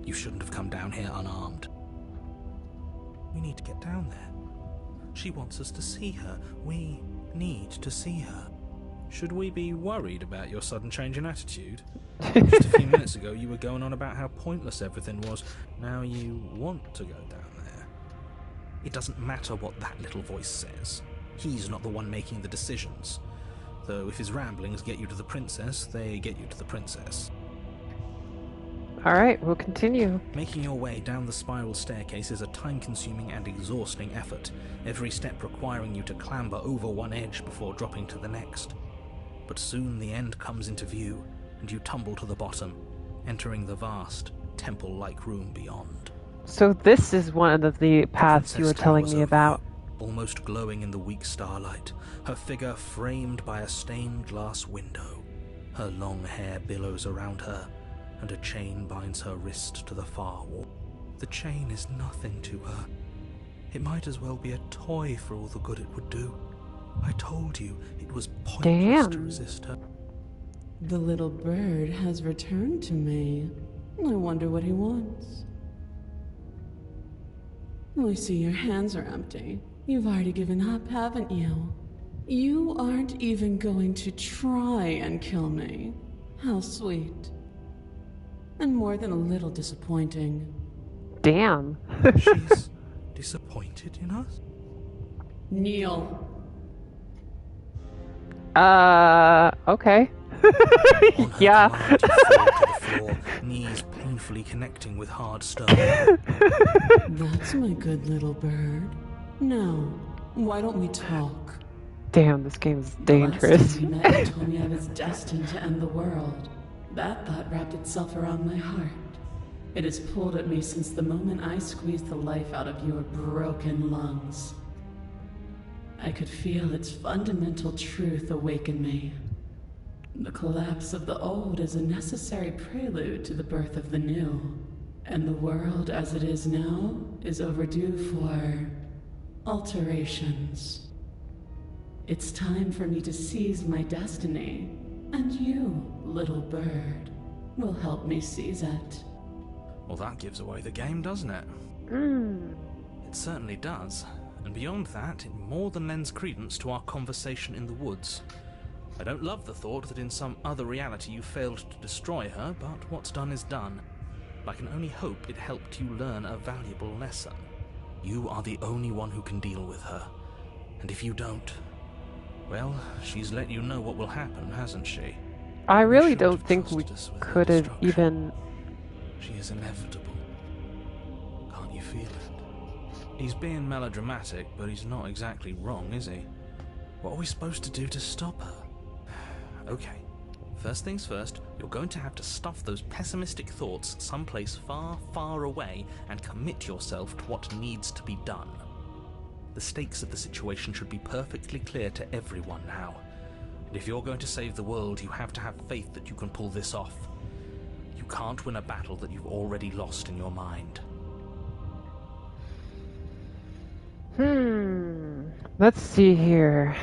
You shouldn't have come down here unarmed. We need to get down there. She wants us to see her. We need to see her. Should we be worried about your sudden change in attitude? Just a few minutes ago you were going on about how pointless everything was. Now you want to go down there. It doesn't matter what that little voice says. He's not the one making the decisions. Though if his ramblings get you to the princess, they get you to the princess. Alright, we'll continue. Making your way down the spiral staircase is a time-consuming and exhausting effort, every step requiring you to clamber over one edge before dropping to the next. But soon the end comes into view, and you tumble to the bottom, entering the vast, temple-like room beyond. So this is one of the paths you were Princess telling towers me over about. you, almost glowing in the weak starlight, her figure framed by a stained glass window. Her long hair billows around her, and a chain binds her wrist to the far wall. The chain is nothing to her. It might as well be a toy for all the good it would do. I told you it was pointless to Damn. resist her. The little bird has returned to me. I wonder what he wants. I see your hands are empty. You've already given up, haven't you? You aren't even going to try and kill me. How sweet. And more than a little disappointing. Damn. She's disappointed in us? Kneel. Okay. On her Yeah. command, you fall to the floor, knees painfully connecting with hard stone. That's my good little bird. Now, why don't we talk? Damn, this game is The last dangerous. time we met, you told me I was destined to end the world. That thought wrapped itself around my heart. It has pulled at me since the moment I squeezed the life out of your broken lungs. I could feel its fundamental truth awaken me. The collapse of the old is a necessary prelude to the birth of the new. And the world as it is now is overdue for alterations. It's time for me to seize my destiny, and you, little bird, will help me seize it. Well, that gives away the game, doesn't it? It certainly does. And beyond that, it more than lends credence to our conversation in the woods. I don't love the thought that in some other reality you failed to destroy her, but what's done is done. I can only hope it helped you learn a valuable lesson. You are the only one who can deal with her. And if you don't, Well, she's let you know what will happen, hasn't she? I You really should don't have think we trusted us with her could have destruction. even... She is inevitable. Can't you feel it? He's being melodramatic, but he's not exactly wrong, is he? What are we supposed to do to stop her? Okay. First things first, you're going to have to stuff those pessimistic thoughts someplace far, far away and commit yourself to what needs to be done. The stakes of the situation should be perfectly clear to everyone now. And if you're going to save the world, you have to have faith that you can pull this off. You can't win a battle that you've already lost in your mind. Let's see here.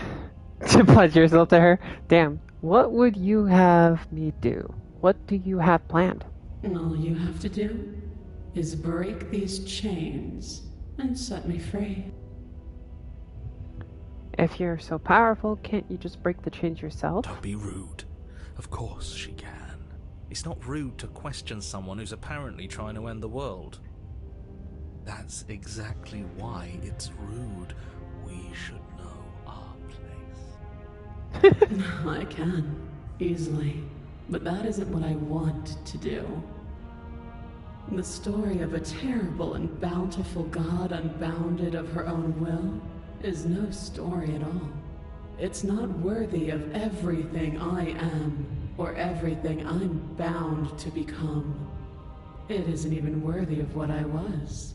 To pledge yourself to her. Damn. What would you have me do? What do you have planned? All you have to do is break these chains and set me free. If you're so powerful, can't you just break the chains yourself? Don't be rude. Of course she can. It's not rude to question someone who's apparently trying to end the world. That's exactly why it's rude. We should know our place. I can, easily. But that isn't what I want to do. The story of a terrible and bountiful god unbounded of her own will is no story at all. It's not worthy of everything I am, or everything I'm bound to become. It isn't even worthy of what I was.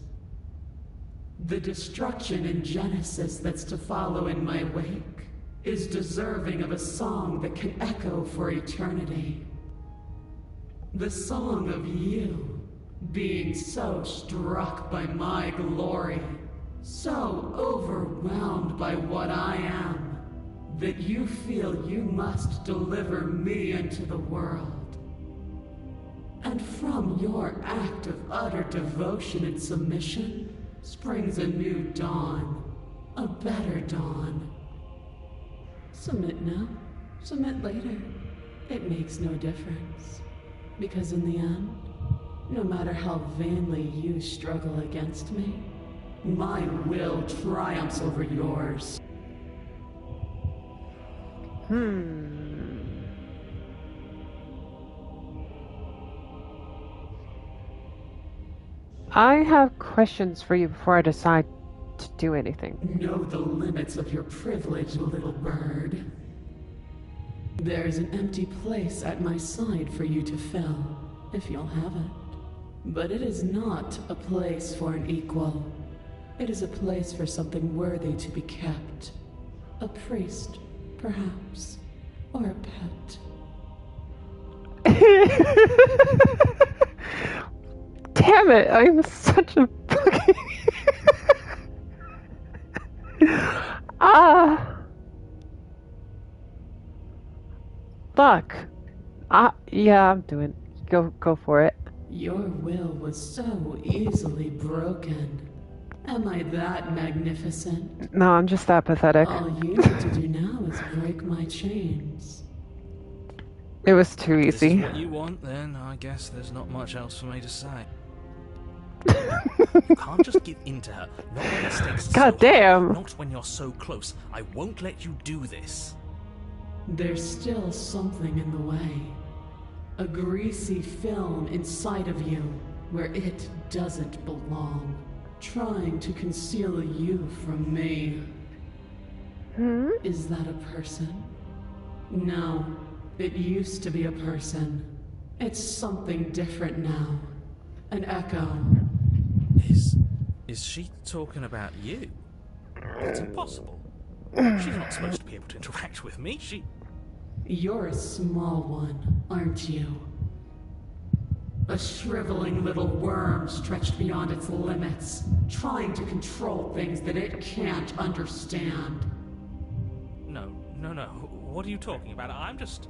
The destruction in Genesis that's to follow in my wake is deserving of a song that can echo for eternity. The song of you, being so struck by my glory, so overwhelmed by what I am, that you feel you must deliver me into the world. And from your act of utter devotion and submission springs a new dawn, a better dawn. Submit now, submit later. It makes no difference. Because in the end, no matter how vainly you struggle against me, my will triumphs over yours. I have questions for you before I decide to do anything. Know the limits of your privilege, little bird. There's an empty place at my side for you to fill, if you'll have it. But it is not a place for an equal. It is a place for something worthy to be kept. A priest, perhaps, or a pet. Damn it, I'm such a fucking... Fuck. Yeah, I'm doing. Go for it. Your will was so easily broken. Am I that magnificent? No, I'm just that pathetic. All you need to do now is break my chains. It was too If this is easy. what you want, then I guess there's not much else for me to say. You can't just give in to her. Not when the stakes are God so damn. high, not when you're so close. I won't let you do this. There's still something in the way. A greasy film inside of you where it doesn't belong. Trying to conceal you from me. Is that a person? No, it used to be a person. It's something different now. An echo. Is she talking about you? That's impossible. She's not supposed to be able to interact with me. You're a small one, aren't you? A shriveling little worm stretched beyond its limits, trying to control things that it can't understand. No. What are you talking about? I'm just...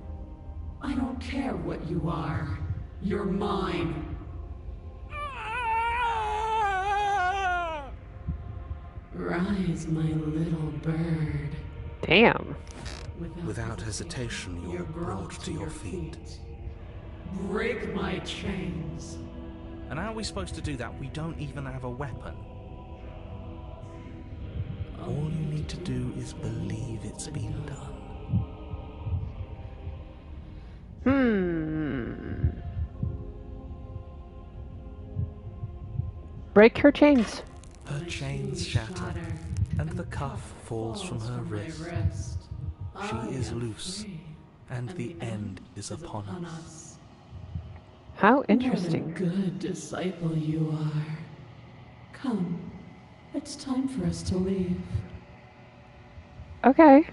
I don't care what you are. You're mine. Rise, my little bird. Damn. Without hesitation, you're brought to your feet. Break my chains. And how are we supposed to do that? We don't even have a weapon. All you need to do is believe it's been done. Break her chains. Her chains shatter, and the cuff falls from her wrist. She is loose, and the end is upon us. How interesting. What a good disciple you are. Come, it's time for us to leave. Okay.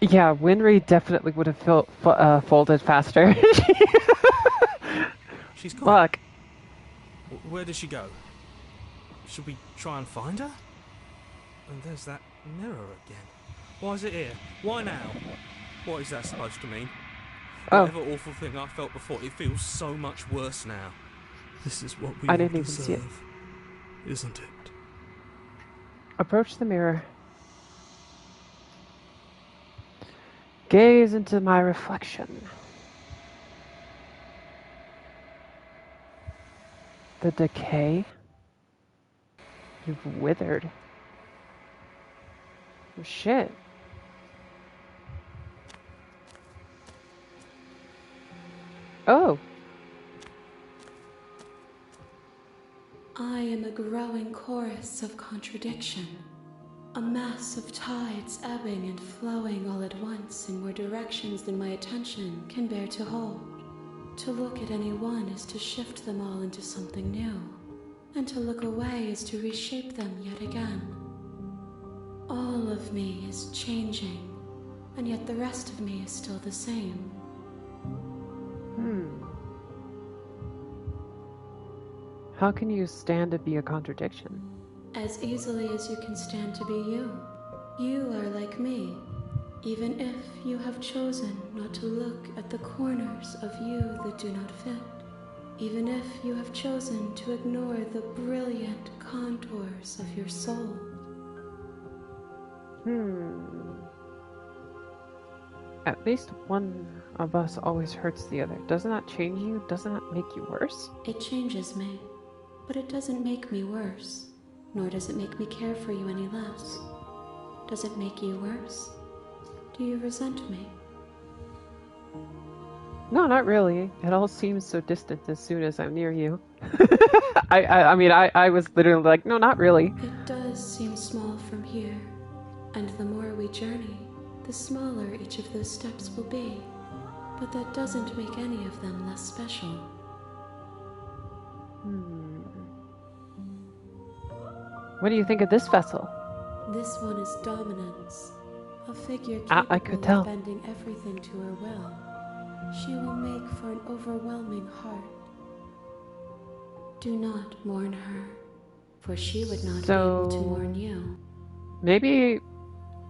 Yeah, Winry definitely would have folded faster. She's gone. Fuck. Where did she go? Should we try and find her? And there's that mirror again. Why is it here? Why now? What is that supposed to mean? Oh. Whatever awful thing I felt before, it feels so much worse now. This is what we I all didn't even deserve, see it. isn't it? Approach the mirror. Gaze into my reflection. The decay. You've withered. Oh, shit. Oh. I am a growing chorus of contradiction. A mass of tides ebbing and flowing all at once in more directions than my attention can bear to hold. To look at any one is to shift them all into something new, and to look away is to reshape them yet again. All of me is changing, and yet the rest of me is still the same. How can you stand to be a contradiction? As easily as you can stand to be you. You are like me, even if you have chosen not to look at the corners of you that do not fit. Even if you have chosen to ignore the brilliant contours of your soul. At least one of us always hurts the other. Doesn't that change you? Doesn't that make you worse? It changes me, but it doesn't make me worse. Nor does it make me care for you any less. Does it make you worse? Do you resent me? No, not really. It all seems so distant as soon as I'm near you. I was literally like, no, not really. It does seem small from here. And the more we journey, the smaller each of those steps will be. But that doesn't make any of them less special. What do you think of this vessel? This one is dominance. A figure I could tell. capable of bending everything to her will. She will make for an overwhelming heart. Do not mourn her, for she would not be able to mourn you. Maybe...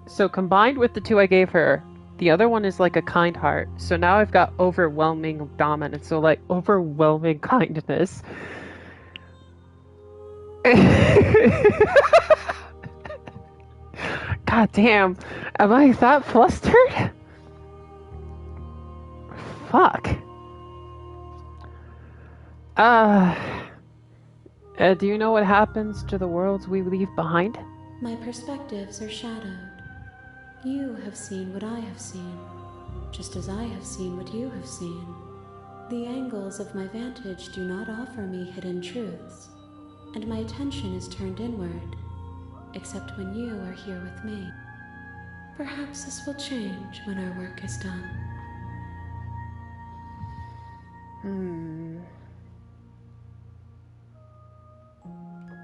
So combined with the two I gave her, the other one is like a kind heart. So now I've got overwhelming dominance. So like overwhelming kindness. God damn. Am I that flustered? Fuck. Do you know what happens to the worlds we leave behind? My perspectives are shadowed. You have seen what I have seen, just as I have seen what you have seen. The angles of my vantage do not offer me hidden truths, and my attention is turned inward, except when you are here with me. Perhaps this will change when our work is done.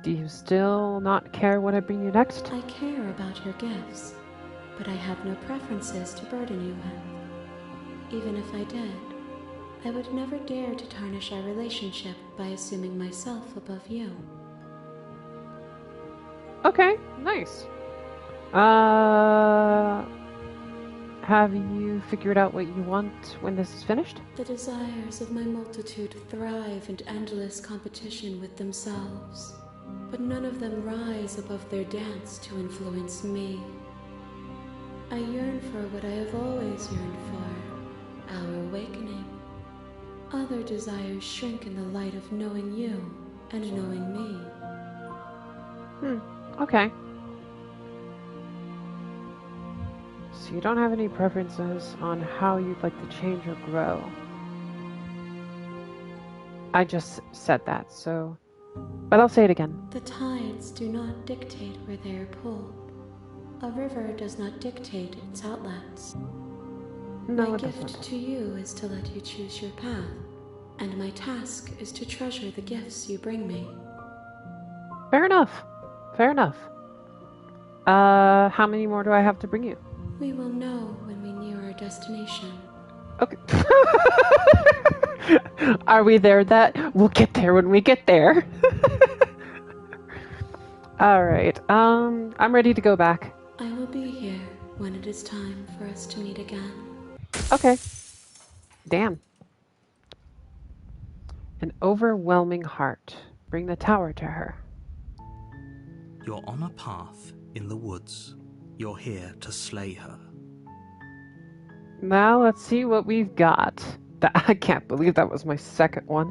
Do you still not care what I bring you next? I care about your gifts, but I have no preferences to burden you with. Even if I did, I would never dare to tarnish our relationship by assuming myself above you. Okay, nice. Have you figured out what you want when this is finished? The desires of my multitude thrive in endless competition with themselves, but none of them rise above their dance to influence me. I yearn for what I have always yearned for, our awakening. Other desires shrink in the light of knowing you and knowing me. Okay. So you don't have any preferences on how you'd like to change or grow. I just said that, so... But I'll say it again. The tides do not dictate where they are pulled. A river does not dictate its outlets. No, My it gift doesn't. to you is to let you choose your path, and my task is to treasure the gifts you bring me. Fair enough. Fair enough. How many more do I have to bring you? We will know when we near our destination. Okay. Are we there that? We'll get there when we get there. Alright, I'm ready to go back. I will be here when it is time for us to meet again. Okay. Damn. An overwhelming heart. Bring the tower to her. You're on a path in the woods. You're here to slay her. Now let's see what we've got. I can't believe that was my second one.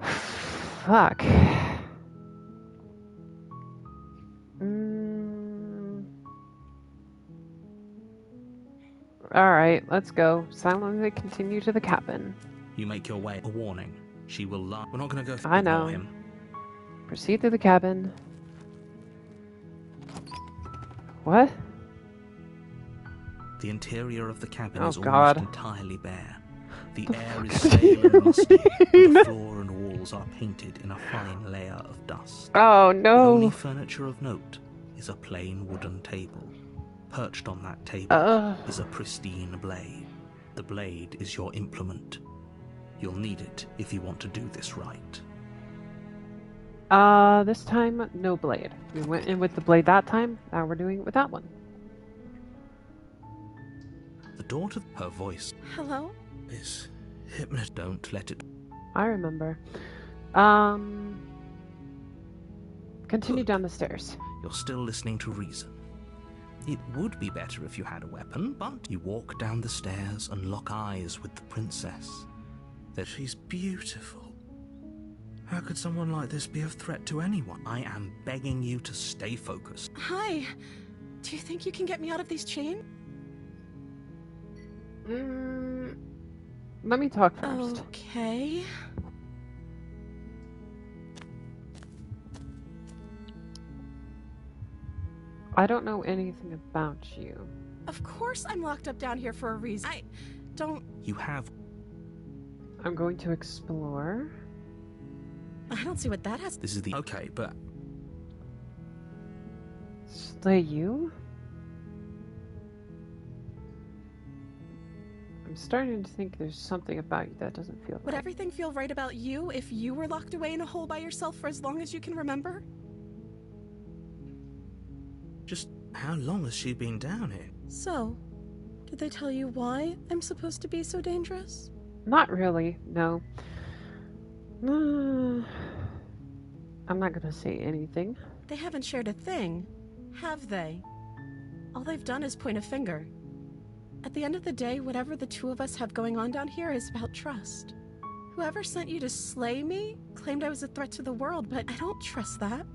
Fuck. Alright, let's go. Silently continue to the cabin. You make your way. A warning. She will lie. We're not going to go I know. ignore him. Proceed to the cabin. What? The interior of the cabin Oh, is God. almost entirely bare. The air is stale and musty, and the floor and walls are painted in a fine layer of dust. Oh The only no. furniture of note is a plain wooden table. Perched on that table is a pristine blade. The blade is your implement. You'll need it if you want to do this right. This time, no blade. We went in with the blade that time, now we're doing it with that one. The daughter, her voice Hello? is hypnotized. Don't let it. I remember. Continue Good. down the stairs. You're still listening to reason. It would be better if you had a weapon, but you walk down the stairs and lock eyes with the princess. That she's beautiful. How could someone like this be a threat to anyone? I am begging you to stay focused. Hi. Do you think you can get me out of these chains? Let me talk first. Okay. I don't know anything about you. Of course I'm locked up down here for a reason. I don't... You have. I'm going to explore. I don't see what that has... This is the. Okay, but. Slay you? I'm starting to think there's something about you that doesn't feel Would right. everything feel right about you if you were locked away in a hole by yourself for as long as you can remember? Just how long has she been down here? So, did they tell you why I'm supposed to be so dangerous? Not really, no. I'm not gonna say anything. They haven't shared a thing, have they? All they've done is point a finger. At the end of the day, whatever the two of us have going on down here is about trust. Whoever sent you to slay me claimed I was a threat to the world, but I don't trust that.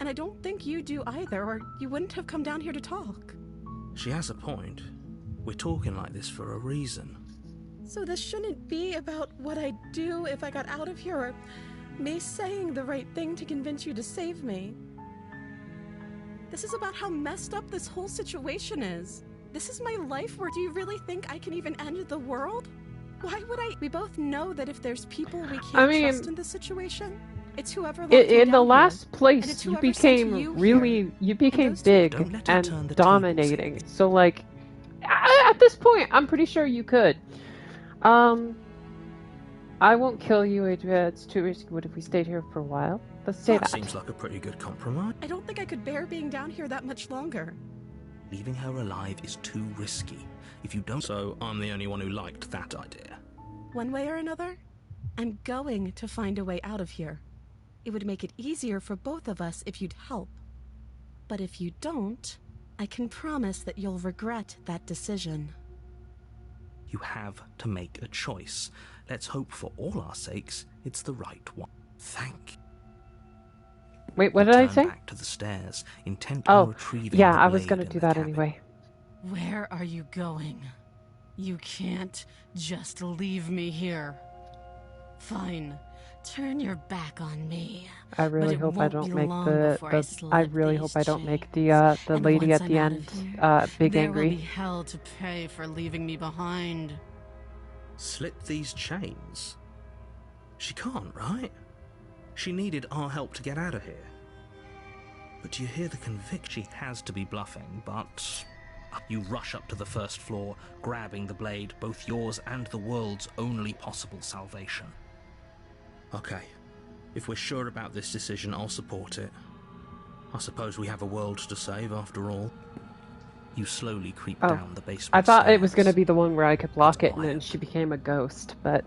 And I don't think you do either, or you wouldn't have come down here to talk. She has a point. We're talking like this for a reason. So this shouldn't be about what I'd do if I got out of here, or me saying the right thing to convince you to save me. This is about how messed up this whole situation is. This is my life work. Do you really think I can even end the world? Why would I? We both know that if there's people we can't trust in this situation, it's whoever locked me In the down last here. And place, it's you whoever sent became you really, here. you became those two- big Don't let her turn and the dominating. tables. So like, at this point, I'm pretty sure you could. I won't kill you, Adria. It's too risky. What if we stayed here for a while? Let's say that. Seems like a pretty good compromise. I don't think I could bear being down here that much longer. Leaving her alive is too risky. If you don't. So I'm the only one who liked that idea. One way or another, I'm going to find a way out of here. It would make it easier for both of us if you'd help. But if you don't, I can promise that you'll regret that decision. You have to make a choice. Let's hope for all our sakes it's the right one. Thank you. Wait, what did I say? Back to the stairs, intent on retrieving yeah, the I was blade going to in do the that cabin. anyway. Where are you going? You can't just leave me here. Fine. Turn your back on me. I really it hope I won't don't be make long the before I I slip really these hope I don't make chains. the And lady once at the I'm out end of here, big there angry. will be hell to pay for leaving me behind. Slip these chains? She can't, right? She needed our help to get out of here. But do you hear the convict? She has to be bluffing, but... You rush up to the first floor, grabbing the blade, both yours and the world's only possible salvation. Okay, if we're sure about this decision, I'll support it. I suppose we have a world to save, after all. You slowly creep down the basement I thought stairs. it was going to be the one where I could block It's it and then quiet. she became a ghost, but...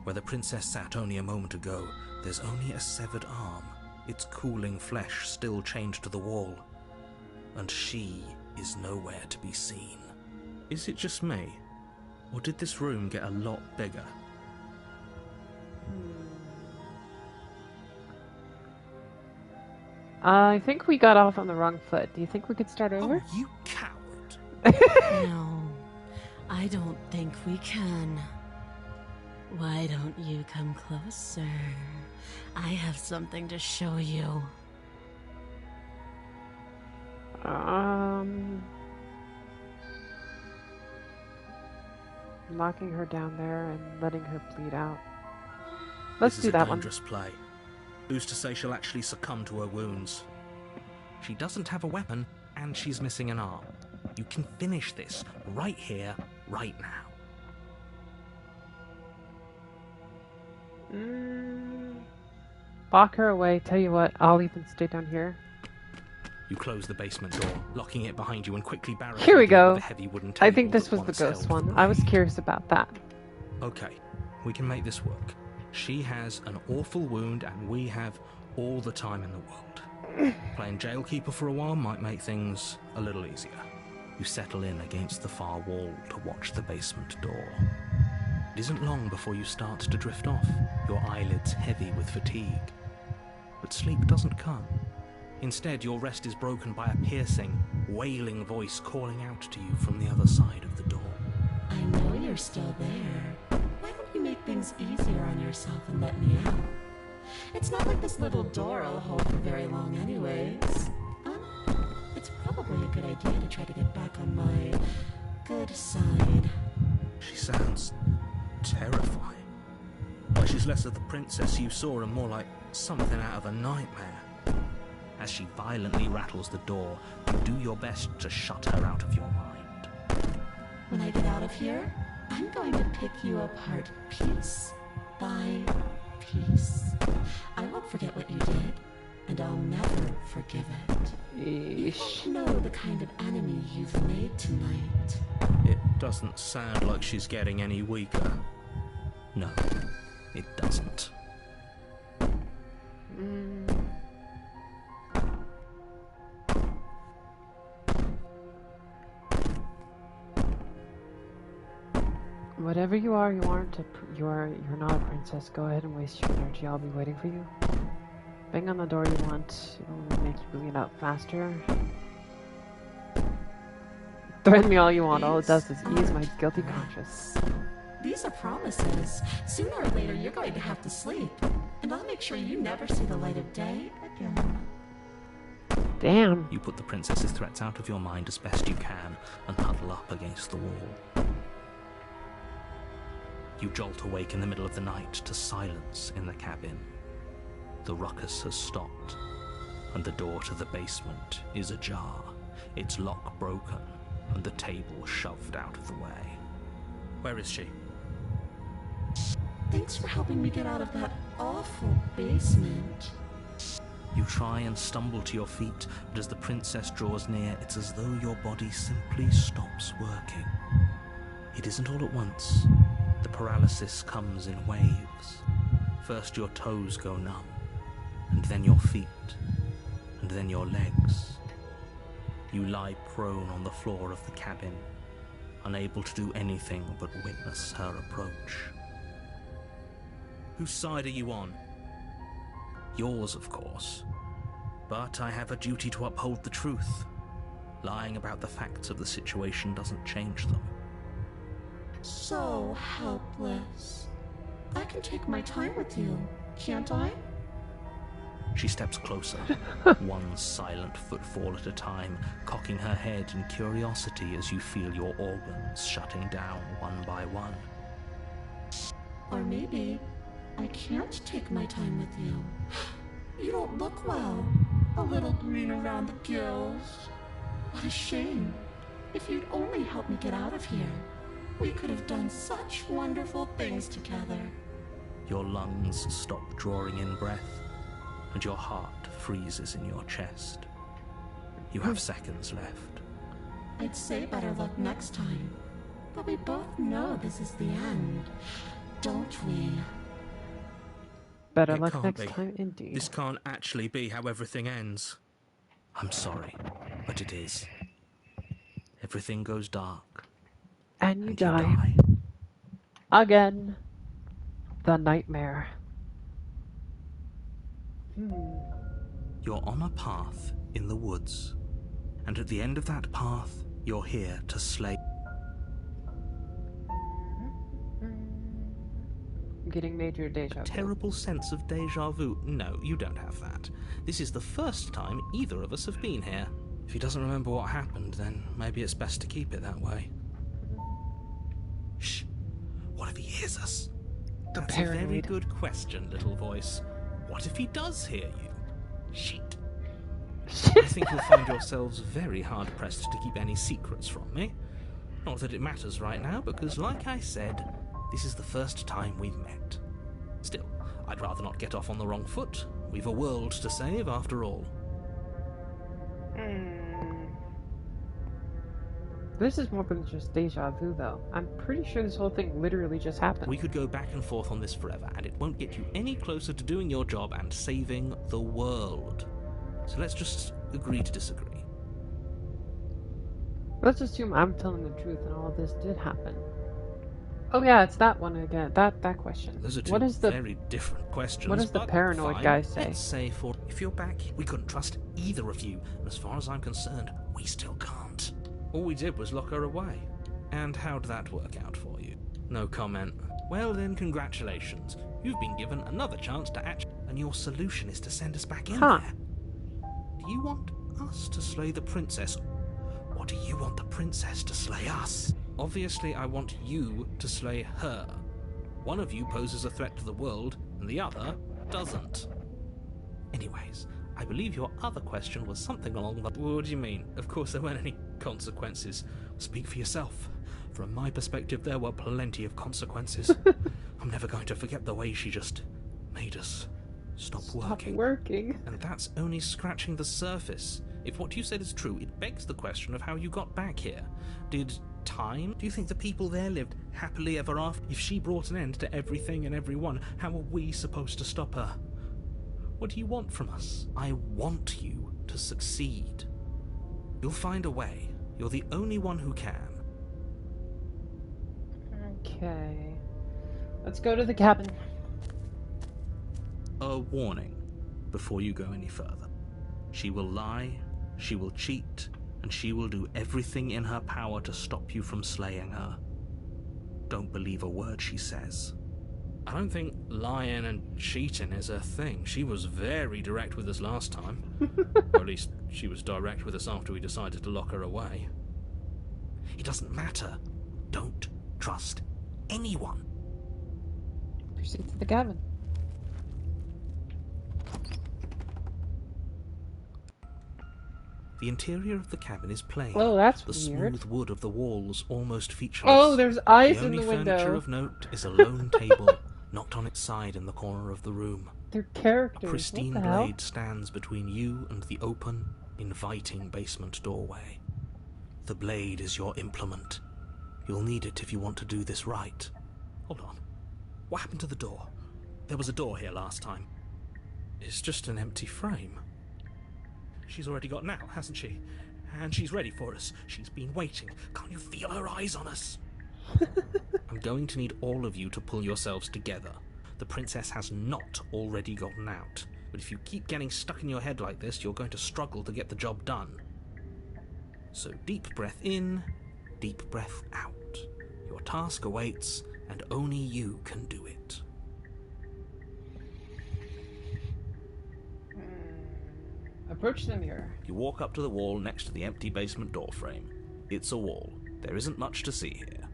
Where the princess sat only a moment ago, there's only a severed arm, its cooling flesh still chained to the wall. And she is nowhere to be seen. Is it just me? Or did this room get a lot bigger? I think we got off on the wrong foot. Do you think we could start over? Oh, you coward! No, I don't think we can. Why don't you come closer? I have something to show you. Locking her down there and letting her bleed out. Let's This do is a that one. dangerous play. Who's to say she'll actually succumb to her wounds? She doesn't have a weapon, and she's missing an arm. You can finish this right here, right now. Lock her away. Tell you what, I'll even stay down here. You close the basement door, locking it behind you and quickly barricading Here we it go. with a heavy wooden I table think this that was the once ghost held one. the I was blade. curious about that. Okay, we can make this work. She has an awful wound, and we have all the time in the world. Playing jailkeeper for a while might make things a little easier. You settle in against the far wall to watch the basement door. It isn't long before you start to drift off, your eyelids heavy with fatigue. But sleep doesn't come. Instead, your rest is broken by a piercing, wailing voice calling out to you from the other side of the door. I know you're still there. Why don't you make things easier on yourself and let me out? It's not like this little door will hold for very long anyways. It's probably a good idea to try to get back on my good side. She sounds terrifying. Why, she's less of the princess you saw and more like something out of a nightmare. As she violently rattles the door, you do your best to shut her out of your mind. When I get out of here, I'm going to pick you apart piece by piece. I won't forget what you did, and I'll never forgive it. You Eesh. don't know the kind of enemy you've made tonight. It doesn't sound like she's getting any weaker. No, it doesn't. Whatever you are, you're not a princess. Go ahead and waste your energy. I'll be waiting for you. Bang on the door you want. It'll make you bleed out faster. Threaten me all you want. All it does is ease my guilty conscience. These are promises. Sooner or later, you're going to have to sleep. And I'll make sure you never see the light of day again. Damn. You put the princess's threats out of your mind as best you can and huddle up against the wall. You jolt awake in the middle of the night to silence in the cabin. The ruckus has stopped, and the door to the basement is ajar, its lock broken, and the table shoved out of the way. Where is she? Thanks for helping me get out of that awful basement. You try and stumble to your feet, but as the princess draws near, it's as though your body simply stops working. It isn't all at once. The paralysis comes in waves. First your toes go numb, and then your feet, and then your legs. You lie prone on the floor of the cabin, unable to do anything but witness her approach. Whose side are you on? Yours, of course. But I have a duty to uphold the truth. Lying about the facts of the situation doesn't change them. So helpless. I can take my time with you, can't I? She steps closer, one silent footfall at a time, cocking her head in curiosity as you feel your organs shutting down one by one. Or maybe I can't take my time with you. You don't look well. A little green around the gills. What a shame. If you'd only helped me get out of here, we could have done such wonderful things together. Your lungs stop drawing in breath, and your heart freezes in your chest. You have seconds left. I'd say better luck next time, but we both know this is the end, don't we? Better It luck can't next be. time, indeed. This can't actually be how everything ends. I'm sorry, but it is. Everything goes dark, And you and die. you die. Again. The nightmare. You're on a path in the woods, and at the end of that path, you're here to slay. I'm getting major deja vu. Terrible sense of deja vu. No, you don't have that. This is the first time either of us have been here. If he doesn't remember what happened, then maybe it's best to keep it that way. Shh. What if he hears us? That's a very good question, little voice. What if he does hear you? Shit. I think you'll find yourselves very hard-pressed to keep any secrets from me. Not that it matters right now, because like I said, this is the first time we've met. Still, I'd rather not get off on the wrong foot. We've a world to save, after all. This is more than just deja vu, though. I'm pretty sure this whole thing literally just happened. We could go back and forth on this forever, and it won't get you any closer to doing your job and saving the world. So let's just agree to disagree. Let's assume I'm telling the truth and all of this did happen. Oh yeah, it's that one again. That question. Those are two What is the very different questions. what does the but paranoid fine. guy say? Let's say for if you're back, we couldn't trust either of you, and as far as I'm concerned, we still can't. All we did was lock her away. And how'd that work out for you? No comment. Well then, congratulations. You've been given another chance to act, And your solution is to send us back in Huh. there. Do you want us to slay the princess, or do you want the princess to slay us? obviously I want you to slay her. One of you poses a threat to the world, and the other doesn't. Anyways, I believe your other question was something along the... What do you mean? Of course there weren't any consequences. Speak for yourself. From my perspective, there were plenty of consequences. I'm never going to forget the way she just made us stop working. working. And that's only scratching the surface. If what you said is true, it begs the question of how you got back here. Did time? Do you think the people there lived happily ever after? If she brought an end to everything and everyone, how are we supposed to stop her? What do you want from us? I want you to succeed. You'll find a way. You're the only one who can. Okay. Let's go to the cabin. A warning before you go any further. She will lie, she will cheat, and she will do everything in her power to stop you from slaying her. Don't believe a word she says. I don't think lying and cheating is her thing. She was very direct with us last time. Or at least she was direct with us after we decided to lock her away. It doesn't matter. Don't trust anyone. Proceed to the cabin. The interior of the cabin is plain. Oh, that's the weird. smooth wood of the walls almost featureless. Oh, there's eyes the in only the furniture window. of note is a lone table knocked on its side in the corner of the room. They're A characters. pristine what the hell? blade stands between you and the open, inviting basement doorway. The blade is your implement. You'll need it if you want to do this right. Hold on. What happened to the door? There was a door here last time. It's just an empty frame. She's already got an out, hasn't she? And she's ready for us. She's been waiting. Can't you feel her eyes on us? I'm going to need all of you to pull yourselves together. The princess has not already gotten out. But if you keep getting stuck in your head like this, you're going to struggle to get the job done. So deep breath in, deep breath out. Your task awaits, and only you can do it. Approach the mirror. You walk up to the wall next to the empty basement door frame. It's a wall. There isn't much to see here.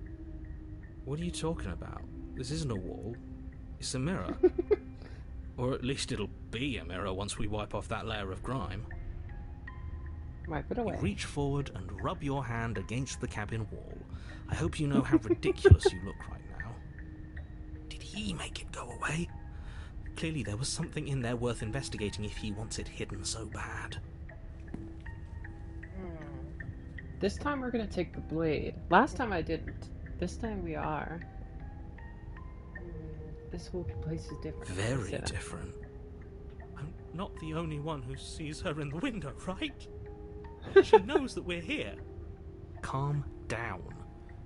What are you talking about? This isn't a wall. It's a mirror. Or at least it'll be a mirror once we wipe off that layer of grime. Wipe it away. You reach forward and rub your hand against the cabin wall. I hope you know how ridiculous you look right now. Did he make it go away? Clearly there was something in there worth investigating if he wants it hidden so bad. This time we're gonna take the blade. Last time I didn't. This time we are. This whole place is different. Very different. I'm not the only one who sees her in the window, right? She knows that we're here. Calm down.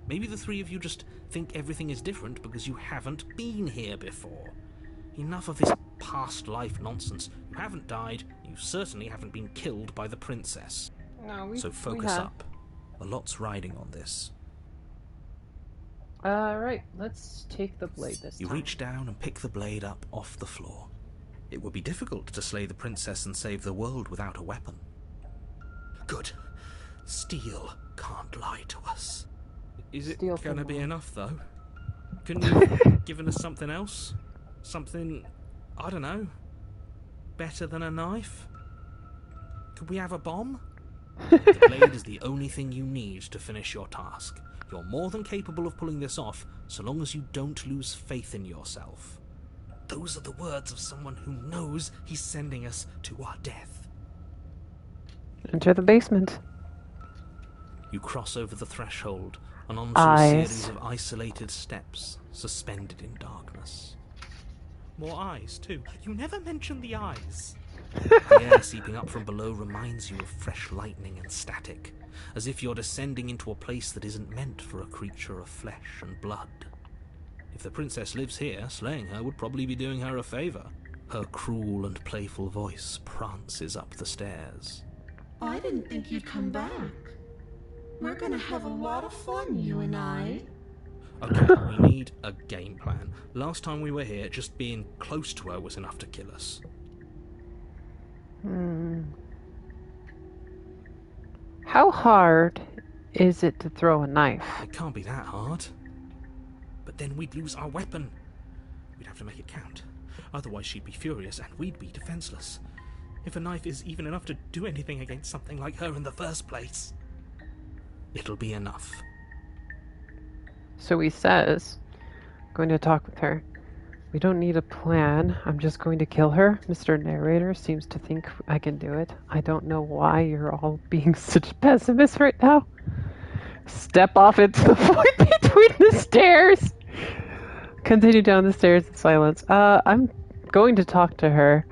Maybe the three of you just think everything is different because you haven't been here before. Enough of this past life nonsense. You haven't died. You certainly haven't been killed by the princess. No, so focus up. A lot's riding on this. Right. Let's take the blade this time. You reach down and pick the blade up off the floor. It would be difficult to slay the princess and save the world without a weapon. Good. Steel can't lie to us. Is it gonna be enough, though? Couldn't you have given us something else? Something, I don't know, better than a knife? Could we have a bomb? The blade is the only thing you need to finish your task. You're more than capable of pulling this off, so long as you don't lose faith in yourself. Those are the words of someone who knows he's sending us to our death. Enter the basement. You cross over the threshold and onto a series of isolated steps, suspended in darkness. More eyes, too. You never mentioned the eyes. The air seeping up from below reminds you of fresh lightning and static, as if you're descending into a place that isn't meant for a creature of flesh and blood. If the princess lives here, slaying her would probably be doing her a favor. Her cruel and playful voice prances up the stairs. I didn't think you'd come back. We're gonna have a lot of fun, you and I. Okay, we need a game plan. Last time we were here, just being close to her was enough to kill us. How hard is it to throw a knife? It can't be that hard. But then we'd lose our weapon. We'd have to make it count. Otherwise she'd be furious and we'd be defenseless. If a knife is even enough to do anything against something like her in the first place. It'll be enough. So he says, going to talk with her. We don't need a plan. I'm just going to kill her. Mr. Narrator seems to think I can do it. I don't know why you're all being such pessimists right now. Step off into the void between the stairs. Continue down the stairs in silence. I'm going to talk to her.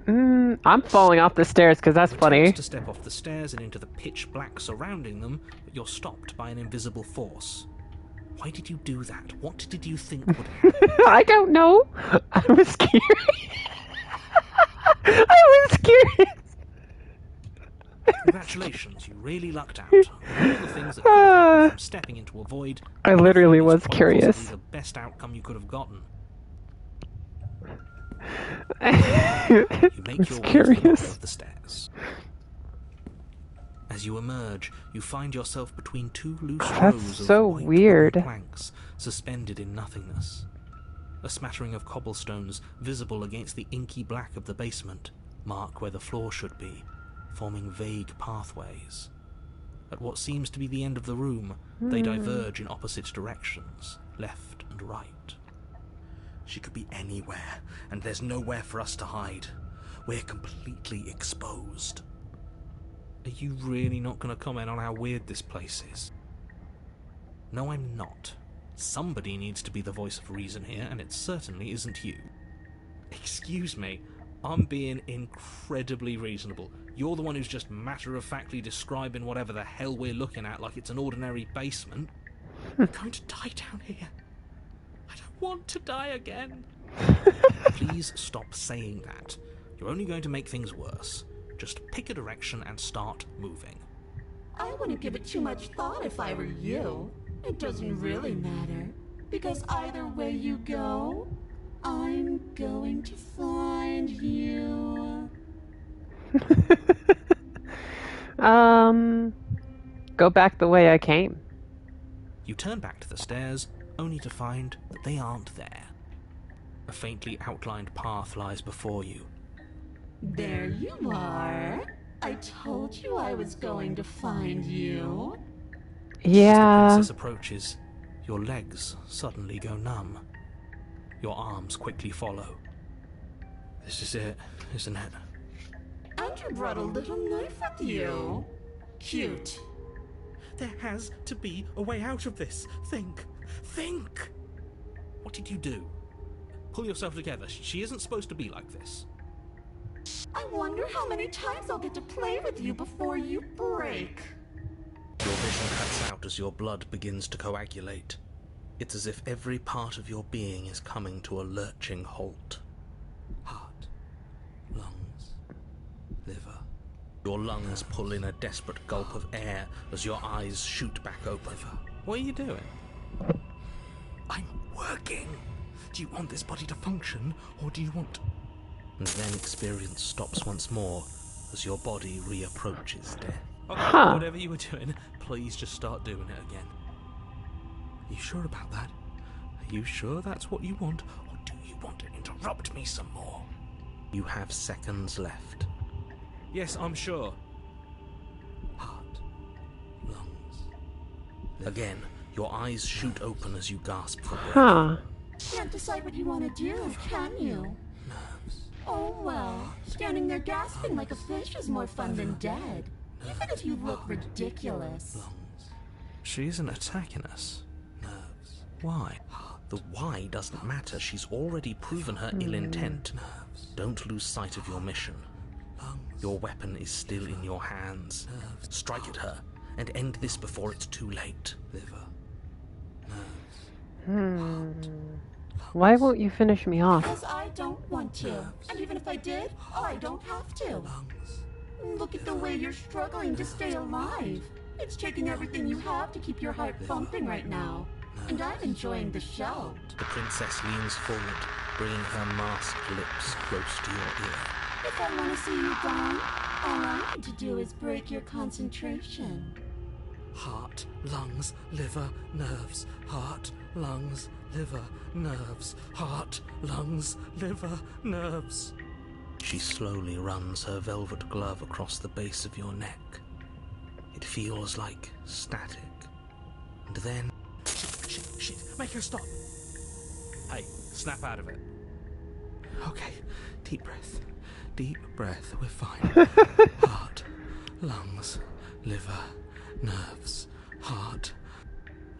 I'm falling off the stairs because that's funny. To step off the stairs and into the pitch black surrounding them, but you're stopped by an invisible force. Why did you do that? What did you think would happen? I don't know. I was scared. I was curious. Congratulations, you really lucked out. All the things that could have happened from stepping into a void. I literally was curious. The best outcome you could have gotten. You make your way to the bottom of the stairs. As you emerge, you find yourself between two loose rows of white weird planks suspended in nothingness. A smattering of cobblestones visible against the inky black of the basement mark where the floor should be, forming vague pathways. At what seems to be the end of the room, they diverge in opposite directions, left and right. She could be anywhere, and there's nowhere for us to hide. We're completely exposed. Are you really not going to comment on how weird this place is? No, I'm not. Somebody needs to be the voice of reason here, and it certainly isn't you. Excuse me, I'm being incredibly reasonable. You're the one who's just matter-of-factly describing whatever the hell we're looking at like it's an ordinary basement. I'm going to die down here. I don't want to die again. Please stop saying that. You're only going to make things worse. Just pick a direction and start moving. I wouldn't give it too much thought if I were you. It doesn't really matter, because either way you go, I'm going to find you. Go back the way I came. You turn back to the stairs, only to find that they aren't there. A faintly outlined path lies before you. There you are. I told you I was going to find you. Yeah. As the princess approaches, your legs suddenly go numb. Your arms quickly follow. This is it, isn't it? And you brought a little knife with you. Cute. There has to be a way out of this. Think. Think! What did you do? Pull yourself together. She isn't supposed to be like this. I wonder how many times I'll get to play with you before you break. Your vision cuts out as your blood begins to coagulate. It's as if every part of your being is coming to a lurching halt. Heart, lungs, liver. Your lungs pull in a desperate gulp of air as your eyes shoot back open. What are you doing? I'm working! Do you want this body to function, or do you want... And then experience stops once more as your body reapproaches death. Okay, whatever you were doing, please just start doing it again. Are you sure about that? Are you sure that's what you want, or do you want to interrupt me some more? You have seconds left. Yes, I'm sure. Heart, lungs. Again, your eyes shoot open as you gasp for breath. Can't decide what you want to do, can you? Nerves. Oh well, standing there gasping like a fish is more fun than dead. Even if you look ridiculous. Lungs. She isn't attacking us. Nerves. Why? The why doesn't matter. She's already proven her ill intent. Nerves. Don't lose sight of your mission. Lungs. Your weapon is still in your hands. Nerves. Strike at her and end this before it's too late. Liver. Nerves. Why won't you finish me off? Because I don't want to. And even if I did, I don't have to. Lungs. Look at the way you're struggling to stay alive. It's taking everything you have to keep your heart pumping right now. And I'm enjoying the show. The princess leans forward, bringing her masked lips close to your ear. If I want to see you gone, all I need to do is break your concentration. Heart, lungs, liver, nerves. Heart, lungs, liver, nerves. Heart, lungs, liver, nerves. She slowly runs her velvet glove across the base of your neck. It feels like static. And then... Shit, make her stop. Hey, snap out of it. Okay, deep breath. Deep breath, we're fine. Heart, lungs, liver, nerves. Heart,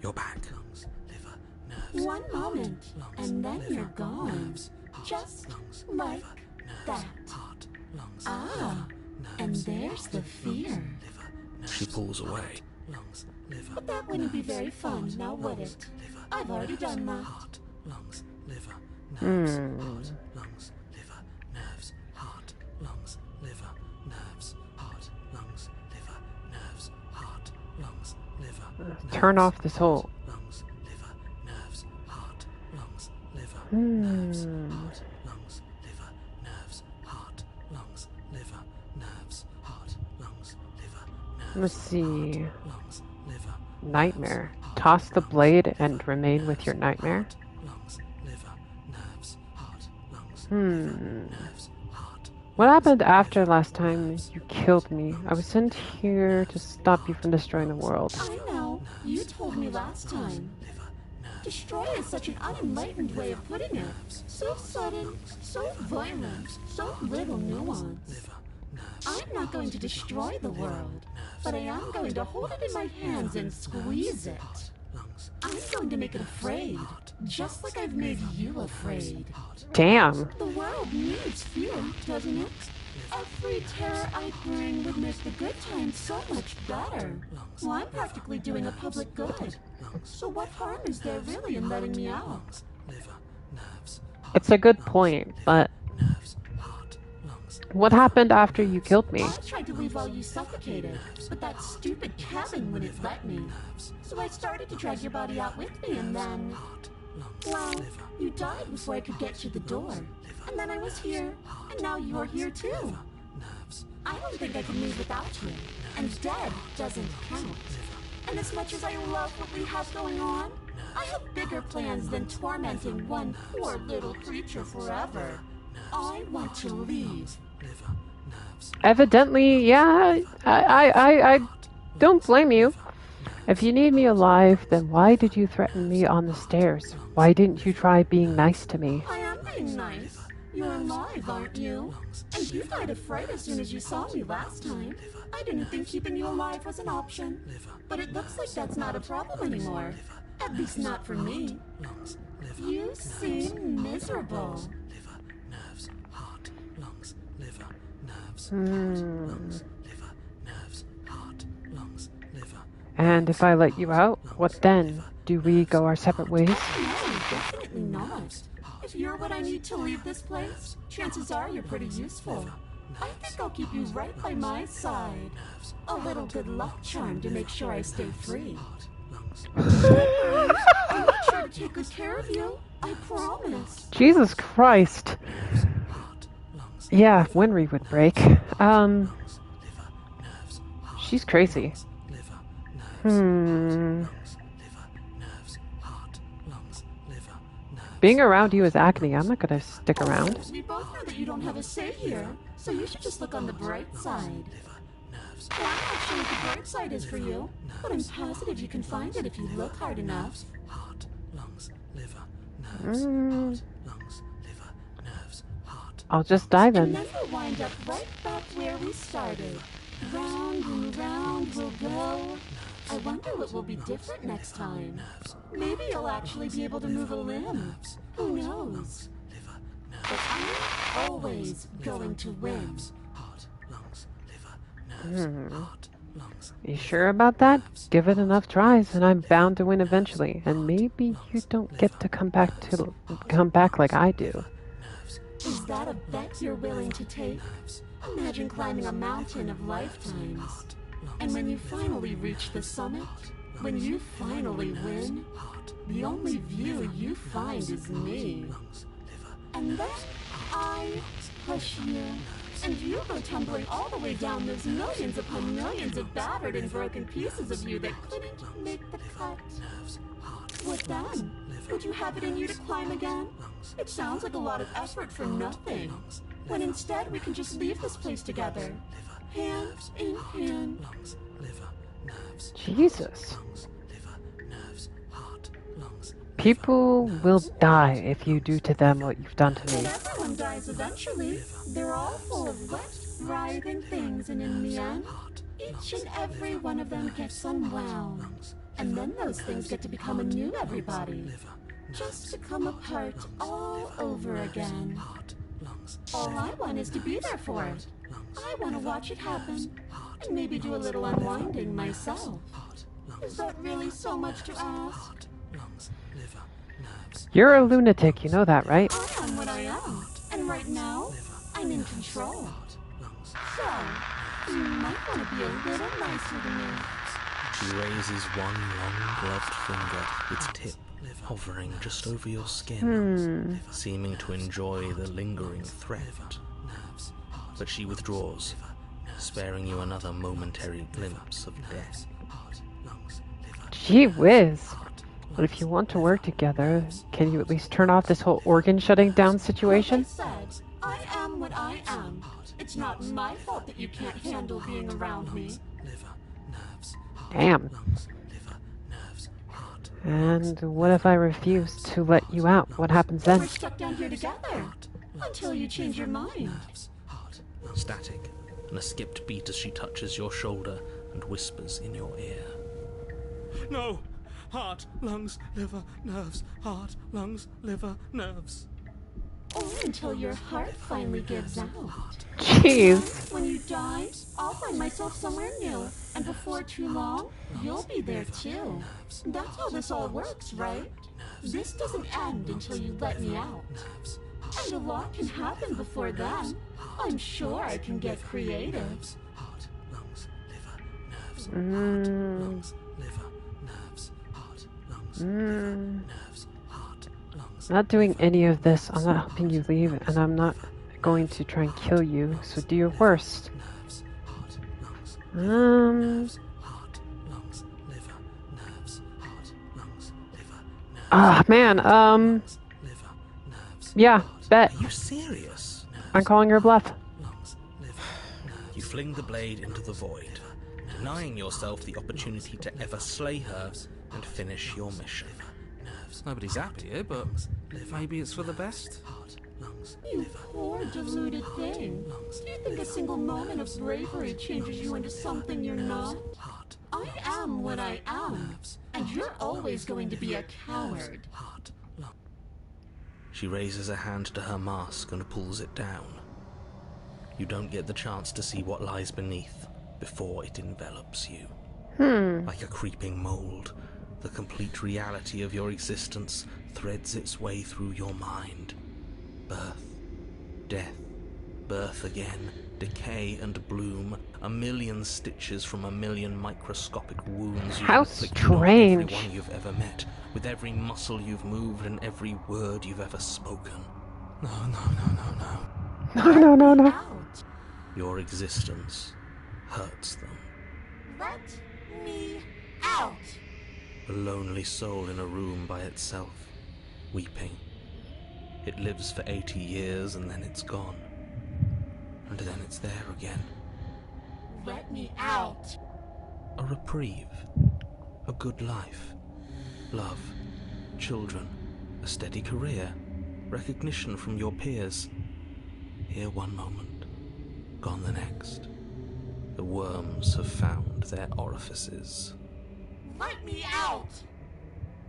your back. Lungs, liver, nerves. One moment, heart, and then liver, you're gone. nerves, heart, Just lungs, like liver, nerves, that. Heart, lungs, Ah, liver, and nerves, there's heart, the lungs, fear. liver, nerves, she pulls away. Lungs, liver, But that wouldn't be very fun, nerves, now would lungs, it? liver, I've already nerves, done that. Heart, lungs, liver, nerves, heart, lungs, liver, nerves, heart, lungs, liver, nerves, heart, lungs, liver, nerves, heart, lungs, liver, nerves, Turn off this whole... lungs, liver, nerves, heart, lungs, liver, nerves, heart, lungs, liver, nerves, heart, lungs, liver, nerves, heart, lungs, liver, nerves. Let's see. Lungs, liver, Nightmare. heart, Toss the lungs, blade liver, and remain with nerves, your nightmare. heart, lungs, liver, nerves, heart, lungs, nerves, heart. What happened after last time you killed me? I was sent here to stop you from destroying the world. I know. You told me last time. Destroy is such an unenlightened way of putting it. So sudden, so violent, so little nuance. I'm not going to destroy the world, but I am going to hold it in my hands and squeeze it. I'm going to make it afraid, just like I've made you afraid. Damn. The world needs fear, doesn't it? Every terror I bring would make the good times so much better. Well, I'm practically doing a public good. So what harm is there really in letting me out? It's a good point, but what happened after you killed me? I tried to leave while you suffocated, but that stupid cabin wouldn't let me. So I started to drag your body out with me, and then... well, you died before I could get to the door. And then I was here, and now you're here too. I don't think I can move without you, and dead doesn't count. And as much as I love what we have going on, I have bigger plans than tormenting one poor little creature forever. I want to leave. Evidently, yeah, I don't blame you. If you need me alive, then why did you threaten me on the stairs? Why didn't you try being nice to me? I am being nice. You're alive, aren't you? And you died of fright as soon as you saw me last time. I didn't think keeping you alive was an option. But it looks like that's not a problem anymore. At least not for me. You seem miserable. And if I let you out, what then? Do we go our separate ways? No, definitely not. If you're what I need to leave this place, chances are you're pretty useful. I think I'll keep you right by my side. A little good luck charm to make sure I stay free. I'll make sure to take good care of you. I promise. Jesus Christ. Yeah, Winry would break. She's crazy. Being around you is acne. I'm not gonna stick around. We both know that you don't have a say here, so you should just look on the bright side. Well, I'm not sure what the bright side is for you, but I'm positive you can find it if you look hard enough. I'll just die then. And then we'll wind up right back where we started. Round and round we'll go. I wonder what will be different next time. Maybe you'll actually be able to move a limb. Who knows? But I'm always going to win. You sure about that? Give it enough tries, and I'm bound to win eventually. And maybe you don't get to come back like I do. Is that a bet you're willing to take? Imagine climbing a mountain of lifetimes. And when you finally reach the summit, when you finally win, the only view you find is me. And then I push you, and you go tumbling all the way down those millions upon millions of battered and broken pieces of you that couldn't make the cut. What then? Would you have it in you to climb again? It sounds like a lot of effort for nothing. When instead we can just leave this place together. Hand in hand. Jesus. People will die if you do to them what you've done to me. And everyone dies eventually. They're all full of wet, writhing things, and in the end, each and every one of them gets unwound. And then those things get to become a new everybody. Just to come apart all over again. All I want is to be there for it. I want to watch it happen, and maybe do a little unwinding myself. Is that really so much to ask? You're a lunatic, you know that, right? I am what I am, and right now, I'm in control. So, you might want to be a little nicer to me. She raises one long gloved finger, its tip hovering just over your skin, seeming to enjoy the lingering threat. But she withdraws, sparing you another momentary glimpse of death. Gee whiz. But if you want to work together, can you at least turn off this whole organ shutting down situation? Like I said, I am what I am. It's not my fault that you can't handle being around me. Damn. And what if I refuse to let you out? What happens then? We're stuck down here together. Until you change your mind. Static, and a skipped beat as she touches your shoulder and whispers in your ear. No! Heart, lungs, liver, nerves. Heart, lungs, liver, nerves. Oh, until your heart finally gives out. Jeez. When you die, I'll find myself somewhere new. And before too long, you'll be there too. That's how this all works, right? This doesn't end until you let me out. And a lot can happen before then. I'm sure I can get creative. Heart, lungs, liver, nerves, heart, lungs, liver, nerves, heart, lungs, liver, nerves, heart, lungs. I'm not doing any of this. I'm not helping you leave, and I'm not going to try and kill you, so do your worst. Nerves, heart, lungs, heart, lungs, liver, nerves, heart, lungs, liver, nerves. Ah, man, Liver, nerves, yeah, bet. Are you serious? I'm calling her bluff. Lungs, liver, nerves. You fling the blade into the void, denying yourself the opportunity to ever slay her and finish your mission. Nobody's happy here, but maybe it's for the best. You poor deluded thing. Do you think a single moment of bravery changes you into something you're not? I am what I am, and you're always going to be a coward. She raises a hand to her mask and pulls it down. You don't get the chance to see what lies beneath before it envelops you. Like a creeping mold, the complete reality of your existence threads its way through your mind. Birth, death, birth again, decay and bloom, a million stitches from a million microscopic wounds you've How inflicted on strange. everyone you've ever met, with every muscle you've moved and every word you've ever spoken. No. No. Out. Your existence hurts them. Let me out. A lonely soul in a room by itself, weeping. It lives for 80 years and then it's gone. And then it's there again. Let me out. A reprieve. A good life. Love. Children. A steady career. Recognition from your peers. Here one moment. Gone the next. The worms have found their orifices. Let me out.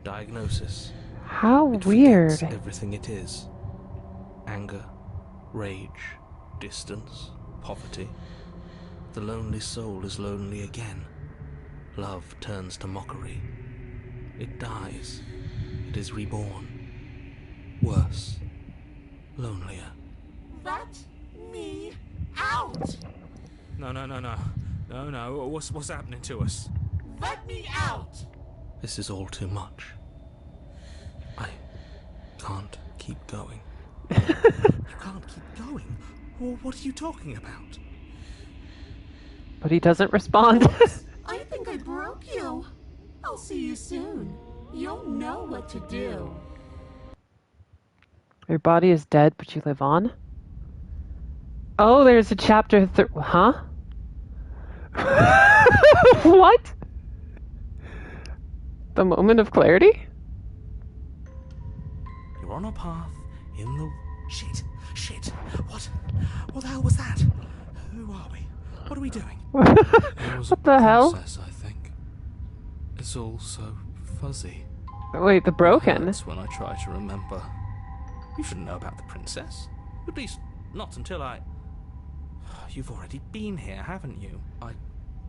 Diagnosis. How It weird. forgets everything it is. Anger, rage, distance, poverty. The lonely soul is lonely again. Love turns to mockery. It dies. It is reborn. Worse. Lonelier. Let me out. No. What's happening to us? Let me out. This is all too much. I can't keep going. You can't keep going? Well, what are you talking about? But he doesn't respond. I think I broke you. I'll see you soon. You'll know what to do. Your body is dead, but you live on? Oh, there's a chapter huh? What? The moment of clarity? You're on a path in the... Shit. What the hell was that? Who are we? What are we doing? It was What the hell? process, I think. It's all so fuzzy. Wait, the broken? That's when I try to remember. You shouldn't know about the princess. At least, not until I... You've already been here, haven't you? I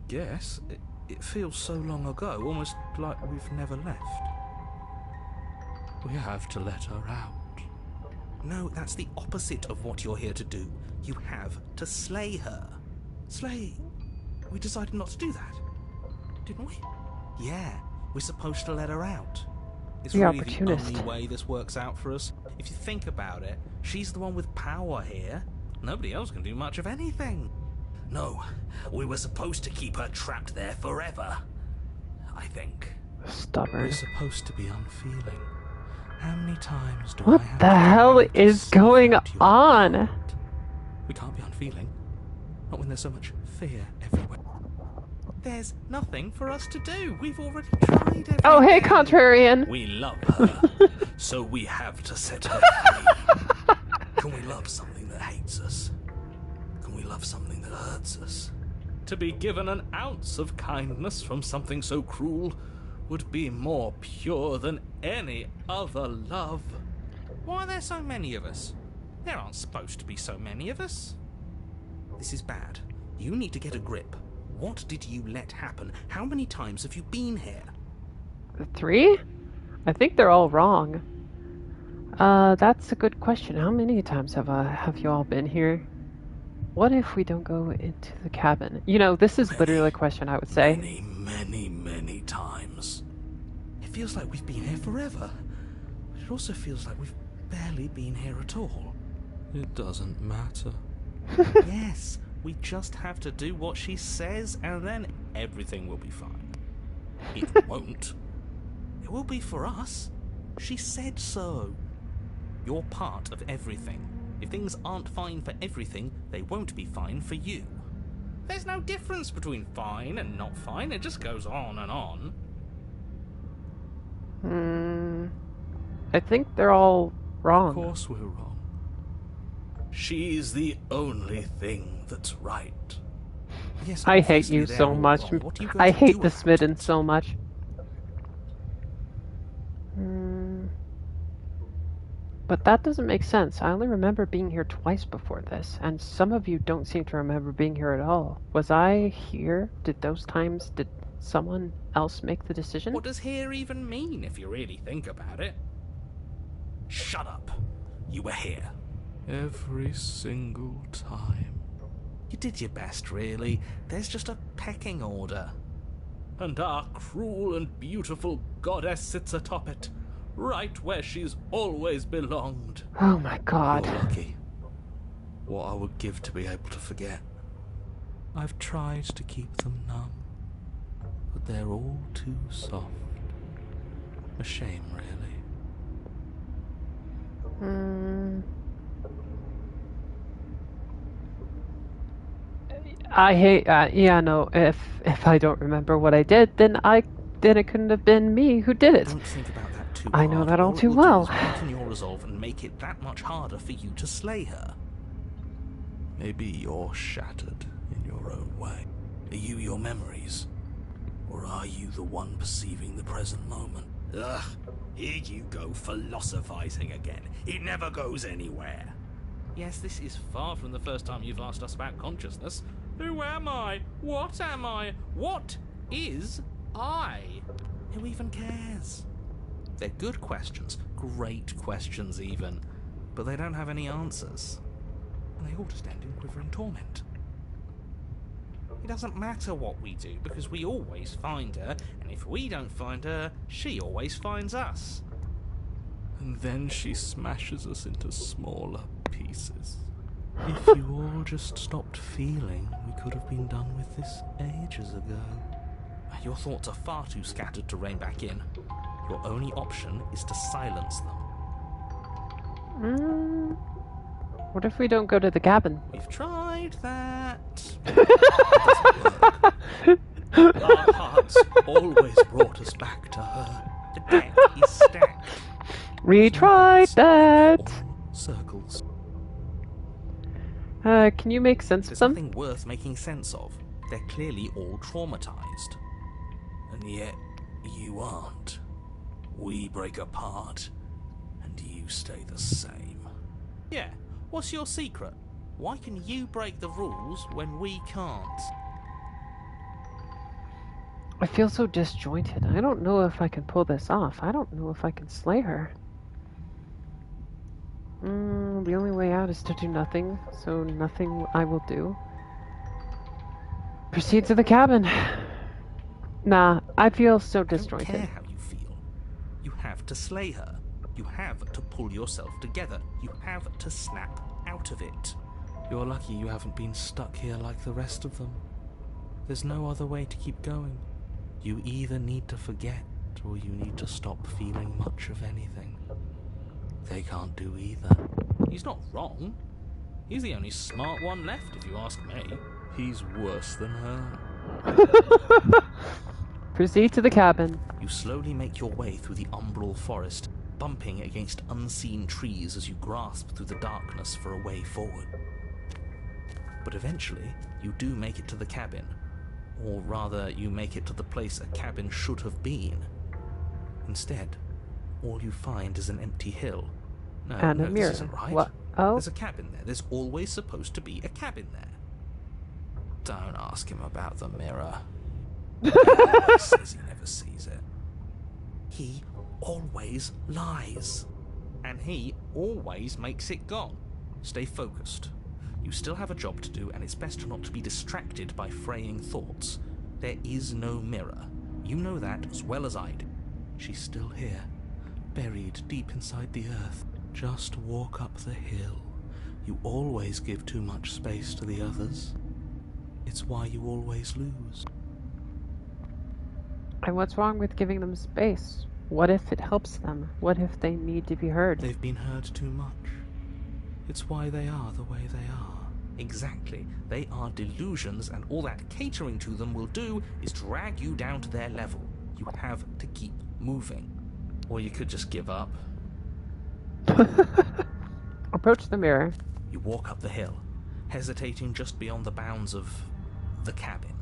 guess. It feels so long ago, almost like we've never left. We have to let her out. No, that's the opposite of what you're here to do. You have to slay her. Slay? We decided not to do that, didn't we? Yeah, we're supposed to let her out. It's The really opportunist. the only way this works out for us. If you think about it, she's the one with power here. Nobody else can do much of anything. No, we were supposed to keep her trapped there forever. I think. Stubborn. We're supposed to be unfeeling. How many times do What I have the to hell try to is snuff going out your on? heart? We can't be unfeeling. Not when there's so much fear everywhere. There's nothing for us to do. We've already tried everything. Oh, hey, contrarian. We love her, so we have to set her free. Can we love something that hates us? Can we love something that hurts us? To be given an ounce of kindness from something so cruel would be more pure than any other love. Why are there so many of us? There aren't supposed to be so many of us. This is bad. You need to get a grip. What did you let happen? How many times have you been here? 3? I think they're all wrong. That's a good question. How many times have you all been here? What if we don't go into the cabin? You know, this is literally a question I would say. Many times. It feels like we've been here forever. But it also feels like we've barely been here at all. It doesn't matter. Yes, we just have to do what she says and then everything will be fine. It won't. It will be for us. She said so. You're part of everything. If things aren't fine for everything, they won't be fine for you. There's no difference between fine and not fine. It just goes on and on. I think they're all wrong. Of course we're wrong. She's the only thing that's right. Yes, I hate obviously you they're so all much. wrong. What are you going I to hate do the about Smitten it? so much. But that doesn't make sense. I only remember being here twice before this, and some of you don't seem to remember being here at all. Was I here? Did someone else make the decision? What does here even mean if you really think about it? Shut up. You were here. Every single time. You did your best, really. There's just a pecking order. And our cruel and beautiful goddess sits atop it, right where she's always belonged. Oh my god. You're lucky. What I would give to be able to forget. I've tried to keep them numb, but they're all too soft. A shame, really. I hate. No. If I don't remember what I did, then it couldn't have been me who did it. Don't think about that too I hard. know that all it too will well. do is weaken your resolve and make it that much harder for you to slay her. Maybe you're shattered in your own way. Are you your memories? Or are you the one perceiving the present moment? Ugh, here you go philosophizing again. It never goes anywhere. Yes, this is far from the first time you've asked us about consciousness. Who am I? What am I? What is I? Who even cares? They're good questions, great questions even, but they don't have any answers. And they all just end in quivering torment. It doesn't matter what we do, because we always find her, and if we don't find her, she always finds us. And then she smashes us into smaller pieces. If you all just stopped feeling, we could have been done with this ages ago. Your thoughts are far too scattered to rein back in. Your only option is to silence them. What if we don't go to the cabin? We've tried that. Our hearts always brought us back to her. The deck is stacked. We tried that. All circles. Can you make sense of There's them? nothing worth making sense of. They're clearly all traumatized. And yet, you aren't. We break apart, and you stay the same. Yeah, what's your secret? Why can you break the rules when we can't? I feel so disjointed. I don't know if I can pull this off. I don't know if I can slay her. The only way out is to do nothing, so nothing I will do. Proceed to the cabin. Nah, I feel so I don't disjointed. care how you feel. You have to slay her. You have to pull yourself together. You have to snap out of it. You're lucky you haven't been stuck here like the rest of them. There's no other way to keep going. You either need to forget, or you need to stop feeling much of anything. They can't do either. He's not wrong. He's the only smart one left, if you ask me. He's worse than her. Proceed to the cabin. You slowly make your way through the umbral forest, bumping against unseen trees as you grasp through the darkness for a way forward. But eventually, you do make it to the cabin. Or rather, you make it to the place a cabin should have been. Instead, all you find is an empty hill. No, And a mirror. this isn't right. What? Oh? There's a cabin there. There's always supposed to be a cabin there. Don't ask him about the mirror. He says he never sees it. He always lies. And he always makes it gone. Stay focused. You still have a job to do, and it's best not to be distracted by fraying thoughts. There is no mirror. You know that as well as I do. She's still here, buried deep inside the earth. Just walk up the hill. You always give too much space to the others. It's why you always lose. And what's wrong with giving them space? What if it helps them? What if they need to be heard? They've been heard too much. It's why they are the way they are. Exactly. They are delusions, and all that catering to them will do is drag you down to their level. You have to keep moving. Or you could just give up. Approach the mirror. You walk up the hill, hesitating just beyond the bounds of the cabin.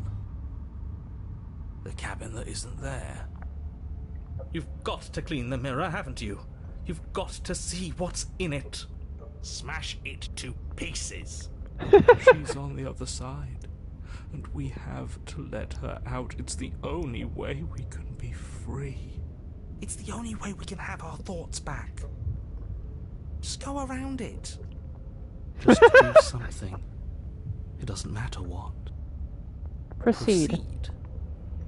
The cabin that isn't there. You've got to clean the mirror, haven't you? You've got to see what's in it. Smash it to pieces. She's on the other side, and we have to let her out. It's the only way we can be free. It's the only way we can have our thoughts back. Just go around it. Just do something. It doesn't matter what. Proceed.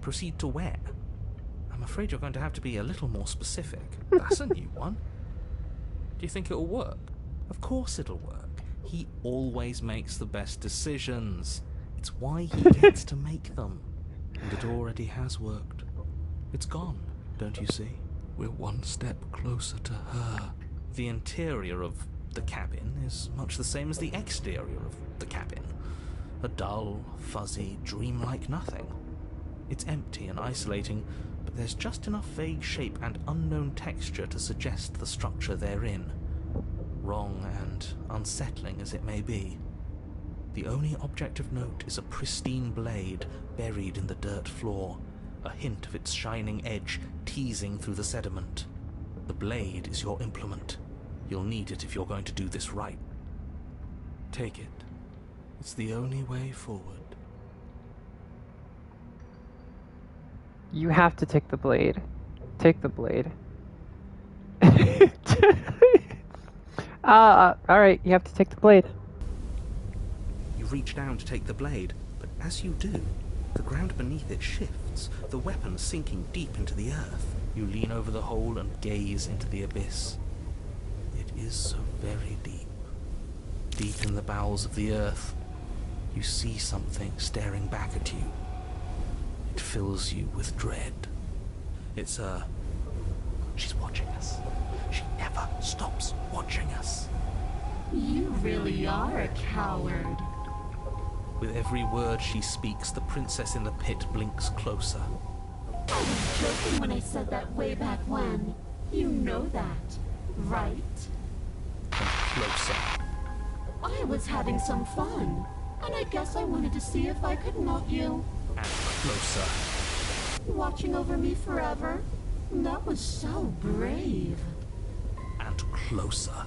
Proceed to where? I'm afraid you're going to have to be a little more specific. That's a new one. Do you think it'll work? Of course it'll work. He always makes the best decisions. It's why he gets to make them. And it already has worked. It's gone, don't you see? We're one step closer to her. The interior of the cabin is much the same as the exterior of the cabin. A dull, fuzzy, dreamlike nothing. It's empty and isolating, but there's just enough vague shape and unknown texture to suggest the structure therein. Wrong and unsettling as it may be. The only object of note is a pristine blade buried in the dirt floor, a hint of its shining edge teasing through the sediment. The blade is your implement. You'll need it if you're going to do this right. Take it. It's the only way forward. You have to take the blade. Take the blade. Alright, you have to take the blade. You reach down to take the blade, but as you do, the ground beneath it shifts, the weapon sinking deep into the earth. You lean over the hole and gaze into the abyss. It is so very deep. Deep in the bowels of the earth, you see something staring back at you. It fills you with dread. It's her. She's watching us. She never stops watching us. You really are a coward. With every word she speaks, the princess in the pit blinks closer. I was joking when I said that way back when. You know that, right? And closer. I was having some fun, and I guess I wanted to see if I could melt you. And closer. Watching over me forever? That was so brave. And closer.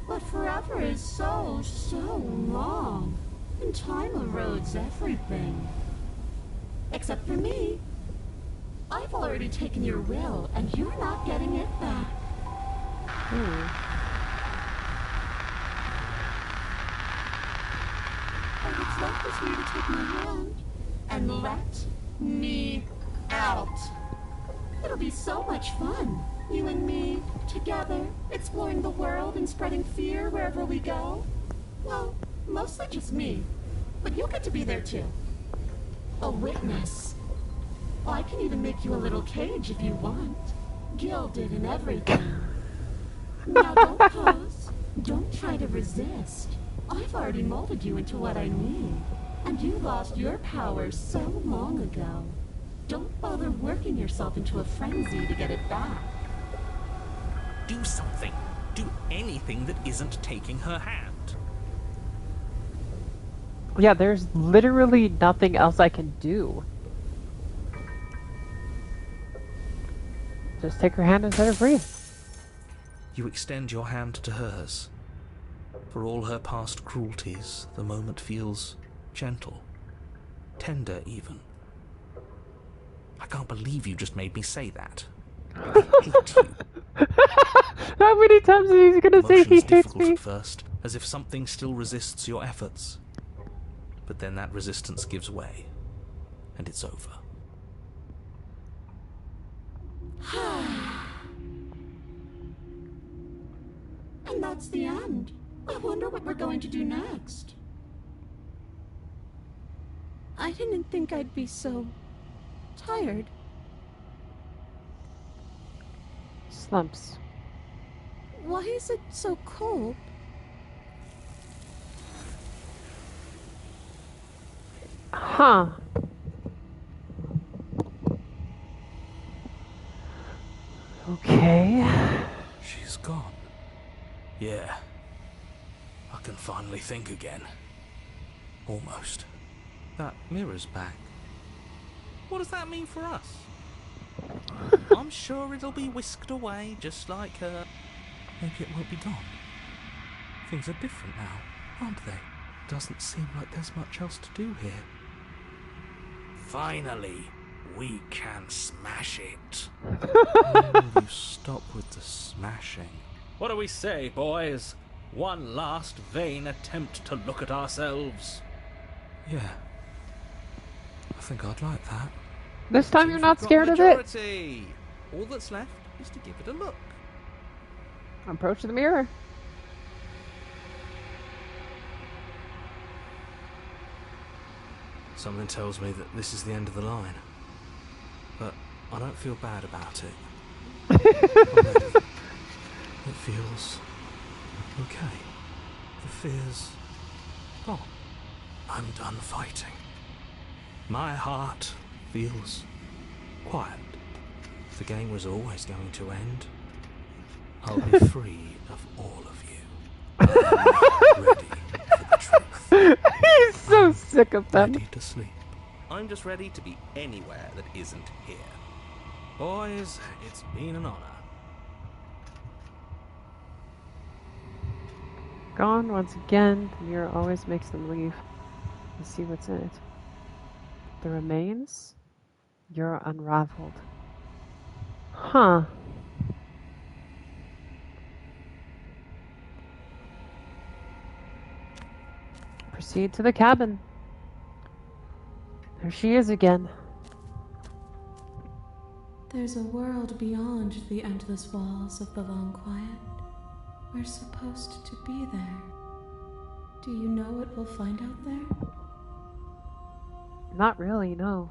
But forever is so long. And time erodes everything. Except for me. I've already taken your will, and you're not getting it back. All that's left is for you to take my hand and let me out. It'll be so much fun. You and me, together, exploring the world and spreading fear wherever we go. Well, mostly just me. But you'll get to be there too. A witness. I can even make you a little cage if you want. Gilded and everything. Now don't pose. Don't try to resist. I've already molded you into what I need. And you lost your power so long ago. Don't bother working yourself into a frenzy to get it back. Do something. Do anything that isn't taking her hand. Yeah, there's literally nothing else I can do. Just take her hand and set her free. You extend your hand to hers. For all her past cruelties, the moment feels gentle, tender even. I can't believe you just made me say that. I hate you. How many times is he gonna say he Emotion's hates difficult me? at first, as if something still resists your efforts. But then that resistance gives way, and it's over. And that's the end. I wonder what we're going to do next. I didn't think I'd be so tired. Slumps. Why is it so cold? Huh. Okay. She's gone. Yeah. I can finally think again. Almost. That mirror's back. What does that mean for us? I'm sure it'll be whisked away, just like her. Maybe it won't be gone. Things are different now, aren't they? Doesn't seem like there's much else to do here. Finally, we can smash it. Will you stop with the smashing? What do we say, boys? One last vain attempt to look at ourselves. Yeah. I think I'd like that. This time you're not We've got scared of it? majority. All that's left is to give it a look. Approach the mirror. Something tells me that this is the end of the line. But I don't feel bad about it. I'm ready. It feels okay. The fear's gone. I'm done fighting. My heart feels quiet. The game was always going to end. I'll be free of all of you. I'm ready for the truth. He's so sick of them. Ready to sleep. I'm just ready to be anywhere that isn't here. Boys, it's been an honor. Gone once again. The mirror always makes them leave. Let's see what's in it. The remains? You're unraveled. Huh. Proceed to the cabin. There she is again. There's a world beyond the endless walls of the long quiet. We're supposed to be there. Do you know what we'll find out there? Not really, no.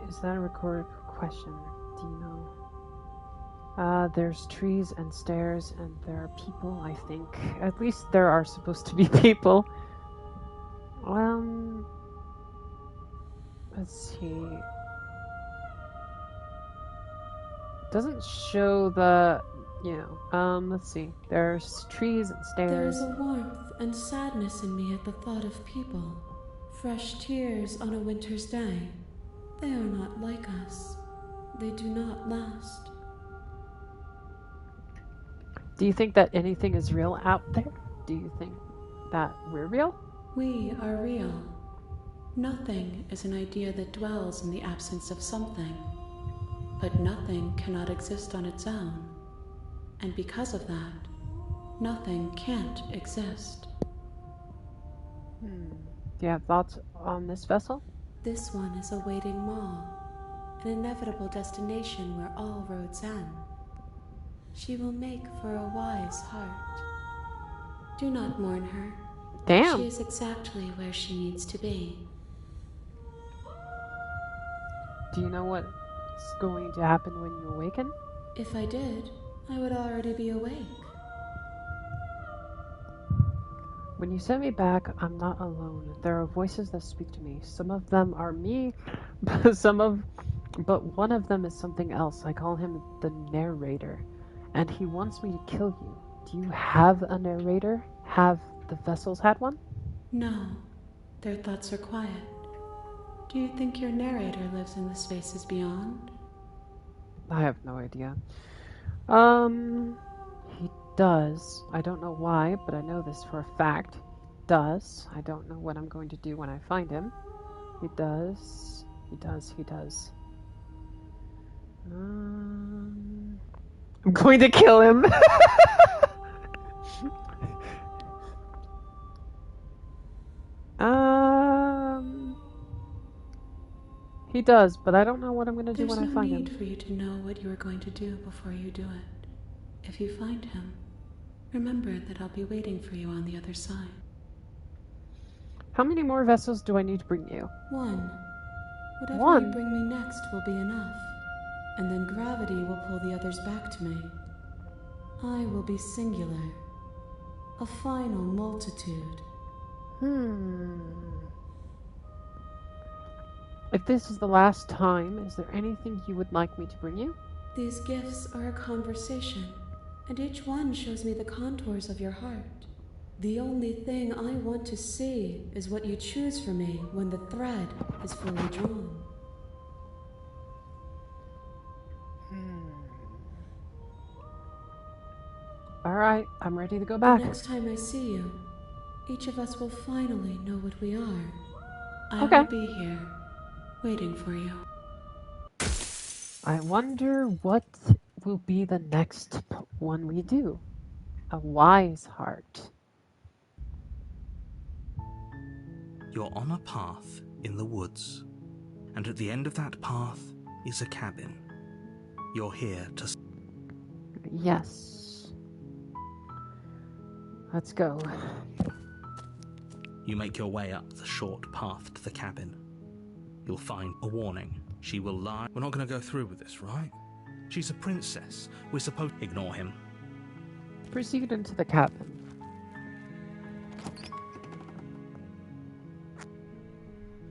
Is that a recorded question? Do you know? There's trees and stairs, and there are people, I think. At least there are supposed to be people. Let's see. Doesn't show the, let's see. There's trees and stairs. There's a warmth and sadness in me at the thought of people. Fresh tears on a winter's day. They are not like us. They do not last. Do you think that anything is real out there? Do you think that we're real? We are real. Nothing is an idea that dwells in the absence of something. But nothing cannot exist on its own. And because of that, nothing can't exist. Do you have thoughts on this vessel? This one is a waiting Maw, an inevitable destination where all roads end. She will make for a wise heart. Do not mourn her. Damn. She is exactly where she needs to be. Do you know what's going to happen when you awaken? If I did, I would already be awake. When you send me back, I'm not alone. There are voices that speak to me. Some of them are me, but one of them is something else. I call him the narrator, and he wants me to kill you. Do you have a narrator? Have the vessels had one? No, their thoughts are quiet. Do you think your narrator lives in the spaces beyond? I have no idea. He does. I don't know why, but I know this for a fact. He does. I don't know what I'm going to do when I find him. He does. He does. He does. I'm going to kill him. He does, but I don't know what I'm going to do when I find him. There's no need for you to know what you are going to do before you do it. If you find him, remember that I'll be waiting for you on the other side. How many more vessels do I need to bring you? One. Whatever One? you bring me next will be enough. And then gravity will pull the others back to me. I will be singular. A final multitude. If this is the last time, is there anything you would like me to bring you? These gifts are a conversation, and each one shows me the contours of your heart. The only thing I want to see is what you choose for me when the thread is fully drawn. Alright, I'm ready to go back. The next time I see you, each of us will finally know what we are. I Okay. will be here, waiting for you. I wonder what will be the next one we do. A wise heart. You're on a path in the woods, and at the end of that path is a cabin. You're here to... Yes. Let's go. You make your way up the short path to the cabin. You'll find a warning. She will lie. We're not going to go through with this, right? She's a princess. We're supposed to ignore him. Proceed into the cabin.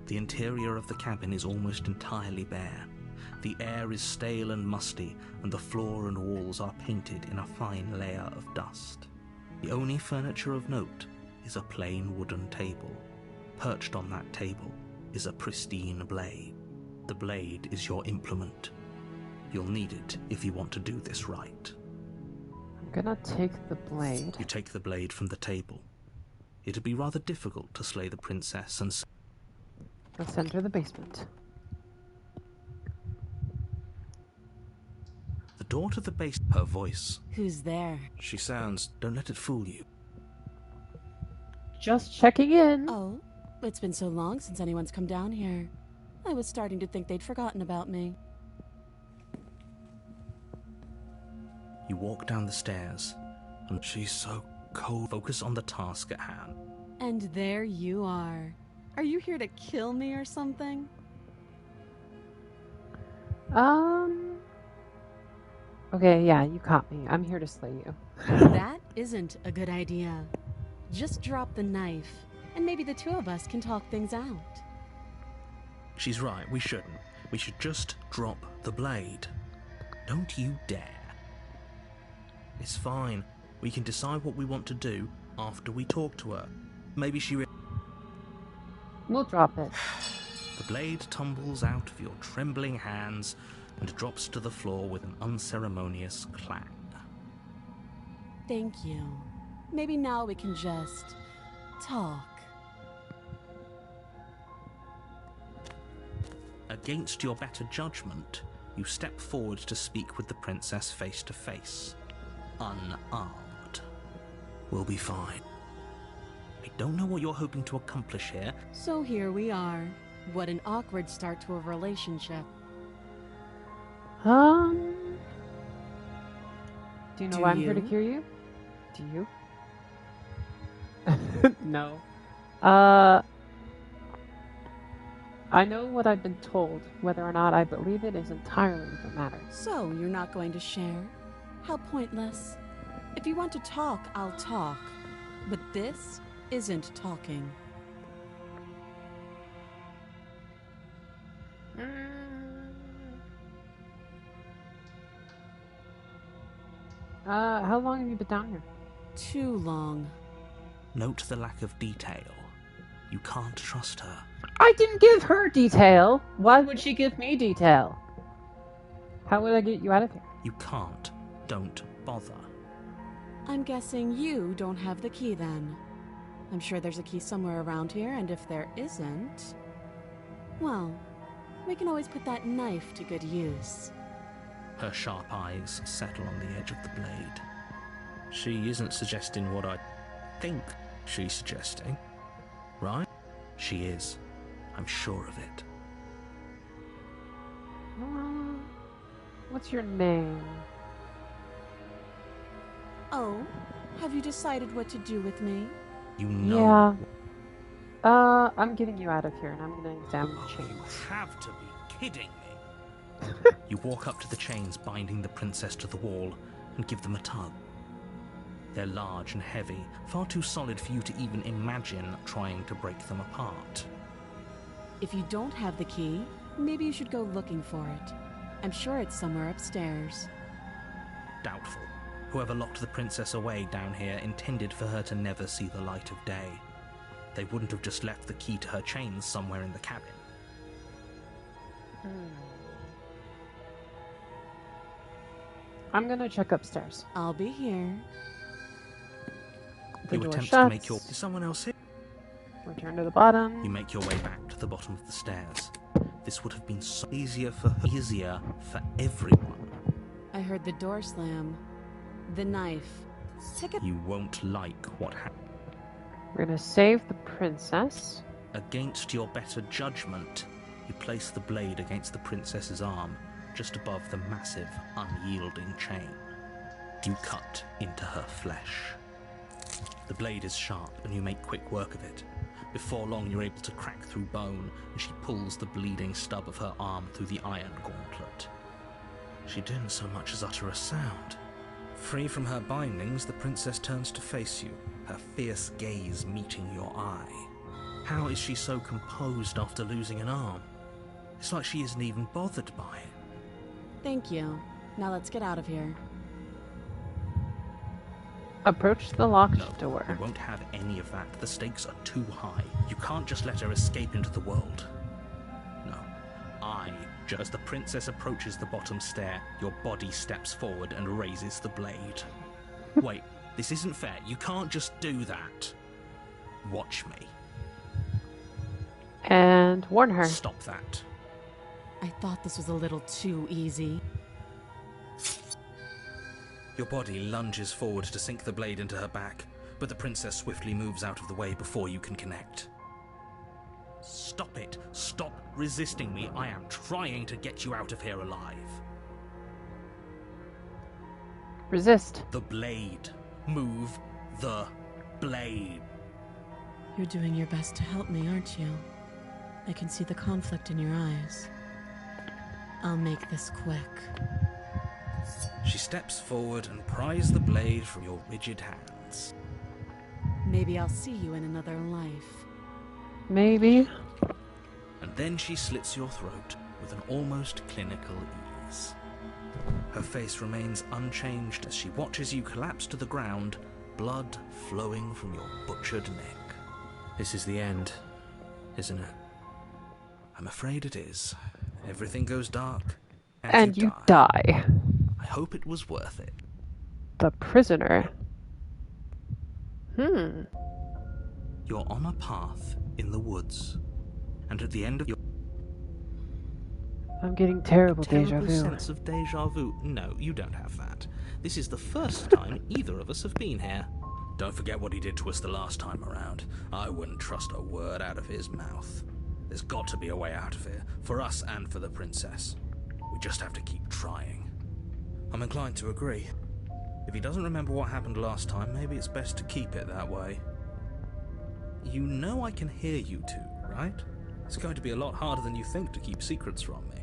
The interior of the cabin is almost entirely bare. The air is stale and musty, and the floor and walls are painted in a fine layer of dust. The only furniture of note is a plain wooden table. Perched on that table is a pristine blade. The blade is your implement. You'll need it if you want to do this right. I'm gonna take the blade. You take the blade from the table. It'd be rather difficult to slay the princess and... Let's enter the basement. The door to the base... Her voice. Who's there? She sounds... Don't let it fool you. Just checking in. Oh, it's been so long since anyone's come down here. I was starting to think they'd forgotten about me. You walk down the stairs, and she's so cold. Focus on the task at hand. And there you are. Are you here to kill me or something? Okay, yeah, you caught me. I'm here to slay you. That isn't a good idea. Just drop the knife, and maybe the two of us can talk things out. She's right, we shouldn't. We should just drop the blade. Don't you dare. It's fine. We can decide what we want to do after we talk to her. Maybe she... We'll drop it. The blade tumbles out of your trembling hands and drops to the floor with an unceremonious clang. Thank you. Maybe now we can just... talk. Against your better judgment, you step forward to speak with the princess face to face. Unarmed. We'll be fine. I don't know what you're hoping to accomplish here. So here we are. What an awkward start to a relationship. Do you know Do why I'm here to you? cure you? Do you? No. I know what I've been told. Whether or not I believe it is entirely what matters. So you're not going to share? How pointless. If you want to talk, I'll talk. But this isn't talking. How long have you been down here? Too long. Note the lack of detail. You can't trust her. I didn't give her detail! Why would she give me detail? How would I get you out of here? You can't. don't bother. I'm guessing you don't have the key then. I'm sure there's a key somewhere around here, and if there isn't... well, we can always put that knife to good use. Her sharp eyes settle on the edge of the blade. She isn't suggesting what I think she's suggesting, right? She is. I'm sure of it. What's your name? Oh, have you decided what to do with me? You know. Yeah. I'm getting you out of here, and I'm gonna examine the chains. You have to be kidding me. You walk up to the chains binding the princess to the wall and give them a tug. They're large and heavy, far too solid for you to even imagine trying to break them apart. If you don't have the key, maybe you should go looking for it. I'm sure it's somewhere upstairs. Doubtful. Whoever locked the princess away down here intended for her to never see the light of day. They wouldn't have just left the key to her chains somewhere in the cabin. I'm gonna check upstairs. I'll be here. The You door attempt shuts. to make your... Is someone else here? Return to the bottom. You make your way back to the bottom of the stairs. This would have been so easier for her, easier for everyone. I heard the door slam. The knife. Take it. You won't like what happened. We're gonna save the princess. Against your better judgment, you place the blade against the princess's arm, just above the massive, unyielding chain. You cut into her flesh. The blade is sharp, and you make quick work of it. Before long, you're able to crack through bone, and she pulls the bleeding stub of her arm through the iron gauntlet. She didn't so much as utter a sound. Free from her bindings, the princess turns to face you, her fierce gaze meeting your eye. How is she so composed after losing an arm? It's like she isn't even bothered by it. Thank you. Now let's get out of here. Approach the locked No, door. we won't have any of that. The stakes are too high. You can't just let her escape into the world. No. As the princess approaches the bottom stair, your body steps forward and raises the blade. Wait, this isn't fair. You can't just do that. Watch me. And warn her. Stop that. I thought this was a little too easy. Your body lunges forward to sink the blade into her back, but the princess swiftly moves out of the way before you can connect. Stop it. Stop resisting me. I am trying to get you out of here alive. Resist. The blade. Move the blade. You're doing your best to help me, aren't you? I can see the conflict in your eyes. I'll make this quick. She steps forward and pries the blade from your rigid hands. Maybe I'll see you in another life. Maybe. And then she slits your throat with an almost clinical ease. Her face remains unchanged as she watches you collapse to the ground, blood flowing from your butchered neck. This is the end, isn't it? I'm afraid it is. Everything goes dark, And you die. I hope it was worth it. The prisoner. You're on a path in the woods, and at the end of your I'm getting terrible deja terrible vu. sense of deja vu. No, you don't have that. This is the first time either of us have been here. Don't forget what he did to us the last time around. I wouldn't trust a word out of his mouth. There's got to be a way out of here, for us and for the princess. We just have to keep trying. I'm inclined to agree. If he doesn't remember what happened last time, maybe it's best to keep it that way. You know I can hear you two, right? It's going to be a lot harder than you think to keep secrets from me.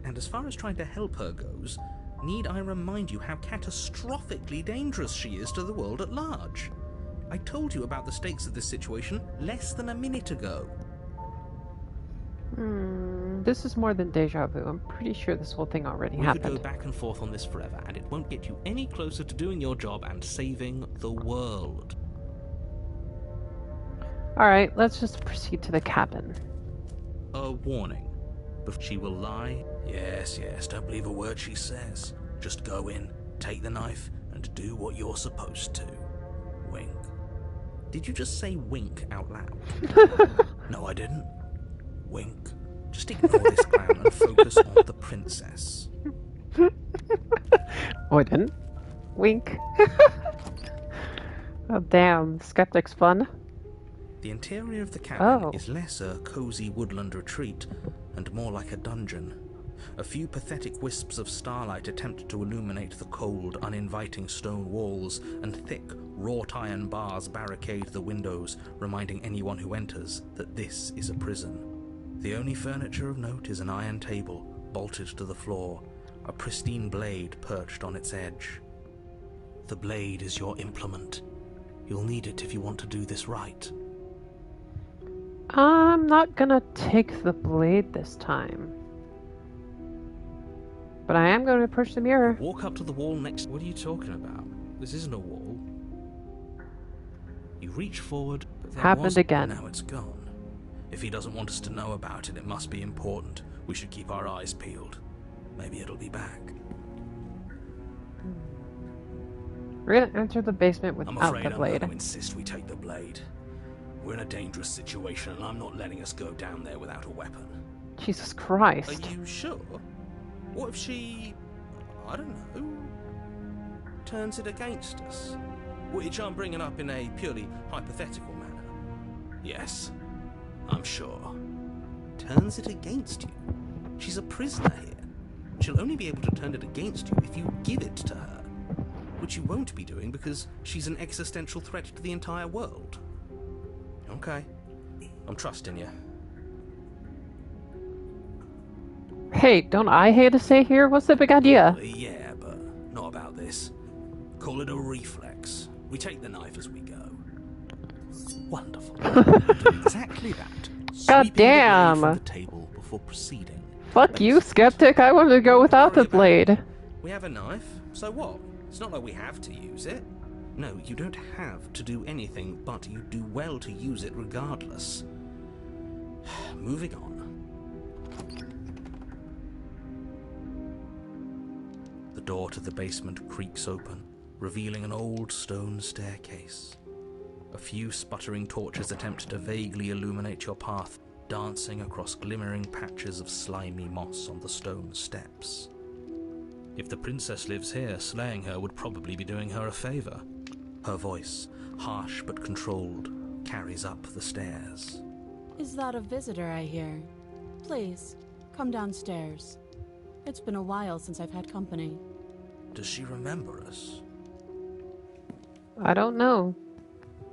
And as far as trying to help her goes, need I remind you how catastrophically dangerous she is to the world at large? I told you about the stakes of this situation less than a minute ago. This is more than deja vu. I'm pretty sure this whole thing already We could happened. go back and forth on this forever, and it won't get you any closer to doing your job and saving the world. Alright, let's just proceed to the cabin. A warning. But she will lie. Yes, don't believe a word she says. Just go in, Take the knife and do what you're supposed to. Wink. Did you just say wink out loud? No, I didn't. Wink. Just ignore this clown and focus on the princess. Oh, I didn't? Wink. Oh, damn. Skeptic's fun. The interior of the cabin Oh. is less a cozy woodland retreat and more like a dungeon. A few pathetic wisps of starlight attempt to illuminate the cold, uninviting stone walls, and thick, wrought iron bars barricade the windows, reminding anyone who enters that this is a prison. The only furniture of note is an iron table, bolted to the floor, a pristine blade perched on its edge. The blade is your implement. You'll need it if you want to do this right. I'm not gonna take the blade this time. But I am going to push the mirror. Walk up to the wall next. What are you talking about? This isn't a wall. You reach forward, but there Happened was, again. Now it's gone. If he doesn't want us to know about it, it must be important. We should keep our eyes peeled. Maybe it'll be back. We're gonna enter the basement I'm without afraid the I'm blade. going to insist we take the blade. We're in a dangerous situation, and I'm not letting us go down there without a weapon. Jesus Christ. Are you sure? What if she, I don't know, turns it against us? Which I'm bringing up in a purely hypothetical manner. Yes, I'm sure. Turns it against you? She's a prisoner here. She'll only be able to turn it against you if you give it to her. Which you won't be doing because she's an existential threat to the entire world. Okay, I'm trusting you. Hey, don't I hate to stay here? What's the big idea? Yeah, but not about this. Call it a reflex. We take the knife as we go. Wonderful. Do exactly that. God Sweeping the blade damn. from the table before proceeding. Fuck you, Skeptic. I wanted to go without the Don't worry about blade. We have a knife, so what? It's not like we have to use it. No, you don't have to do anything, but you do well to use it regardless. Moving on. The door to the basement creaks open, revealing an old stone staircase. A few sputtering torches attempt to vaguely illuminate your path, dancing across glimmering patches of slimy moss on the stone steps. If the princess lives here, slaying her would probably be doing her a favor. Her voice, harsh but controlled, carries up the stairs. Is that a visitor I hear? Please, come downstairs. It's been a while since I've had company. Does she remember us? I don't know.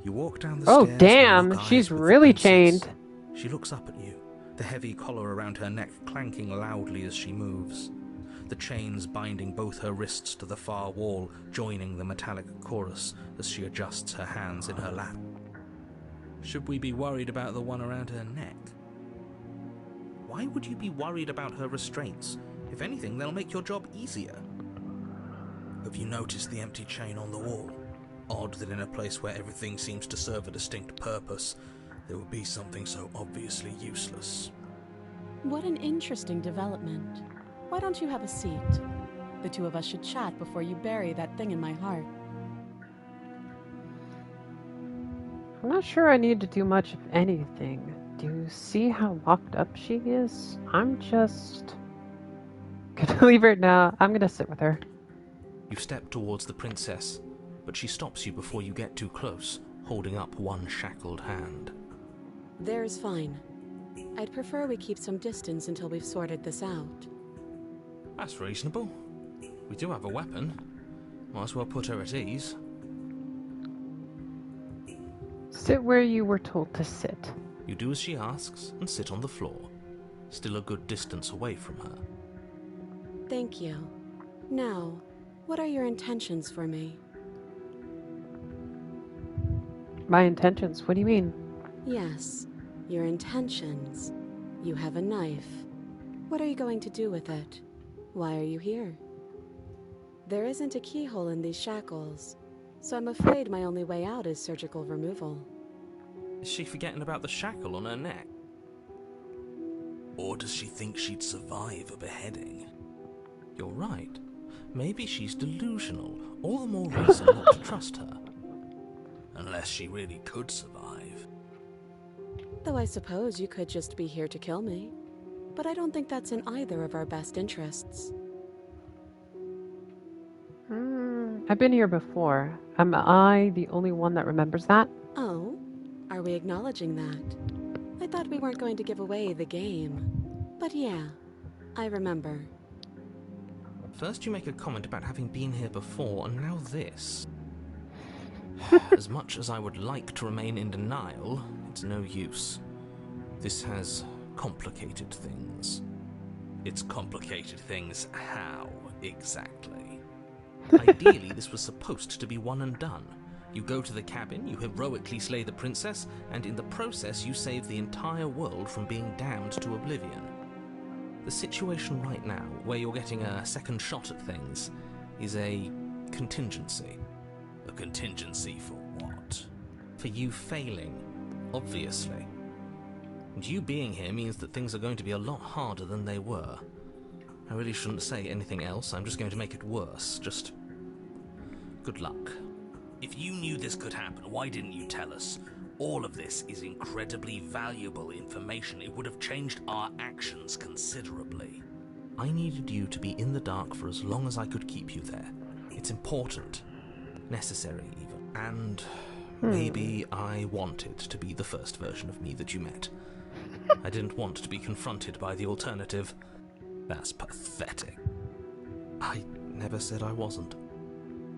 You walk down the Oh, stairs. damn, and lock she's eyes with the really princess. chained. She looks up at you, the heavy collar around her neck clanking loudly as she moves. The chains binding both her wrists to the far wall, joining the metallic chorus as she adjusts her hands in her lap. Should we be worried about the one around her neck? Why would you be worried about her restraints? If anything, they'll make your job easier. Have you noticed the empty chain on the wall? Odd that in a place where everything seems to serve a distinct purpose, there would be something so obviously useless. What an interesting development. Why don't you have a seat? The two of us should chat before you bury that thing in my heart. I'm not sure I need to do much of anything. Do you see how locked up she is? I'm just gonna leave her now. I'm gonna sit with her. You step towards the princess, but she stops you before you get too close, holding up one shackled hand. There's fine. I'd prefer we keep some distance until we've sorted this out. That's reasonable. We do have a weapon. Might as well put her at ease. Sit where you were told to sit. You do as she asks and sit on the floor, still a good distance away from her. Thank you. Now, what are your intentions for me? My intentions? What do you mean? Yes, your intentions. You have a knife. What are you going to do with it? Why are you here? There isn't a keyhole in these shackles, so I'm afraid my only way out is surgical removal. Is she forgetting about the shackle on her neck? Or does she think she'd survive a beheading? You're right. Maybe she's delusional. All the more reason not to trust her. Unless she really could survive. Though I suppose you could just be here to kill me. But I don't think that's in either of our best interests. I've been here before. Am I the only one that remembers that? Oh? Are we acknowledging that? I thought we weren't going to give away the game. But yeah, I remember. First you make a comment about having been here before, and now this. As much as I would like to remain in denial, it's no use. This has complicated things. It's complicated things how, exactly? Ideally, this was supposed to be one and done. You go to the cabin, you heroically slay the princess, and in the process you save the entire world from being damned to oblivion. The situation right now, where you're getting a second shot at things, is a contingency. A contingency for what? For you failing, obviously. And you being here means that things are going to be a lot harder than they were. I really shouldn't say anything else, I'm just going to make it worse. Just good luck. If you knew this could happen, why didn't you tell us? All of this is incredibly valuable information. It would have changed our actions considerably. I needed you to be in the dark for as long as I could keep you there. It's important. Necessary, even. And maybe I wanted to be the first version of me that you met. I didn't want to be confronted by the alternative. That's pathetic. I never said I wasn't.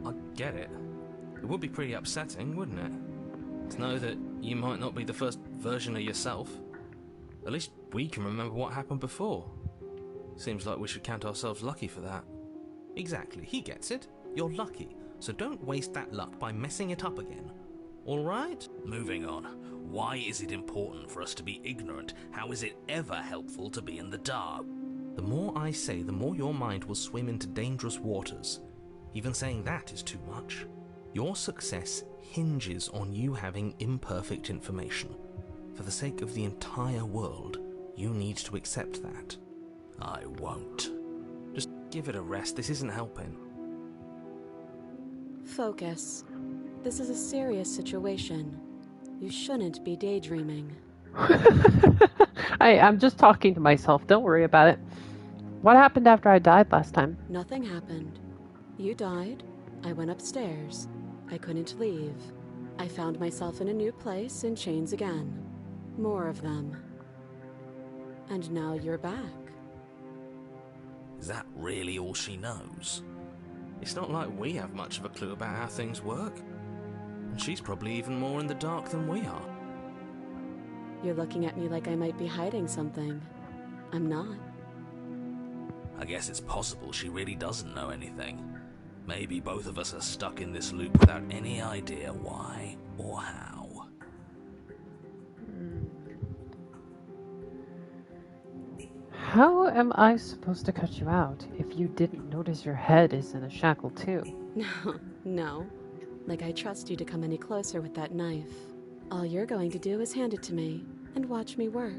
I get it. It would be pretty upsetting, wouldn't it? To know that you might not be the first version of yourself. At least we can remember what happened before. Seems like we should count ourselves lucky for that. Exactly, he gets it. You're lucky, so don't waste that luck by messing it up again. Alright? Moving on. Why is it important for us to be ignorant? How is it ever helpful to be in the dark? The more I say, the more your mind will swim into dangerous waters. Even saying that is too much. Your success hinges on you having imperfect information. For the sake of the entire world, you need to accept that. I won't. Just give it a rest, this isn't helping. Focus. This is a serious situation. You shouldn't be daydreaming. I'm just talking to myself, don't worry about it. What happened after I died last time? Nothing happened. You died. I went upstairs. I couldn't leave. I found myself in a new place in chains again. More of them. And now you're back. Is that really all she knows? It's not like we have much of a clue about how things work. And she's probably even more in the dark than we are. You're looking at me like I might be hiding something. I'm not. I guess it's possible she really doesn't know anything. Maybe both of us are stuck in this loop without any idea why or how. How am I supposed to cut you out if you didn't notice your head is in a shackle too? No. Like I trust you to come any closer with that knife. All you're going to do is hand it to me and watch me work.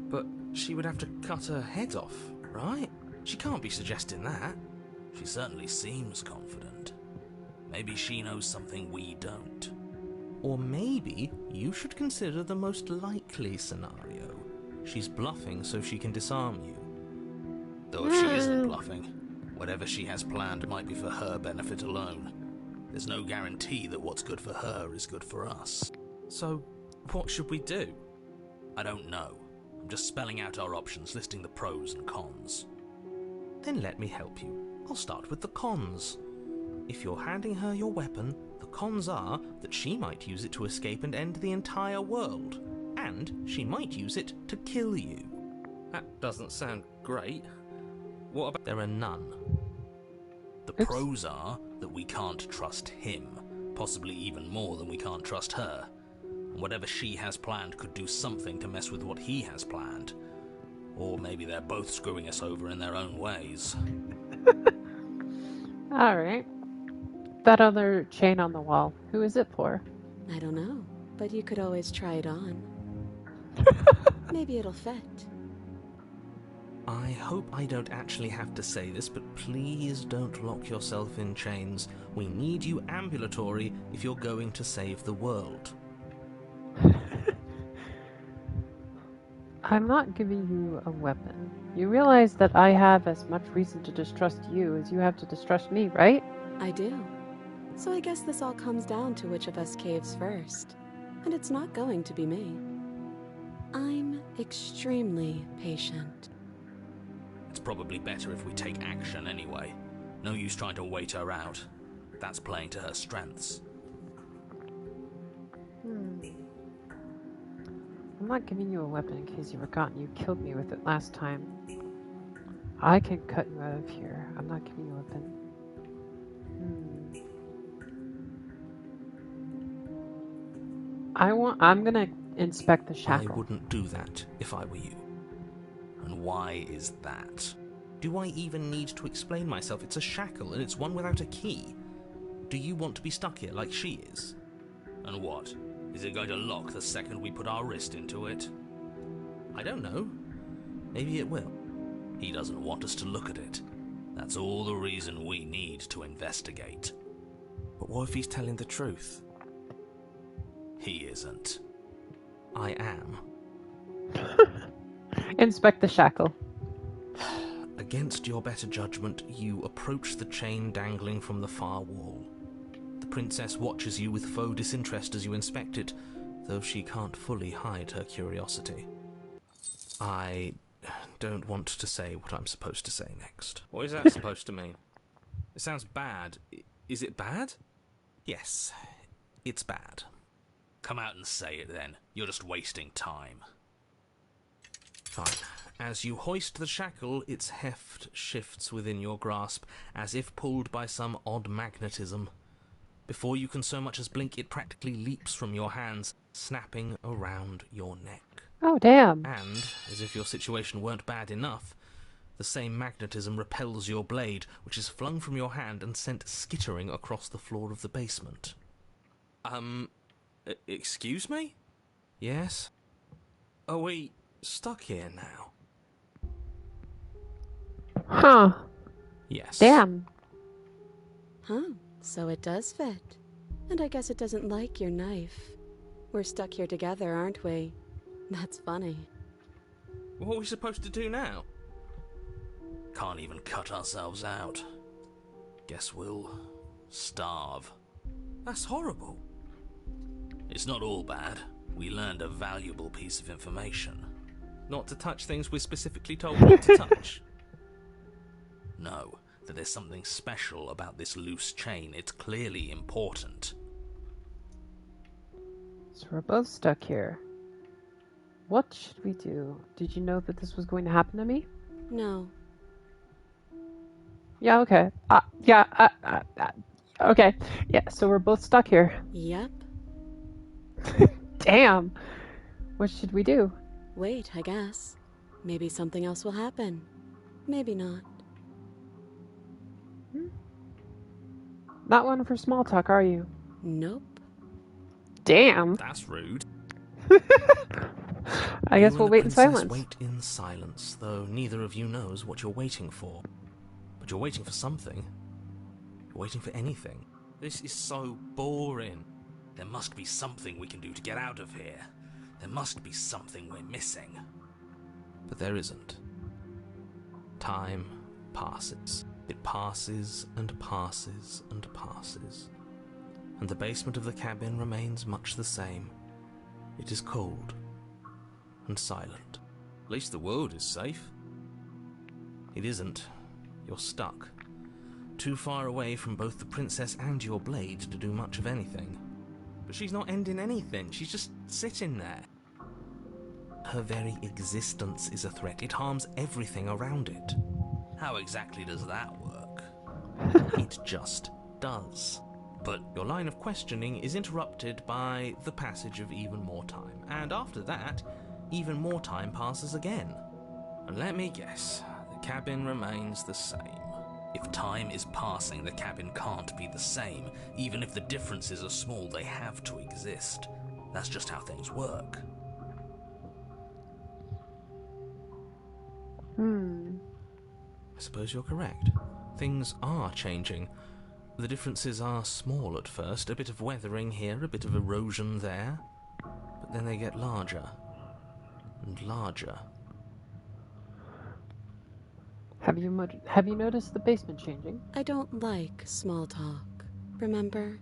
But she would have to cut her head off, right? She can't be suggesting that. She certainly seems confident. Maybe she knows something we don't. Or maybe you should consider the most likely scenario. She's bluffing so she can disarm you. Though if she isn't bluffing, whatever she has planned might be for her benefit alone. There's no guarantee that what's good for her is good for us. So, what should we do? I don't know. I'm just spelling out our options, listing the pros and cons. Then let me help you. I'll start with the cons. If you're handing her your weapon, the cons are that she might use it to escape and end the entire world. And she might use it to kill you. That doesn't sound great. What about... There are none. The pros are that we can't trust him, possibly even more than we can't trust her. And whatever she has planned could do something to mess with what he has planned. Or maybe they're both screwing us over in their own ways. Alright. That other chain on the wall, who is it for? I don't know, but you could always try it on. Maybe it'll fit. I hope I don't actually have to say this, but please don't lock yourself in chains. We need you ambulatory if you're going to save the world. I'm not giving you a weapon. You realize that I have as much reason to distrust you as you have to distrust me, right? I do. So I guess this all comes down to which of us caves first. And it's not going to be me. I'm extremely patient. It's probably better if we take action anyway. No use trying to wait her out. That's playing to her strengths. I'm not giving you a weapon in case you've forgotten you killed me with it last time. I can cut you out of here. I'm not giving you a weapon. I'm gonna inspect the shackle. I wouldn't do that if I were you. And why is that? Do I even need to explain myself? It's a shackle, and it's one without a key. Do you want to be stuck here like she is? And what? Is it going to lock the second we put our wrist into it? I don't know. Maybe it will. He doesn't want us to look at it. That's all the reason we need to investigate. But what if he's telling the truth? He isn't. I am. Inspect the shackle. Against your better judgment, you approach the chain dangling from the far wall. The princess watches you with faux disinterest as you inspect it, though she can't fully hide her curiosity. I don't want to say what I'm supposed to say next. What is that supposed to mean? It sounds bad. Is it bad? Yes, it's bad. Come out and say it then. You're just wasting time. Fine. As you hoist the shackle, its heft shifts within your grasp, as if pulled by some odd magnetism. Before you can so much as blink, it practically leaps from your hands, snapping around your neck. Oh, damn. And, as if your situation weren't bad enough, the same magnetism repels your blade, which is flung from your hand and sent skittering across the floor of the basement. Excuse me? Yes? Are we stuck here now? Huh. Yes. Damn. Huh, so it does fit. And I guess it doesn't like your knife. We're stuck here together, aren't we? That's funny. What are we supposed to do now? Can't even cut ourselves out. Guess we'll starve. That's horrible. It's not all bad. We learned a valuable piece of information. Not to touch things we're specifically told not to touch. No, that there's something special about this loose chain. It's clearly important. So we're both stuck here. What should we do? Did you know that this was going to happen to me? No. Yeah, okay. Okay. Yeah, so we're both stuck here. Yep. Damn. What should we do? Wait, I guess. Maybe something else will happen. Maybe not. Not one for small talk, are you? Nope. Damn. That's rude. I guess You we'll and wait the in princess silence. wait in silence, though neither of you knows what you're waiting for. But you're waiting for something. You're waiting for anything. This is so boring. There must be something we can do to get out of here. There must be something we're missing. But there isn't. Time passes. It passes and passes and passes. And the basement of the cabin remains much the same. It is cold and silent. At least the world is safe. It isn't. You're stuck. Too far away from both the princess and your blade to do much of anything. But she's not ending anything. She's just sitting there. Her very existence is a threat. It harms everything around it. How exactly does that work? It just does. But your line of questioning is interrupted by the passage of even more time. And after that, even more time passes again. And let me guess, the cabin remains the same. If time is passing, the cabin can't be the same. Even if the differences are small, they have to exist. That's just how things work. I suppose you're correct. Things are changing. The differences are small at first, a bit of weathering here, a bit of erosion there, but then they get larger and larger. Have you noticed the basement changing? I don't like small talk, remember?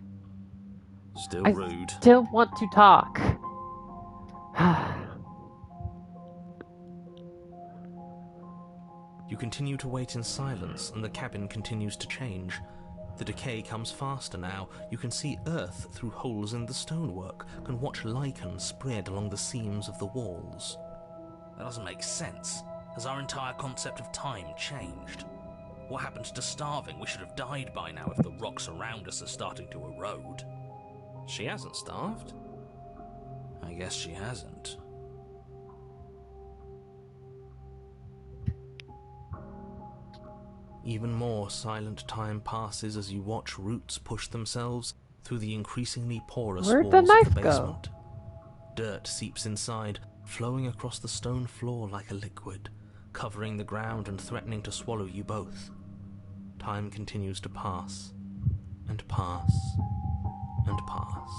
Still I rude. still want to talk. You continue to wait in silence, and the cabin continues to change. The decay comes faster now. You can see earth through holes in the stonework, can watch lichen spread along the seams of the walls. That doesn't make sense. Has our entire concept of time changed? What happened to starving? We should have died by now if the rocks around us are starting to erode. She hasn't starved. I guess she hasn't. Even more silent time passes as you watch roots push themselves through the increasingly porous Where'd walls the of knife the go? basement. Dirt seeps inside, flowing across the stone floor like a liquid, covering the ground and threatening to swallow you both. Time continues to pass, and pass, and pass,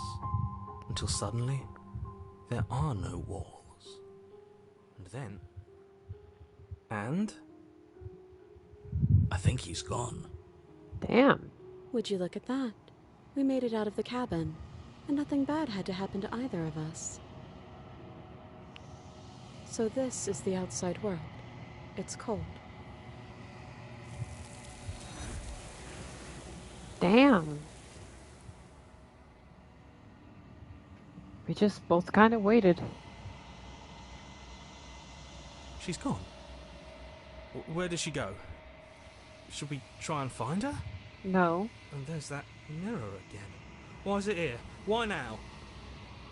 until suddenly there are no walls. And then... I think he's gone. Damn. Would you look at that? We made it out of the cabin, and nothing bad had to happen to either of us. So this is the outside world. It's cold. Damn. We just both kind of waited. she's gone. Where did she go? Should we try and find her? No. And there's that mirror again. Why is it here? Why now?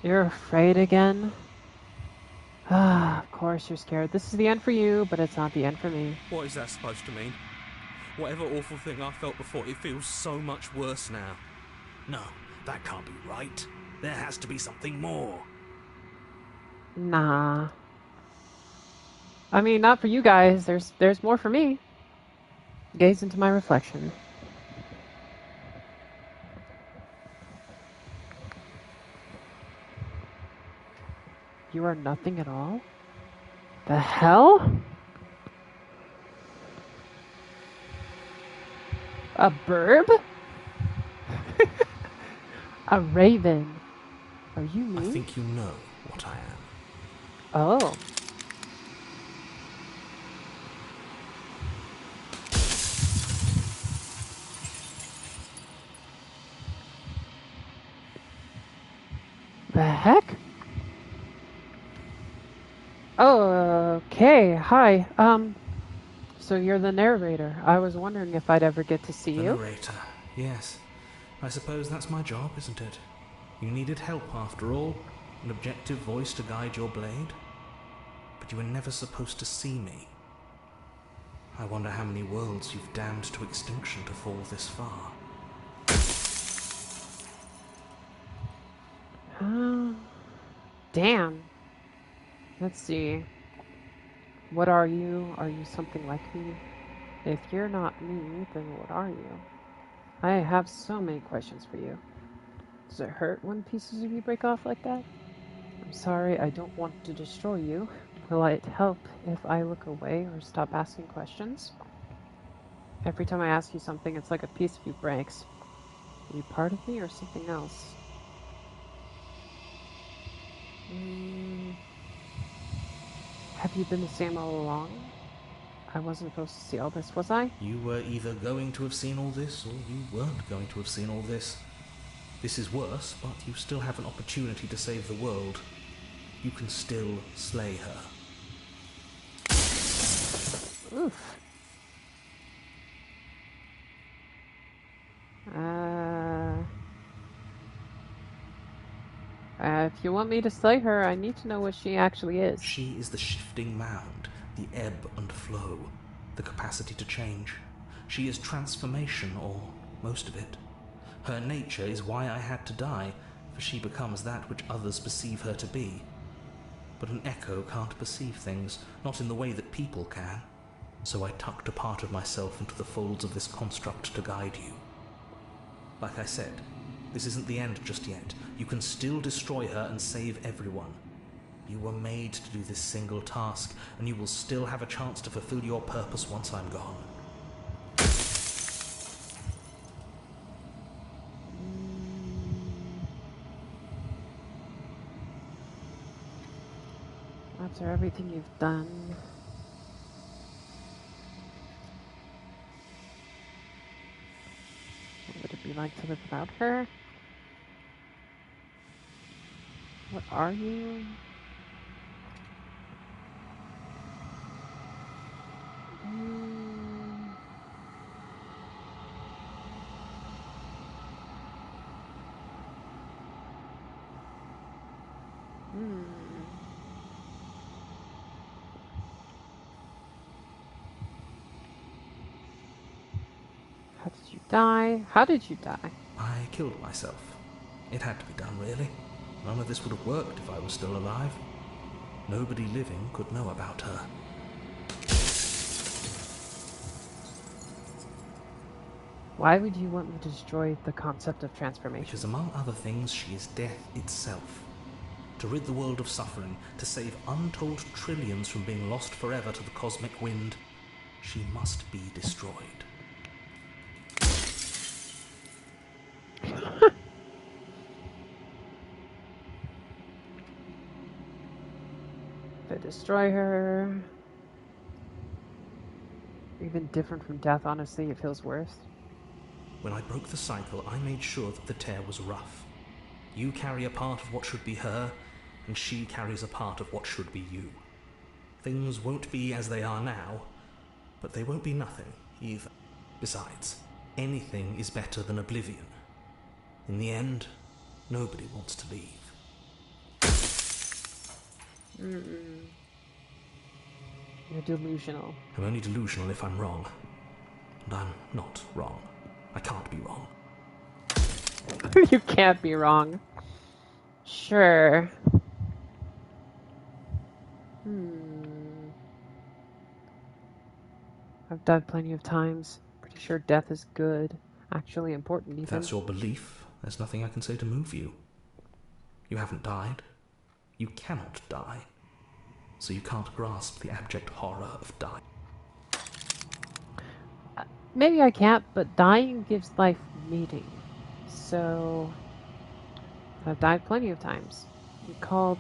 You're afraid again? Ah, of course you're scared. This is the end for you, but it's not the end for me. What is that supposed to mean? Whatever awful thing I felt before, it feels so much worse now. No, that can't be right. There has to be something more. Nah. I mean, not for you guys. There's more for me. Gaze into my reflection. You are nothing at all? The hell? A burb? A raven. Are you me? I think you know what I am. Oh. The heck? Oh, okay. Hi. So you're the narrator. I was wondering if I'd ever get to see The you. narrator, yes. I suppose that's my job, isn't it? You needed help after all, an objective voice to guide your blade. But you were never supposed to see me. I wonder how many worlds you've damned to extinction to fall this far. Damn. Let's see. What are you? Are you something like me? If you're not me, then what are you? I have so many questions for you. Does it hurt when pieces of you break off like that? I'm sorry, I don't want to destroy you. Will it help if I look away or stop asking questions? Every time I ask you something, it's like a piece of you breaks. Are you part of me or something else? Have you been the same all along? I wasn't supposed to see all this, was I? You were either going to have seen all this, or you weren't going to have seen all this. This is worse, but you still have an opportunity to save the world. You can still slay her. Oof. If you want me to slay her, I need to know what she actually is. She is the shifting mound, the ebb and flow, the capacity to change. She is transformation, or most of it. Her nature is why I had to die, for she becomes that which others perceive her to be. But an echo can't perceive things, not in the way that people can. So I tucked a part of myself into the folds of this construct to guide you. Like I said, this isn't the end just yet. You can still destroy her and save everyone. You were made to do this single task, and you will still have a chance to fulfill your purpose once I'm gone. After everything you've done, what would it be like to live without her? What are you? How did you die? How did you die? I killed myself. It had to be done, really. None of this would have worked if I was still alive. Nobody living could know about her. Why would you want me to destroy the concept of transformation? Because among other things, she is death itself. To rid the world of suffering, to save untold trillions from being lost forever to the cosmic wind, she must be destroyed. If I destroy her... Even different from death, honestly, it feels worse. When I broke the cycle, I made sure that the tear was rough. You carry a part of what should be her, and she carries a part of what should be you. Things won't be as they are now, but they won't be nothing either. Besides, anything is better than oblivion. In the end, nobody wants to leave. You're delusional. I'm only delusional if I'm wrong. And I'm not wrong. I can't be wrong. You can't be wrong. Sure. I've died plenty of times. Pretty sure death is good. Actually important, even. If that's your belief, there's nothing I can say to move you. You haven't died. You cannot die. So you can't grasp the abject horror of dying. Maybe I can't, but dying gives life meaning. So... I've died plenty of times. You called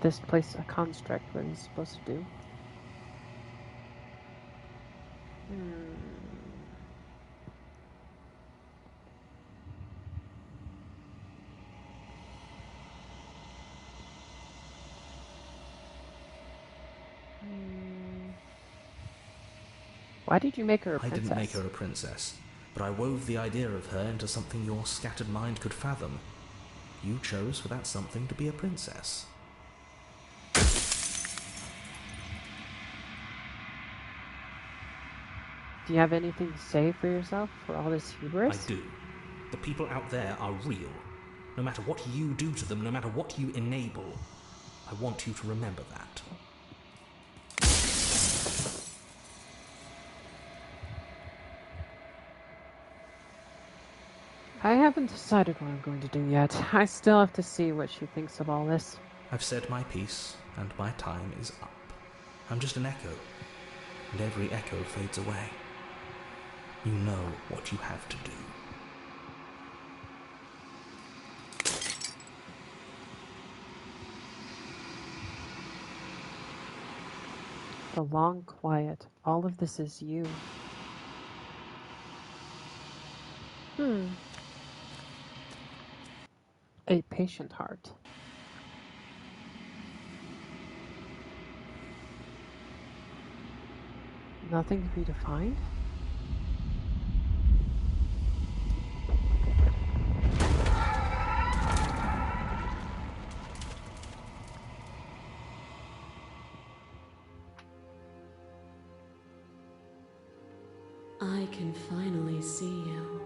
this place a construct. What are you supposed to do? Why did you make her a princess? I didn't make her a princess, but I wove the idea of her into something your scattered mind could fathom. You chose for that something to be a princess. Do you have anything to say for yourself for all this hubris? I do. The people out there are real. No matter what you do to them, no matter what you enable, I want you to remember that. I haven't decided what I'm going to do yet. I still have to see what she thinks of all this. I've said my piece, and my time is up. I'm just an echo, and every echo fades away. You know what you have to do. The long quiet. All of this is you. A patient heart. Nothing to be defined? I can finally see you,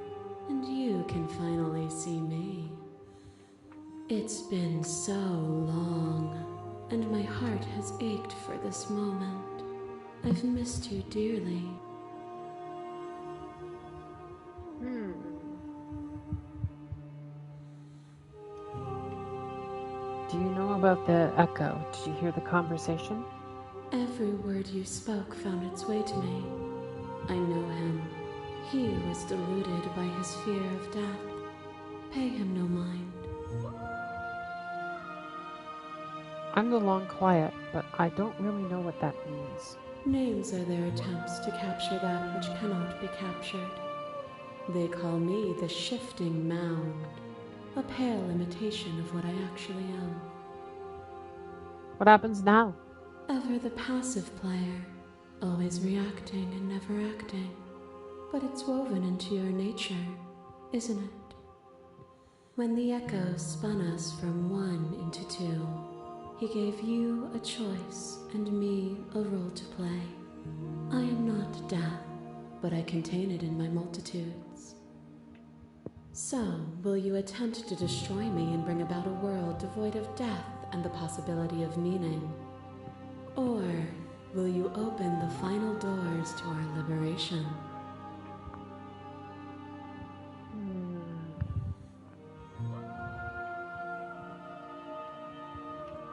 and you can finally see me. It's been so long, and my heart has ached for this moment. I've missed you dearly. Do you know about the echo? Did you hear the conversation? Every word you spoke found its way to me. I know him. He was deluded by his fear of death. Pay him no mind. I'm the long quiet, but I don't really know what that means. Names are their attempts to capture that which cannot be captured. They call me the Shifting Mound, a pale imitation of what I actually am. What happens now? Ever the passive player, always reacting and never acting. But it's woven into your nature, isn't it? When the echo spun us from one into two, he gave you a choice and me a role to play. I am not death, but I contain it in my multitudes. So, will you attempt to destroy me and bring about a world devoid of death and the possibility of meaning? Or will you open the final doors to our liberation?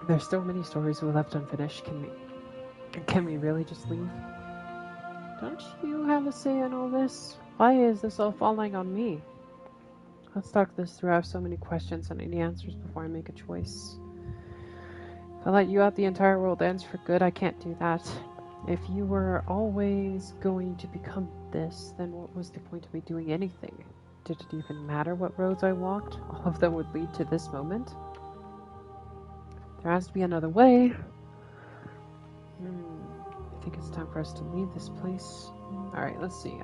There's so many stories we left unfinished. Can we really just leave? Don't you have a say in all this? Why is this all falling on me? Let's talk this through. I have so many questions and I need answers before I make a choice. If I let you out, the entire world ends for good. I can't do that. If you were always going to become this, then what was the point of me doing anything? Did it even matter what roads I walked? All of them would lead to this moment. There has to be another way. I think it's time for us to leave this place. Alright, let's see.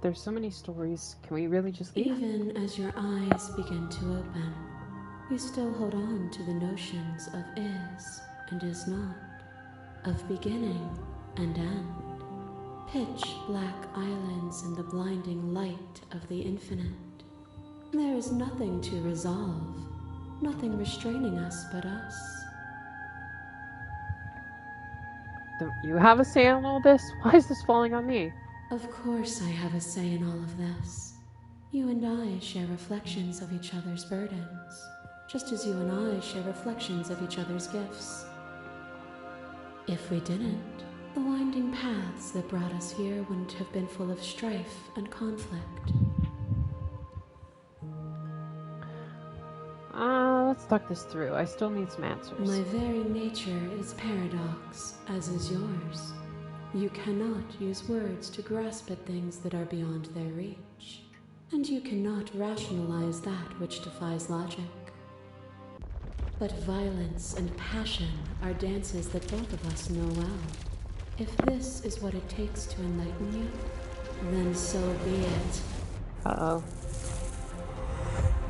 There's so many stories. Can we really just leave? Even as your eyes begin to open, you still hold on to the notions of is and is not, of beginning and end. Pitch black islands in the blinding light of the infinite. There is nothing to resolve, nothing restraining us but us. Don't you have a say on all this? Why is this falling on me? Of course I have a say in all of this. You and I share reflections of each other's burdens, just as you and I share reflections of each other's gifts. If we didn't, the winding paths that brought us here wouldn't have been full of strife and conflict. Let's talk this through. I still need some answers. My very nature is paradox, as is yours. You cannot use words to grasp at things that are beyond their reach, and you cannot rationalize that which defies logic. But violence and passion are dances that both of us know well. If this is what it takes to enlighten you, then so be it. Uh-oh.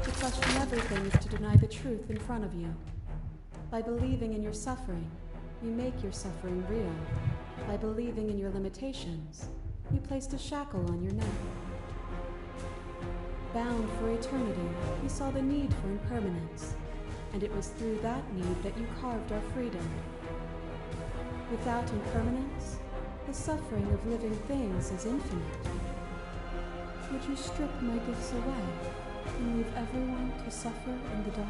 To question everything is to deny the truth in front of you. By believing in your suffering, you make your suffering real. By believing in your limitations, you placed a shackle on your neck. Bound for eternity, you saw the need for impermanence, and it was through that need that you carved our freedom. Without impermanence, the suffering of living things is infinite. Would you strip my gifts away and leave everyone to suffer in the dark?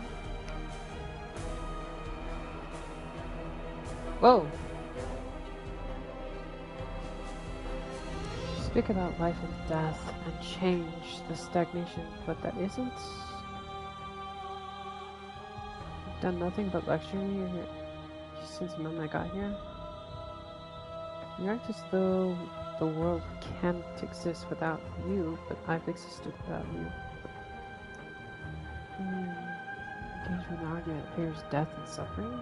Whoa! Speak about life and death and change, the stagnation, but that isn't. You've done nothing but lecture me since the moment I got here. You act as though the world can't exist without you, but I've existed without you. Engage with an argument that fears death and suffering?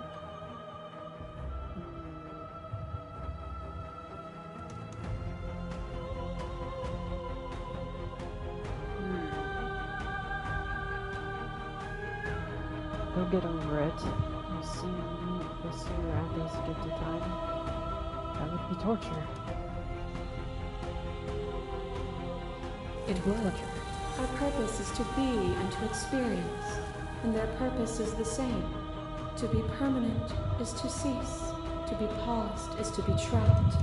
You'll get over it. You'll see your endings get to time. That would be torture. It would. Our purpose is to be and to experience, and their purpose is the same. To be permanent is to cease. To be paused is to be trapped.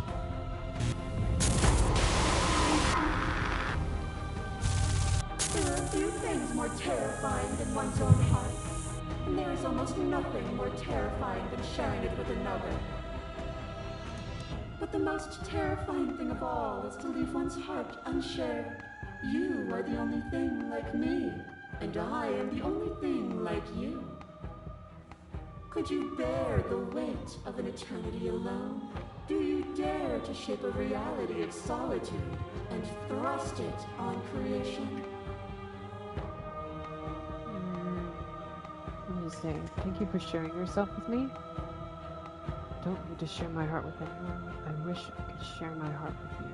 few things more terrifying than one's own heart, and there is almost nothing more terrifying than sharing it with another. But the most terrifying thing of all is to leave one's heart unshared. You are the only thing like me, and I am the only thing like you. Could you bear the weight of an eternity alone? Do you dare to shape a reality of solitude and thrust it on creation? Let me say, thank you for sharing yourself with me. I don't need to share my heart with anyone. I wish I could share my heart with you.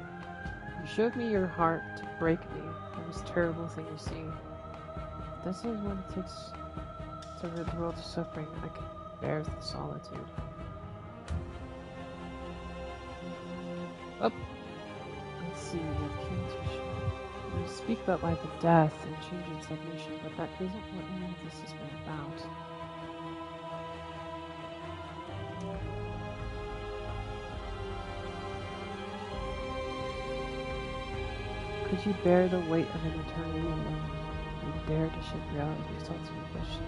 You showed me your heart to break me. The most terrible thing you see. This is what it takes to rid the world of suffering. I can bear the solitude. Up. Let's see. You speak about life and death and change and stagnation, but that isn't what any of this has been about. Could you bear the weight of an eternity alone? Would you dare to shape reality results in your question?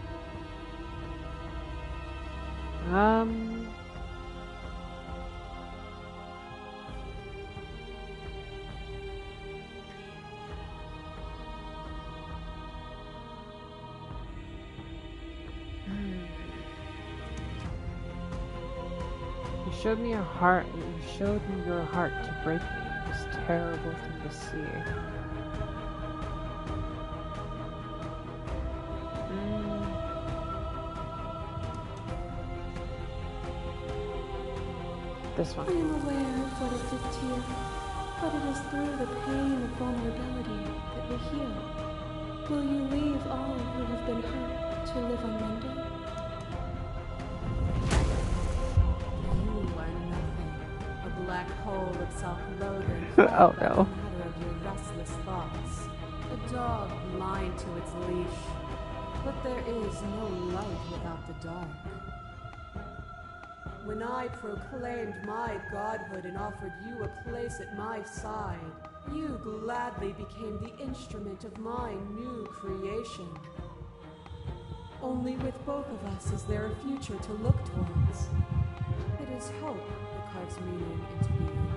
You showed me your heart. You showed me your heart to break me. This terrible thing to see. This one. I am aware of what it did to you, but it is through the pain of vulnerability that we heal. Will you leave all who have been hurt to live unmended? You are nothing. A black hole of self-loathing. Oh no. Matter of your restless thoughts. A dog blind to its leash. But there is no light without the dark. When I proclaimed my godhood and offered you a place at my side, you gladly became the instrument of my new creation. Only with both of us is there a future to look towards. It is hope that carves meaning into being.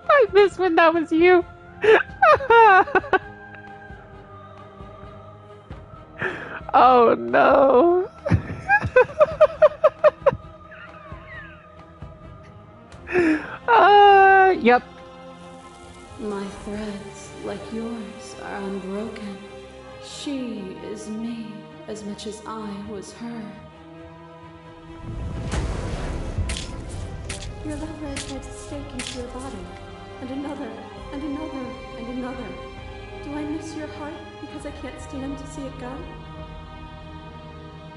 I missed when that was you. Oh no. Yep. My threads, like yours, are unbroken. She is me as much as I was her. Your lover has tried to stake into your body, and another, and another, and another. Do I miss your heart because I can't stand to see it go?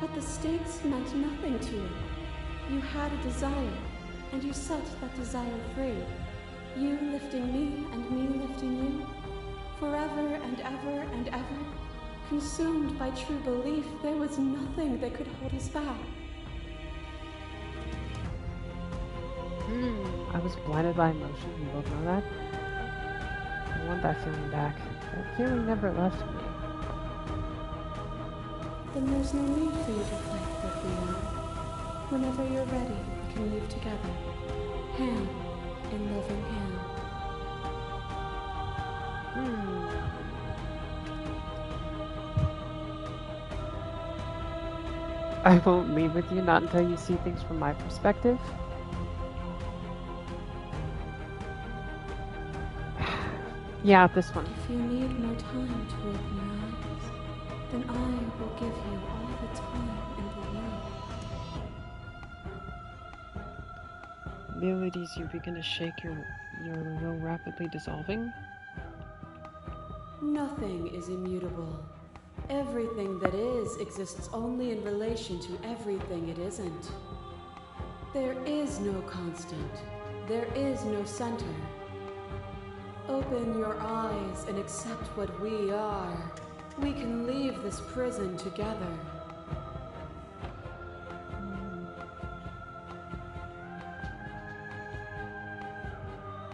But the stakes meant nothing to you. You had a desire, and you set that desire free. You lifting me, and me lifting you. Forever and ever and ever. Consumed by true belief, there was nothing that could hold us back. I was blinded by emotion, you both know that? I want that feeling back. That feeling never left me. Then there's no need for you to fight with me. Whenever you're ready, we can move together. Hand in loving hand. I won't leave with you, not until you see things from my perspective. Yeah, this one. If you need more time to open your eyes, then I will give you all the time in the world. Abilities, you begin to shake your will rapidly dissolving. Nothing is immutable. Everything that is exists only in relation to everything it isn't. There is no constant. There is no center. Open your eyes and accept what we are. We can leave this prison together.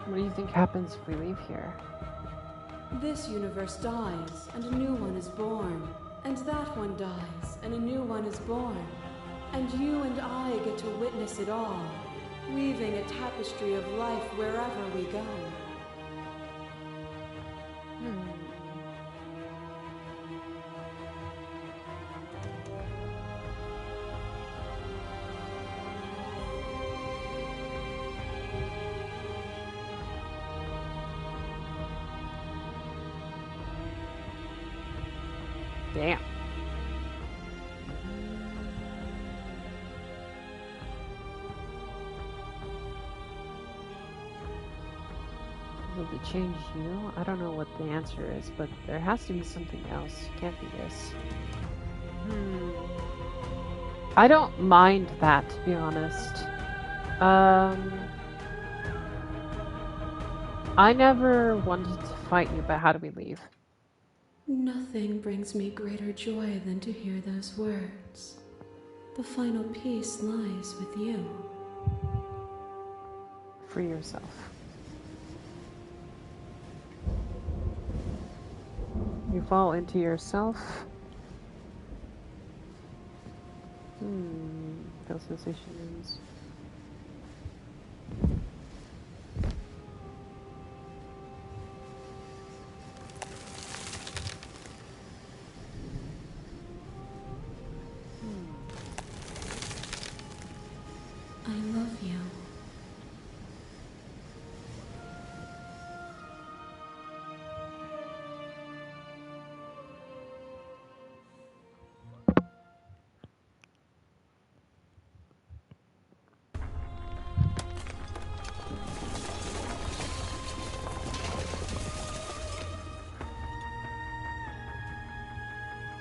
What do you think happens if we leave here? This universe dies, and a new one is born. And that one dies, and a new one is born. And you and I get to witness it all, weaving a tapestry of life wherever we go. Damn. Will they change you? I don't know what the answer is, but there has to be something else. It can't be this. I don't mind that, to be honest. I never wanted to fight you, but how do we leave? Nothing brings me greater joy than to hear those words. The final piece lies with you. Free yourself. You fall into yourself. Feel sensations. I love you.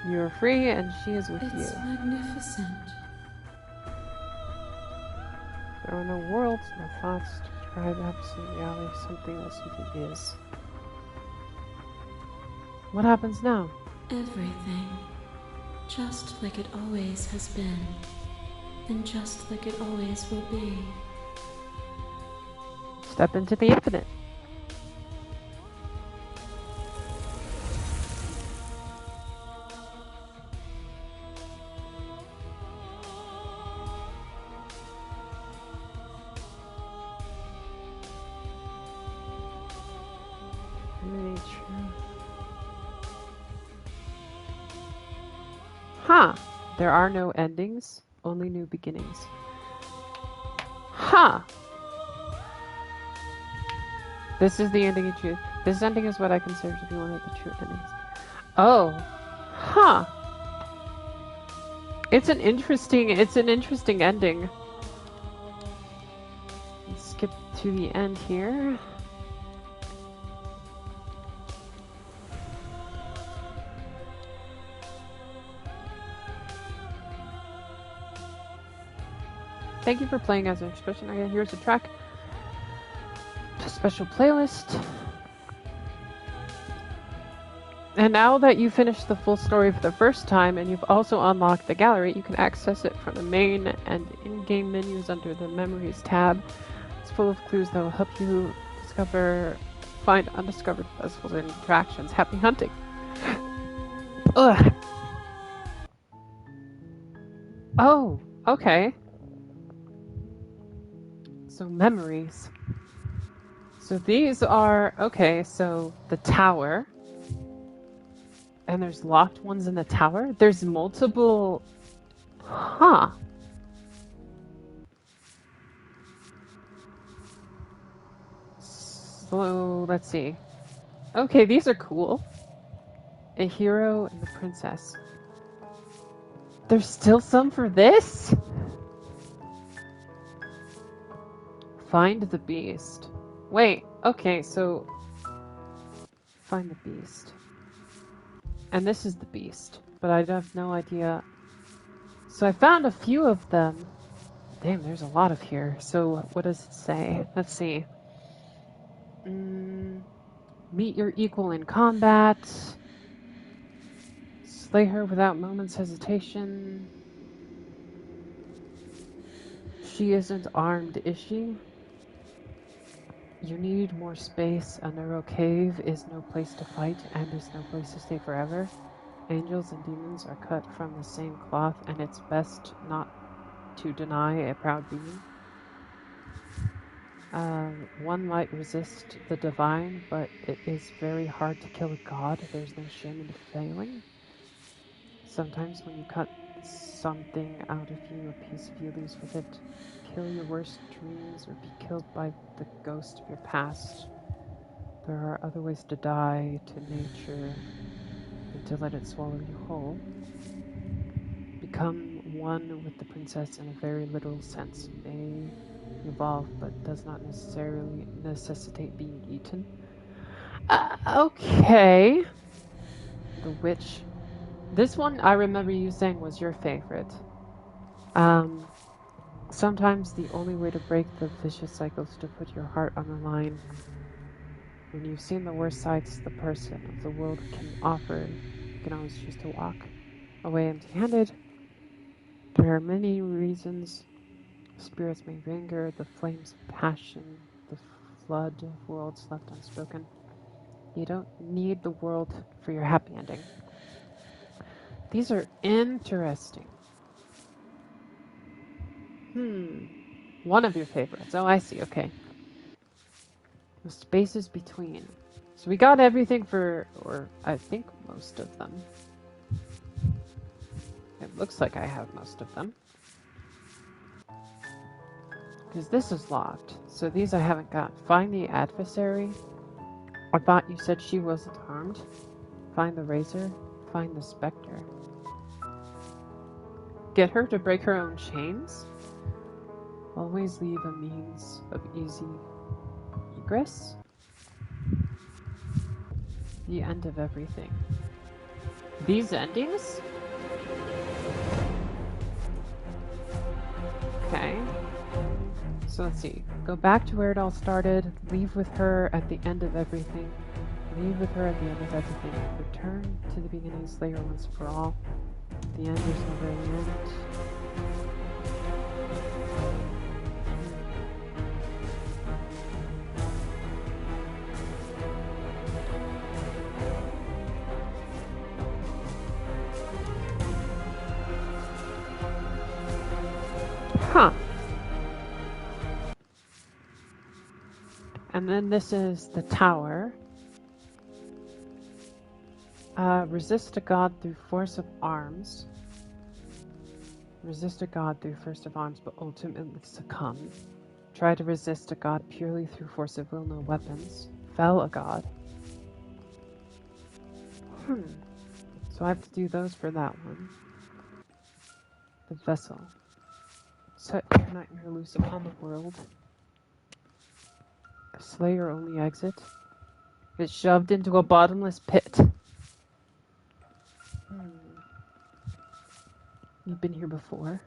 You are free, and she is with you. It's magnificent. There are no worlds, no thoughts to describe absolute reality, something that simply is. What happens now? Everything. Just like it always has been. And just like it always will be. Step into the infinite. Huh. There are no endings, only new beginnings. Huh. This is the ending you choose. This ending is what I consider to be one of the true endings. Oh. Huh. It's an interesting ending. Let's skip to the end here. Thank you for playing as an expression. Okay, here's a track. A special playlist. And now that you've finished the full story for the first time and you've also unlocked the gallery, you can access it from the main and in-game menus under the Memories tab. It's full of clues that will help you find undiscovered festivals and attractions. Happy hunting! Ugh. Oh, okay. So memories. So these are, okay, so the tower. And there's locked ones in the tower? There's multiple... Huh. So, let's see. Okay, these are cool. A hero and the princess. There's still some for this? Find the beast. Wait, okay, so... Find the beast. And this is the beast, but I have no idea. So I found a few of them. Damn, there's a lot of here. So what does it say? Let's see. Meet your equal in combat. Slay her without moment's hesitation. She isn't armed, is she? You need more space. A narrow cave is no place to fight and is no place to stay forever. Angels and demons are cut from the same cloth, and it's best not to deny a proud being. One might resist the divine, but it is very hard to kill a god. There's no shame in failing. Sometimes when you cut something out of you, a piece of you leaves with it. Kill your worst dreams or be killed by the ghost of your past. There are other ways to die to nature than to let it swallow you whole. Become one with the princess in a very literal sense. May evolve, but does not necessarily necessitate being eaten. Okay. The witch. This one I remember you saying was your favorite. Sometimes the only way to break the vicious cycle is to put your heart on the line. When you've seen the worst sides the person of the world can offer, you can always choose to walk away empty-handed. There are many reasons spirits may linger, the flames of passion, the flood of worlds left unspoken. You don't need the world for your happy ending. These are interesting. One of your favorites. Oh, I see. Okay. The spaces between. So we got everything for, or I think most of them. It looks like I have most of them. Because this is locked. So these I haven't got. Find the adversary. I thought you said she wasn't harmed. Find the razor. Find the specter. Get her to break her own chains. Always leave a means of easy egress. The end of everything. These endings? Okay. So let's see. Go back to where it all started. Leave with her at the end of everything. Leave with her at the end of everything. Return to the beginning, slay her once for all. At the end, there's no very end. Huh. And then this is the tower. Resist a god through force of arms. Resist a god through force of arms, but ultimately succumb. Try to resist a god purely through force of will, no weapons. Fell a god. So I have to do those for that one. The vessel. Set your nightmare loose upon the world. Slay your only exit. It's shoved into a bottomless pit. You've been here before.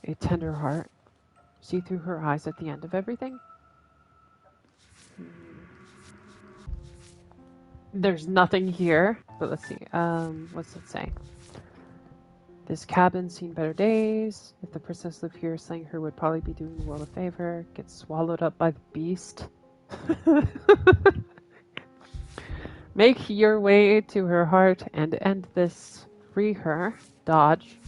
A tender heart. See through her eyes at the end of everything? There's nothing here. But let's see. What's it say? This cabin's seen better days. If the princess lived here, slaying her would probably be doing the world a favor. Get swallowed up by the beast. Make your way to her heart and end this. Free her. Dodge.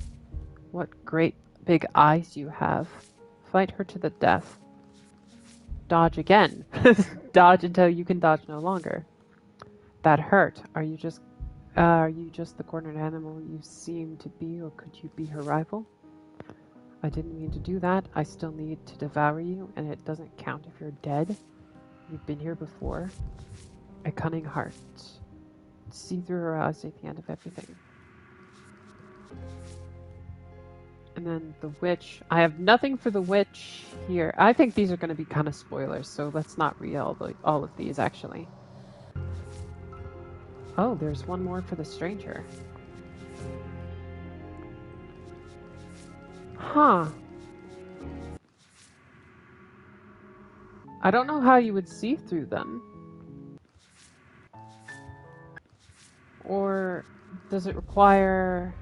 What great big eyes you have. Fight her to the death. Dodge again. Dodge until you can dodge no longer. That hurt. Are you just the cornered animal you seem to be, or could you be her rival? I didn't mean to do that. I still need to devour you, and it doesn't count if you're dead. You've been here before. A cunning heart. See through her eyes at the end of everything. And then the witch. I have nothing for the witch here. I think these are going to be kind of spoilers, so let's not read all of these, actually. Oh, there's one more for the stranger. Huh. I don't know how you would see through them. Or does it require...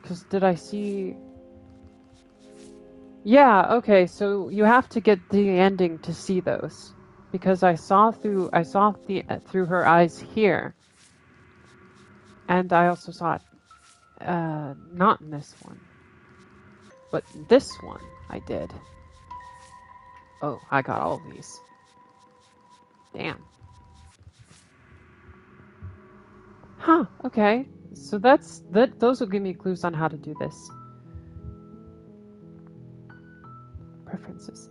Because did I see... Yeah, okay, so you have to get the ending to see those. Because I saw through through her eyes here. And I also saw it not in this one. But this one I did. Oh, I got all of these. Damn. Huh, okay. So those will give me clues on how to do this. Preferences.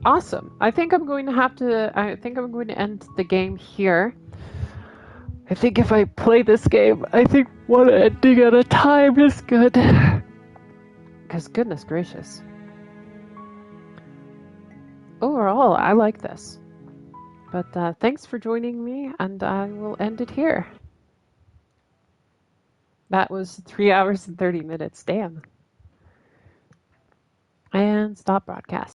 Awesome. I think I'm going to end the game here. I think if I play this game, I think one ending at a time is good. Because goodness gracious. Overall, I like this. But thanks for joining me, and I will end it here. That was 3 hours and 30 minutes. Damn. And stop broadcast.